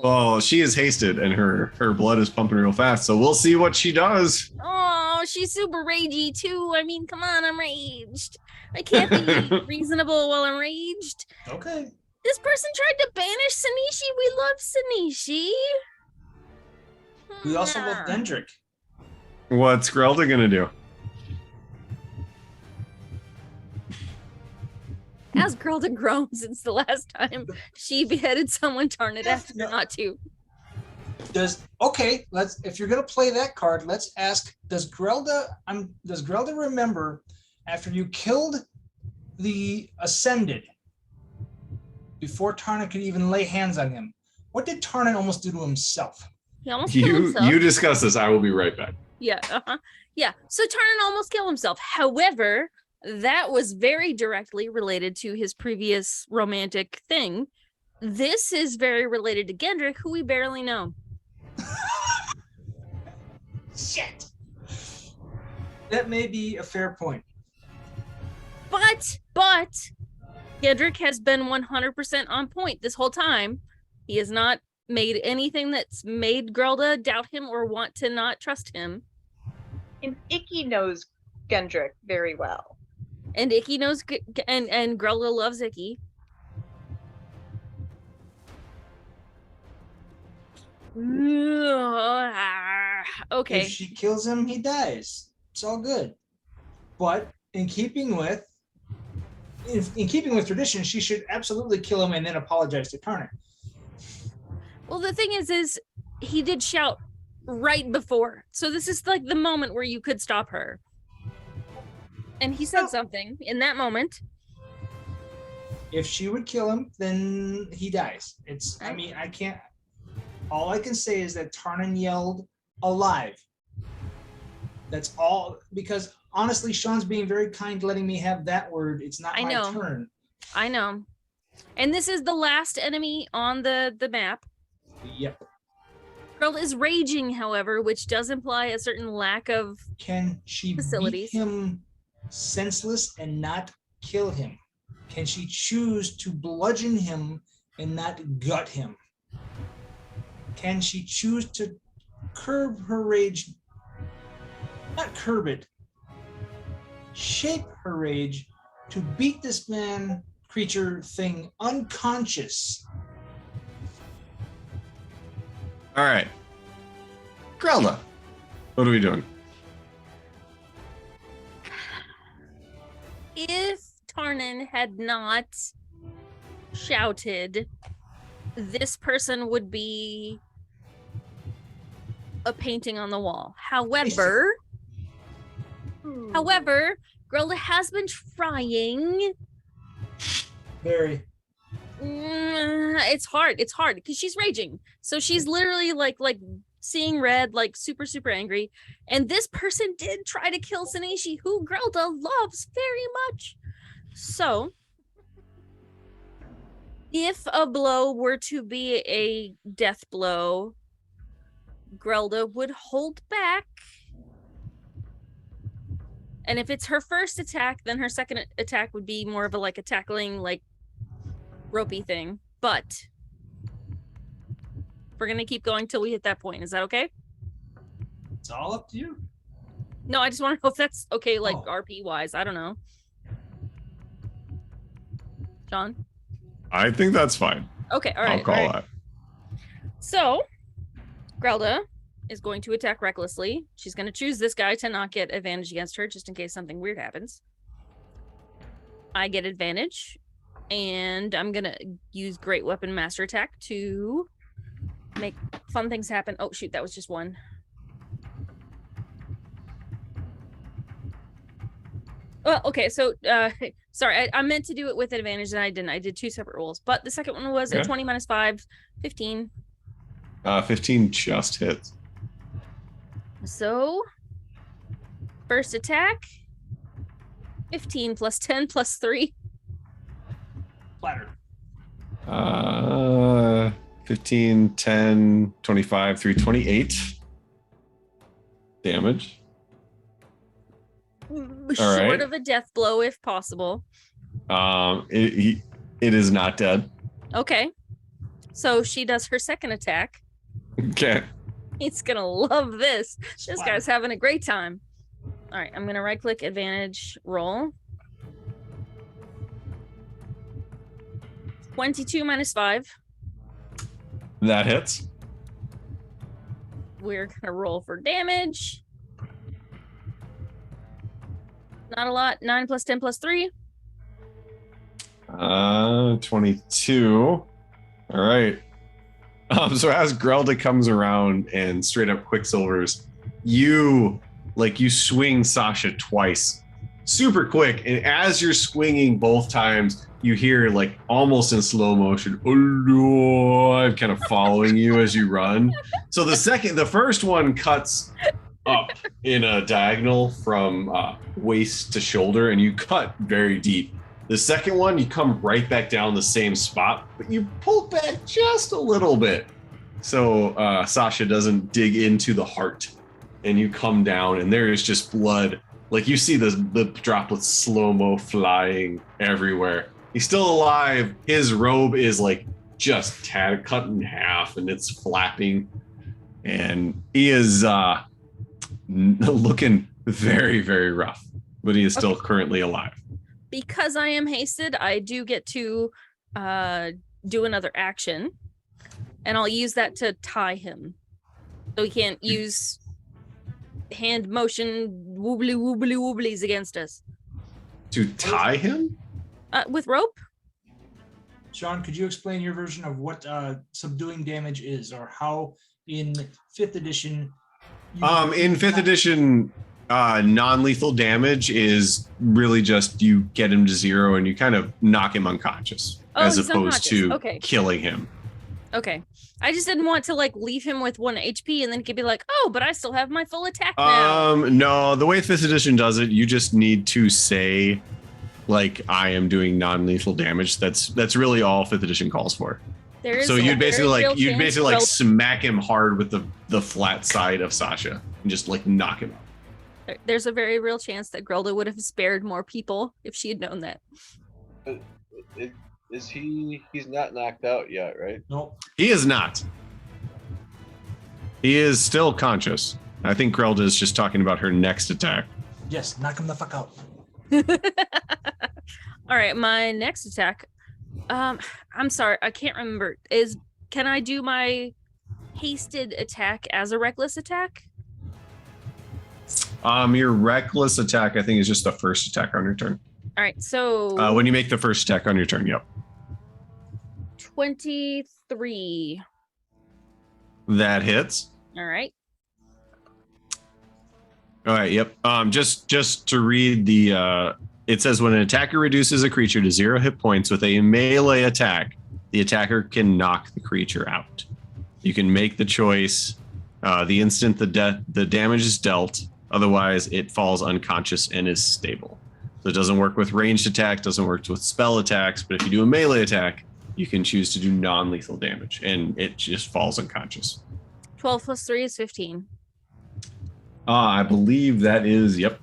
Well, she is hasted and her blood is pumping real fast. So we'll see what she does. Oh, she's super ragey too. I mean, come on, I'm raged. I can't be reasonable while I'm raged. Okay. This person tried to banish Sanishi. We love Sanishi. We also love Dendrick. What's Grelda gonna do? As Grelda grown since the last time she beheaded someone, Tarned asked her not to. If you're gonna play that card, let's ask, does Grelda remember after you killed the Ascended before Tarnan could even lay hands on him? What did Tarnan almost do to himself? He almost killed himself. You discuss this. I will be right back. Yeah. Yeah. So Tarnan almost killed himself. However, that was very directly related to his previous romantic thing. This is very related to Gendrick, who we barely know. Shit. That may be a fair point. But Gendrick has been 100% on point this whole time. He has not made anything that's made Grelda doubt him or want to not trust him. And Icky knows Gendrick very well. And Icky knows, and Grelda loves Icky. Okay. If she kills him, he dies. It's all good. But in keeping with tradition, she should absolutely kill him and then apologize to Tarnan. Well, the thing is he did shout right before. So this is like the moment where you could stop her. And he said something in that moment. If she would kill him, then he dies. All I can say is that Tarnan yelled alive. That's all, because honestly, Sean's being very kind, letting me have that word. It's not my turn. I know. And this is the last enemy on the map. Yep. Girl is raging, however, which does imply a certain lack of Can she facilities. beat him senseless and not kill him? Can she choose to bludgeon him and not gut him? Can she choose to curb her rage? Not curb it. Shape her rage to beat this man, creature, thing unconscious. All right. Grelda, what are we doing? If Tarnan had not shouted, this person would be a painting on the wall. However, Grelda has been trying. Very. It's hard because she's raging. So she's literally like seeing red, like super angry. And this person did try to kill Sanishi, who Grelda loves very much. So if a blow were to be a death blow, Grelda would hold back. And if it's her first attack, then her second attack would be more of a tackling, ropey thing. But we're gonna keep going till we hit that point. Is that okay? It's all up to you. No, I just want to know if that's okay, RP wise. I don't know. John? I think that's fine. Okay, all right. I'll call that. So, Grelda is going to attack recklessly. She's going to choose this guy to not get advantage against her, just in case something weird happens. I get advantage, and I'm going to use Great Weapon Master Attack to make fun things happen. Oh, shoot, that was just one. Well, okay, so, sorry, I meant to do it with advantage, and I didn't. I did two separate rolls, but the second one was a 20 minus 5, 15. 15 just hits. So, first attack, 15 plus 10 plus 3. Flatter. 15, 10, 25, 3, 28 damage. Short of a death blow, if possible. It is not dead. Okay. So she does her second attack. Okay. He's gonna love this. This guy's having a great time. All right, I'm gonna right-click advantage roll. 22 minus 5. That hits. We're gonna roll for damage. Not a lot. 9 plus 10 plus 3. 22. All right. So as Grelda comes around and straight up quicksilvers, you swing Sasha twice, super quick, and as you're swinging both times, you hear almost in slow motion, I'm kind of following you as you run. So the first one cuts up in a diagonal from waist to shoulder, and you cut very deep. The second one, you come right back down the same spot, but you pull back just a little bit. So Sasha doesn't dig into the heart, and you come down, and there is just blood. You see the droplets slow-mo flying everywhere. He's still alive. His robe is just cut in half, and it's flapping. And he is looking very, very rough, but he is still currently alive. Because I am hasted, I do get to do another action, and I'll use that to tie him. So he can't use hand motion wobblies against us. To tie him? With rope? Sean, could you explain your version of what subduing damage is, or how in 5th edition... In 5th edition, non-lethal damage is really just you get him to 0 and you kind of knock him unconscious, as opposed to killing him. Okay. I just didn't want to leave him with 1 HP and then he could be like, oh, but I still have my full attack now. No, the way 5th edition does it, you just need to say I am doing non-lethal damage. That's really all 5th edition calls for. There is So a you'd basically very real chance Grelda- smack him hard with the flat side of Sasha and just like knock him out. There's a very real chance that Grelda would have spared more people if she had known that. Is he's not knocked out yet, right? Nope. He is not. He is still conscious. I think Grelda is just talking about her next attack. Yes, knock him the fuck out. All right, my next attack. I'm sorry, I can't remember. Can I do my hasted attack as a reckless attack? Your reckless attack, I think, is just the first attack on your turn. All right, so When you make the first attack on your turn, yep. 23. That hits. All right. All right, yep. Just to read the it says when an attacker reduces a creature to 0 hit points with a melee attack, the attacker can knock the creature out. You can make the choice the instant the damage is dealt, otherwise it falls unconscious and is stable. So it doesn't work with ranged attack, doesn't work with spell attacks, but if you do a melee attack, you can choose to do non-lethal damage and it just falls unconscious. 12 plus 3 is 15. I believe that is, yep.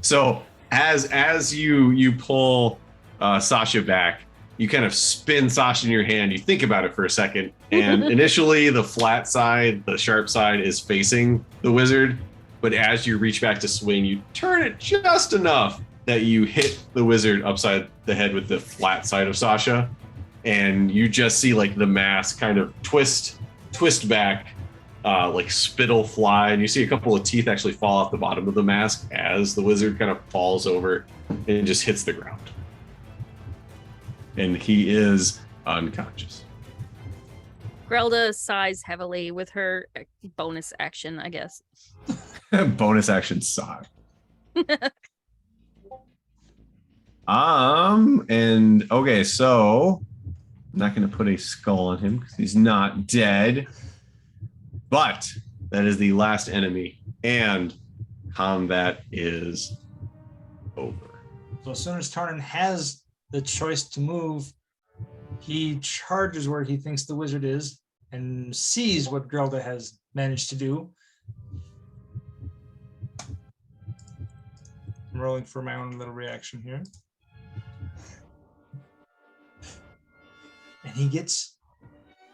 So as you pull Sasha back, you kind of spin Sasha in your hand. You think about it for a second, and initially the flat side, the sharp side, is facing the wizard. But as you reach back to swing, you turn it just enough that you hit the wizard upside the head with the flat side of Sasha, and you just see like the mask kind of twist back. Like spittle fly, and you see a couple of teeth actually fall off the bottom of the mask as the wizard kind of falls over and just hits the ground. And he is unconscious. Grelda sighs heavily with her bonus action, I guess. Bonus action sigh. And okay, so I'm not going to put a skull on him because he's not dead. But that is the last enemy, and combat is over. So as soon as Tarnan has the choice to move, he charges where he thinks the wizard is and sees what Grelda has managed to do. I'm rolling for my own little reaction here. And he gets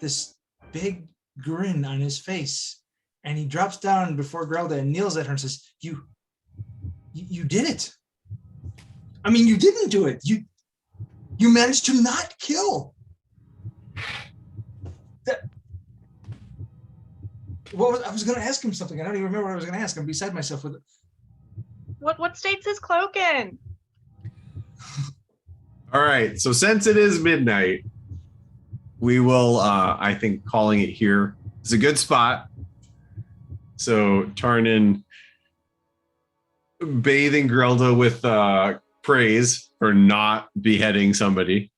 this big grin on his face, and he drops down before Grelda and kneels at her and says, you did it. I mean, you didn't do it. You managed to not kill. I was going to ask him something. I don't even remember what I was going to ask. I'm beside myself with it. What state's his cloak in? All right, so since it is midnight, we will, I think, calling it here. It's a good spot. So Tarnan bathing Grelda with praise for not beheading somebody,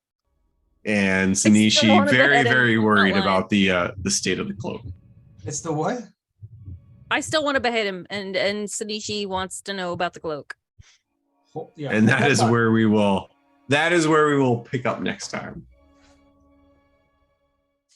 and Sanishi very worried about the state of the cloak. It's the what? I still want to behead him, and Sanishi wants to know about the cloak. And that is where we will pick up next time.